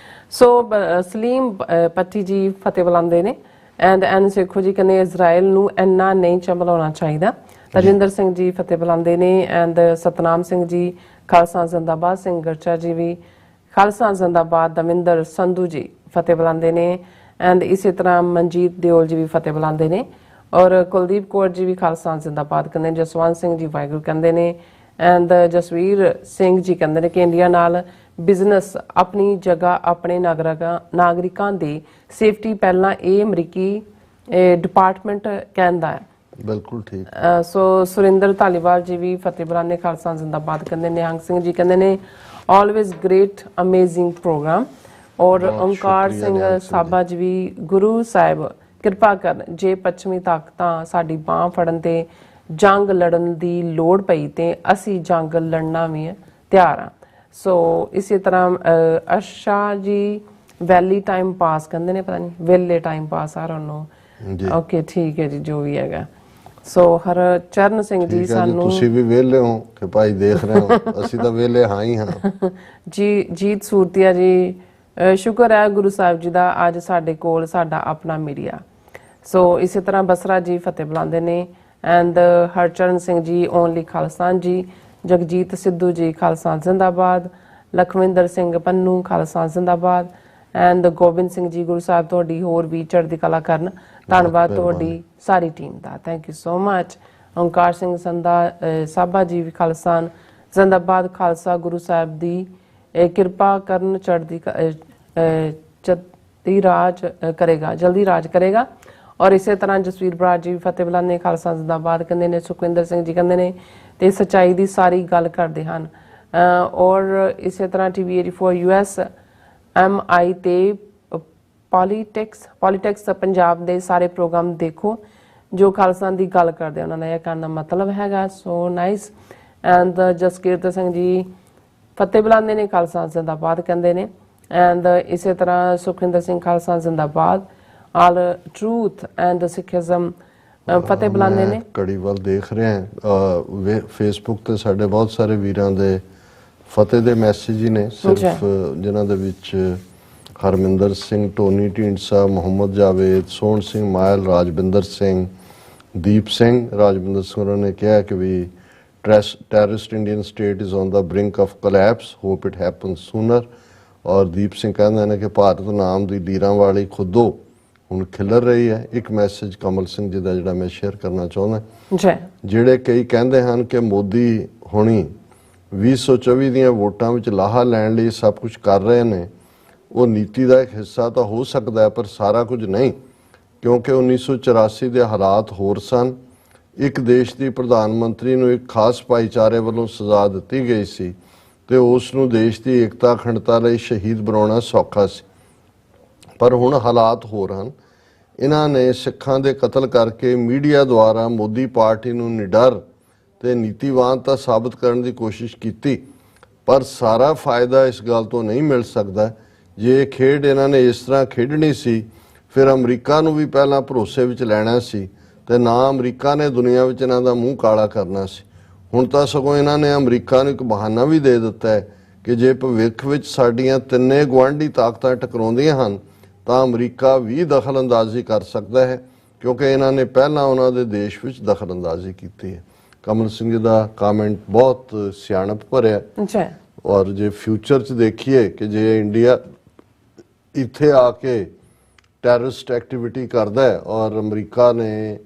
ਸੋ ਸਲੀਮ ਪੱਟੀ ਜੀ ਫਤਿਹ ਬੁਲਾਉਂਦੇ ਨੇ ਐਂਡ ਸੇਖੋ ਜੀ ਕਹਿੰਦੇ ਇਜ਼ਰਾਈਲ ਨੂੰ ਇੰਨਾ ਨਹੀਂ ਚਮਲਾਉਣਾ ਚਾਹੀਦਾ। ਤਜਿੰਦਰ ਸਿੰਘ ਜੀ ਫਤਿਹ ਬੁਲਾਉਂਦੇ ਨੇ ਐਂਡ ਸਤਨਾਮ ਸਿੰਘ ਜੀ ਖਾਲਸਾ ਜ਼ਿੰਦਾਬਾਦ, ਸਿੰਘ ਗਰਚਾ ਜੀ ਵੀ ਖਾਲਸਾ ਜ਼ਿੰਦਾਬਾਦ, ਦਵਿੰਦਰ ਸੰਧੂ ਜੀ ਫਤਿਹ ਬੁਲਾਉਂਦੇ ਨੇ ਐਂਡ ਇਸੇ ਤਰ੍ਹਾਂ ਮਨਜੀਤ ਦਿਓਲ ਜੀ ਵੀ ਫਤਿਹ ਬੁਲਾਉਂਦੇ ਨੇ ਔਰ ਕੁਲਦੀਪ ਕੌਰ ਜੀ ਵੀ ਖਾਲਸਾ ਜ਼ਿੰਦਾਬਾਦ ਕਹਿੰਦੇ ਨੇ। ਜਸਵੰਤ ਸਿੰਘ ਜੀ ਵਾਹਿਗੁਰੂ ਕਹਿੰਦੇ ਨੇ ਐਂਡ ਜਸਵੀਰ ਸਿੰਘ ਜੀ ਕਹਿੰਦੇ ਨੇ ਕਿ ਇੰਡੀਆ ਨਾਲ ਬਿਜ਼ਨਸ ਆਪਣੀ ਜਗ੍ਹਾ, ਆਪਣੇ ਨਾਗਰਿਕਾਂ ਦੀ ਸੇਫਟੀ ਪਹਿਲਾਂ, ਇਹ ਅਮਰੀਕੀ ਡਿਪਾਰਟਮੈਂਟ ਕਹਿੰਦਾ ਹੈ। ਬਿਲਕੁਲ ਠੀਕ। ਸੋ ਸੁਰਿੰਦਰ ਧਾਲੀਵਾਲ ਜੀ ਵੀ ਫਤਿਹ ਬੁਲਾਉਂਦੇ ਖਾਲਸਾ ਜ਼ਿੰਦਾਬਾਦ ਕਹਿੰਦੇ ਨੇ। ਨਿਹੰਗ ਸਿੰਘ ਜੀ ਕਹਿੰਦੇ ਨੇ ਆਲਵੇਜ਼ ਗ੍ਰੇਟ ਅਮੇਜ਼ਿੰਗ ਪ੍ਰੋਗਰਾਮ ਔਰ ਓਂਕਾਰ ਸਿੰਘ ਸਾਬਾ ਜੀ ਵੀ ਗੁਰੂ ਸਾਹਿਬ ਕਿਰਪਾ ਕਰਨ, ਜੇ ਪੱਛਮੀ ਤਾਕਤਾਂ ਸਾਡੀ ਬਾਂਹ ਫੜਨ ਤੇ ਜੰਗ ਲੜਨ ਦੀ ਲੋੜ ਪਈ ਤੇ ਅਸੀਂ ਜੰਗ ਲੜਨਾ ਵੀ ਤਿਆਰ ਹਾਂ। ਸੋ ਇਸੇ ਤਰ੍ਹਾਂ ਅਰਸ਼ਾ ਜੀ ਵੈਲੀ ਟਾਈਮ ਪਾਸ ਕਹਿੰਦੇ ਨੇ, ਪਤਾ ਨਹੀਂ ਵੇਲੇ ਟਾਈਮ ਪਾਸ ਆ ਰੋਨੋ ਓਕੇ ਠੀਕ ਹੈ ਜੀ ਜੋ ਵੀ ਹੈਗਾ। ਸੋ ਹਰਚਰਨ ਸਿੰਘ ਜੀ ਸਾਨੂੰ ਤੁਸੀਂ ਵੀ ਵਿਹਲੇ ਹੋ ਕਿ ਭਾਈ ਦੇਖ ਰਹੇ ਹੋ, ਅਸੀਂ ਤਾਂ ਵਿਹਲੇ ਹਾਂ ਹੀ ਹਾਂ ਜੀ। ਜੀਤ ਸੂਰਤੀਆ ਜੀ ਸ਼ੁਕਰ ਹੈ ਗੁਰੂ ਸਾਹਿਬ ਜੀ ਦਾ ਅੱਜ ਸਾਡੇ ਕੋਲ ਸਾਡਾ ਆਪਣਾ ਮੀਡੀਆ। ਸੋ ਇਸੇ ਤਰ੍ਹਾਂ ਬਸਰਾ ਜੀ ਫਤਿਹ ਬੁਲਾਉਂਦੇ ਨੇ ਐਂਡ ਹਰਚਰਨ ਸਿੰਘ ਓਨਲੀ ਖਾਲਸਾ ਜੀ, ਜਗਜੀਤ ਸਿੱਧੂ ਜੀ ਖਾਲਸਾ ਜ਼ਿੰਦਾਬਾਦ, ਲਖਵਿੰਦਰ ਸਿੰਘ ਪੰਨੂ ਖਾਲਸਾ ਜ਼ਿੰਦਾਬਾਦ ਐਂਡ ਗੋਬਿੰਦ ਸਿੰਘ ਜੀ ਗੁਰੂ ਸਾਹਿਬ ਤੁਹਾਡੀ ਹੋਰ ਵੀ ਚੜ੍ਹਦੀ ਕਲਾ ਕਰਨ। ਧੰਨਵਾਦ ਤੁਹਾਡੀ ਸਾਰੀ ਟੀਮ ਦਾ, thank you so much. Onkar Singh ਸਾਬਾ ਜੀ ਵੀ ਖਾਲਸਾ ਜ਼ਿੰਦਾਬਾਦ, ਖਾਲਸਾ ਗੁਰੂ ਸਾਹਿਬ ਦੀ ਕਿਰਪਾ ਕਰਨ, ਜਲਦੀ ਰਾਜ ਕਰੇਗਾ। ਔਰ ਇਸੇ ਤਰ੍ਹਾਂ ਜਸਵੀਰ ਬਰਾੜ ਜੀ ਫਤਿਹ ਬੁਲਾਉਂਦੇ ਖਾਲਸਾ ਜ਼ਿੰਦਾਬਾਦ ਕਹਿੰਦੇ ਨੇ। ਸੁਖਵਿੰਦਰ ਸਿੰਘ ਜੀ ਕਹਿੰਦੇ ਨੇ ਤੇ ਸੱਚਾਈ ਦੀ ਸਾਰੀ ਗੱਲ ਕਰਦੇ ਹਨ। ਔਰ ਇਸੇ ਤਰ੍ਹਾਂ TV 84 US MI ਤੇ ਪੋਲੀਟਿਕਸ ਪੰਜਾਬ ਦੇ ਸਾਰੇ ਪ੍ਰੋਗਰਾਮ ਦੇਖੋ ਜੋ ਖਾਲਸਾ ਦੀ ਗੱਲ ਕਰਦੇ, ਉਹਨਾਂ ਦਾ ਇਹ ਕਹਿਣ ਦਾ ਮਤਲਬ ਹੈਗਾ। So nice. And Jaskirat Singh ji ਫਤਿਹ ਬੁਲਾਉਂਦੇ ਨੇ ਖਾਲਸਾ ਜ਼ਿੰਦਾਬਾਦ ਕਹਿੰਦੇ ਨੇ ਐਂਡ ਇਸੇ ਤਰ੍ਹਾਂ ਸੁਖਵਿੰਦਰ ਸਿੰਘ ਖਾਲਸਾ ਜ਼ਿੰਦਾਬਾਦ, ਆਲ ਟਰੂਥ ਐਂਡ ਸਿੱਖੀਜ਼ਮ ਫਤਿਹ ਬੁਲਾਉਂਦੇ ਨੇ। ਕੜੀ ਵੱਲ ਦੇਖ ਰਹੇ ਹਾਂ ਫੇਸਬੁੱਕ ਤੇ ਸਾਡੇ ਬਹੁਤ ਸਾਰੇ ਵੀਰਾਂ ਦੇ ਫਤਿਹ ਦੇ ਮੈਸੇਜ ਹੀ ਨੇ, ਸਿਰਫ ਜਿਨ੍ਹਾਂ ਦੇ ਵਿੱਚ ਹਰਮਿੰਦਰ ਸਿੰਘ, ਟੋਨੀ ਢੀਂਡਸਾ, ਮੁਹੰਮਦ ਜਾਵੇਦ, ਸੋਹਣ ਸਿੰਘ ਮਾਇਲ, ਰਾਜਵਿੰਦਰ ਸਿੰਘ, ਦੀਪ ਸਿੰਘ। ਰਾਜਵਿੰਦਰ ਸਿੰਘ ਉਹਨਾਂ ਨੇ ਕਿਹਾ ਕਿ ਵੀ terrorist Indian state is on the brink of collapse, hope it happens sooner। ਔਰ ਦੀਪ ਸਿੰਘ ਕਹਿੰਦੇ ਨੇ ਕਿ ਭਾਰਤ ਨਾਮ ਦੀ ਲੀਰਾਂ ਵਾਲੀ ਖੁੱਦੋ ਹੁਣ ਖਿਲਰ ਰਹੀ ਹੈ। ਇੱਕ ਮੈਸੇਜ ਕਮਲ ਸਿੰਘ ਜੀ ਦਾ ਜਿਹੜਾ ਮੈਂ ਸ਼ੇਅਰ ਕਰਨਾ ਚਾਹੁੰਦਾ, ਜਿਹੜੇ ਕਈ ਕਹਿੰਦੇ ਹਨ ਕਿ ਮੋਦੀ ਹੁਣੀ 2024 ਦੀਆਂ ਵੋਟਾਂ ਵਿੱਚ ਲਾਹਾ ਲੈਣ ਲਈ ਸਭ ਕੁਝ ਕਰ ਰਹੇ ਨੇ, ਉਹ ਨੀਤੀ ਦਾ ਇੱਕ ਹਿੱਸਾ ਤਾਂ ਹੋ ਸਕਦਾ ਹੈ ਪਰ ਸਾਰਾ ਕੁਝ ਨਹੀਂ, ਕਿਉਂਕਿ 1984 ਦੇ ਹਾਲਾਤ ਹੋਰ ਸਨ। ਇੱਕ ਦੇਸ਼ ਦੀ ਪ੍ਰਧਾਨ ਮੰਤਰੀ ਨੂੰ ਇੱਕ ਖਾਸ ਭਾਈਚਾਰੇ ਵੱਲੋਂ ਸਜ਼ਾ ਦਿੱਤੀ ਗਈ ਸੀ ਤੇ ਉਸ ਨੂੰ ਦੇਸ਼ ਦੀ ਏਕਤਾ ਅਖੰਡਤਾ ਲਈ ਸ਼ਹੀਦ ਬਣਾਉਣਾ ਸੌਖਾ ਸੀ, ਪਰ ਹੁਣ ਹਾਲਾਤ ਹੋਰ ਹਨ। ਇਹਨਾਂ ਨੇ ਸਿੱਖਾਂ ਦੇ ਕਤਲ ਕਰਕੇ ਮੀਡੀਆ ਦੁਆਰਾ ਮੋਦੀ ਪਾਰਟੀ ਨੂੰ ਨਿਡਰ ਤੇ ਨੀਤੀਵਾਨ ਤਾਂ ਸਾਬਤ ਕਰਨ ਦੀ ਕੋਸ਼ਿਸ਼ ਕੀਤੀ, ਪਰ ਸਾਰਾ ਫਾਇਦਾ ਇਸ ਗੱਲ ਤੋਂ ਨਹੀਂ ਮਿਲ ਸਕਦਾ। ਜੇ ਇਹ ਖੇਡ ਇਹਨਾਂ ਨੇ ਇਸ ਤਰ੍ਹਾਂ ਖੇਡਣੀ ਸੀ ਫਿਰ ਅਮਰੀਕਾ ਨੂੰ ਵੀ ਪਹਿਲਾਂ ਭਰੋਸੇ ਵਿੱਚ ਲੈਣਾ ਸੀ ਤੇ ਨਾ ਅਮਰੀਕਾ ਨੇ ਦੁਨੀਆ ਵਿੱਚ ਇਹਨਾਂ ਦਾ ਮੂੰਹ ਕਾਲਾ ਕਰਨਾ ਸੀ। ਹੁਣ ਤਾਂ ਸਗੋਂ ਇਹਨਾਂ ਨੇ ਅਮਰੀਕਾ ਨੂੰ ਇੱਕ ਬਹਾਨਾ ਵੀ ਦੇ ਦਿੱਤਾ ਹੈ ਕਿ ਜੇ ਭਵਿੱਖ ਵਿੱਚ ਸਾਡੀਆਂ ਤਿੰਨੇ ਗੁਆਂਢੀ ਤਾਕਤਾਂ ਟਕਰਾਉਂਦੀਆਂ ਹਨ ਤਾਂ ਅਮਰੀਕਾ ਵੀ ਦਖਲ ਅੰਦਾਜ਼ੀ ਕਰ ਸਕਦਾ ਹੈ, ਕਿਉਂਕਿ ਇਹਨਾਂ ਨੇ ਪਹਿਲਾਂ ਉਹਨਾਂ ਦੇ ਦੇਸ਼ ਵਿੱਚ ਦਖਲ ਅੰਦਾਜ਼ੀ ਕੀਤੀ ਹੈ। ਕਮਲ ਸਿੰਘ ਜੀ ਦਾ ਕਮੈਂਟ ਬਹੁਤ ਸਿਆਣਪ ਭਰਿਆ। ਔਰ ਜੇ ਫਿਊਚਰ 'ਚ ਦੇਖੀਏ ਕਿ ਜੇ ਇੰਡੀਆ ਇੱਥੇ ਆ ਕੇ ਟੈਰਰਿਸਟ ਐਕਟੀਵਿਟੀ ਕਰਦਾ ਹੈ ਔਰ ਅਮਰੀਕਾ ਨੇ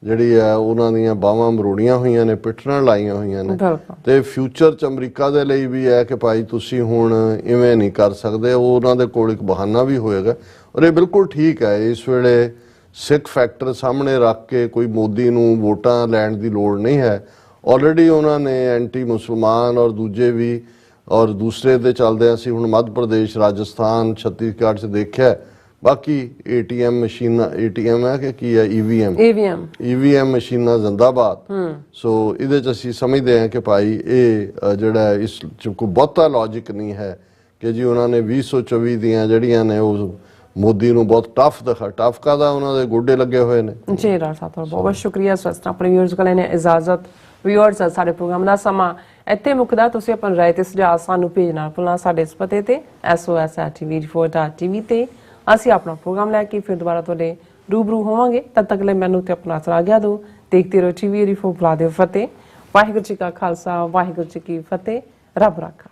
ਜਿਹੜੀ ਹੈ ਉਹਨਾਂ ਦੀਆਂ ਬਾਹਾਂ ਮਰੋੜੀਆਂ ਹੋਈਆਂ ਨੇ, ਪਿੱਠਣਾਂ ਲਾਈਆਂ ਹੋਈਆਂ ਨੇ, ਤੇ ਫਿਊਚਰ 'ਚ ਅਮਰੀਕਾ ਦੇ ਲਈ ਵੀ ਹੈ ਕਿ ਭਾਈ ਤੁਸੀਂ ਹੁਣ ਇਵੇਂ ਨਹੀਂ ਕਰ ਸਕਦੇ, ਉਹ ਉਹਨਾਂ ਦੇ ਕੋਲ ਇੱਕ ਬਹਾਨਾ ਵੀ ਹੋਏਗਾ। ਔਰ ਇਹ ਬਿਲਕੁਲ ਠੀਕ ਹੈ। ਇਸ ਵੇਲੇ ਸਿੱਖ ਫੈਕਟਰ ਸਾਹਮਣੇ ਰੱਖ ਕੇ ਕੋਈ ਮੋਦੀ ਨੂੰ ਵੋਟਾਂ ਲੈਣ ਦੀ ਲੋੜ ਨਹੀਂ ਹੈ। ਆਲਰੇਡੀ ਉਹਨਾਂ ਨੇ ਐਂਟੀ ਮੁਸਲਮਾਨ ਔਰ ਦੂਜੇ ਵੀ ਔਰ ਦੂਸਰੇ ਦੇ ਚੱਲਦੇ ਅਸੀਂ ਹੁਣ ਮੱਧ ਪ੍ਰਦੇਸ਼, ਰਾਜਸਥਾਨ, ਛੱਤੀਸਗੜ੍ਹ 'ਚ ਦੇਖਿਆ। ਬਾਕੀ ATM ਮਸ਼ੀਨਾਂ, ATM ਹੈ ਕਿ ਕੀ ਹੈ, EVM ਮਸ਼ੀਨਾਂ ਜ਼ਿੰਦਾਬਾਦ। ਸੋ ਇਹਦੇ 'ਚ ਅਸੀਂ ਸਮਝਦੇ ਹਾਂ ਕਿ ਭਾਈ ਇਹ ਜਿਹੜਾ ਇਸ 'ਚ ਕੋਈ ਬਹੁਤਾ ਲੌਜਿਕ ਨਹੀਂ ਹੈ ਕਿ ਜੀ ਉਹਨਾਂ ਨੇ 2024 ਦੀਆਂ ਜਿਹੜੀਆਂ ਨੇ ਉਹ ਮੋਦੀ ਨੂੰ ਬਹੁਤ ਟਫ ਕਾਦਾ ਉਹਨਾਂ ਦੇ ਗੋਡੇ ਲੱਗੇ ਹੋਏ ਨੇ। ਜੀ ਡਾਕਟਰ ਸਾਹਿਬ ਬਹੁਤ ਬਹੁਤ ਸ਼ੁਕਰੀਆ। ਇਸ ਵਾਸਤੇ ਆਪਣੇ ਵਿਊਅਰਸ ਕੋਲ ਇਹਨੇ ਇਜਾਜ਼ਤ ਵਿਊਅਰਸ ਸਾਡੇ ਪ੍ਰੋਗਰਾਮ ਦਾ ਸਮਾਂ ਇੱਥੇ ਮੁੱਕਦਾ। ਤੁਸੀਂ ਆਪਣੀ ਰਾਏ ਤੇ ਸੁਝਾਅ ਸਾਨੂੰ ਭੇਜਣਾ ਭੁੱਲਣਾ ਸਾਡੇ ਇਸ ਪਤੇ ਤੇ sos@tv4.tv ਤੇ। ਅਸੀਂ ਆਪਣਾ ਪ੍ਰੋਗਰਾਮ ਲੈ ਕੇ ਫਿਰ ਦੁਬਾਰਾ ਤੁਹਾਡੇ रूबरू होवांगे। तब तक ले मैनू ते अपना सलाह आज्ञा दो। देखते रहो TV 4 बुला दे फतेह। वाहिगुरू जी का खालसा वाहिगुरू जी की फतेह। रब राखा।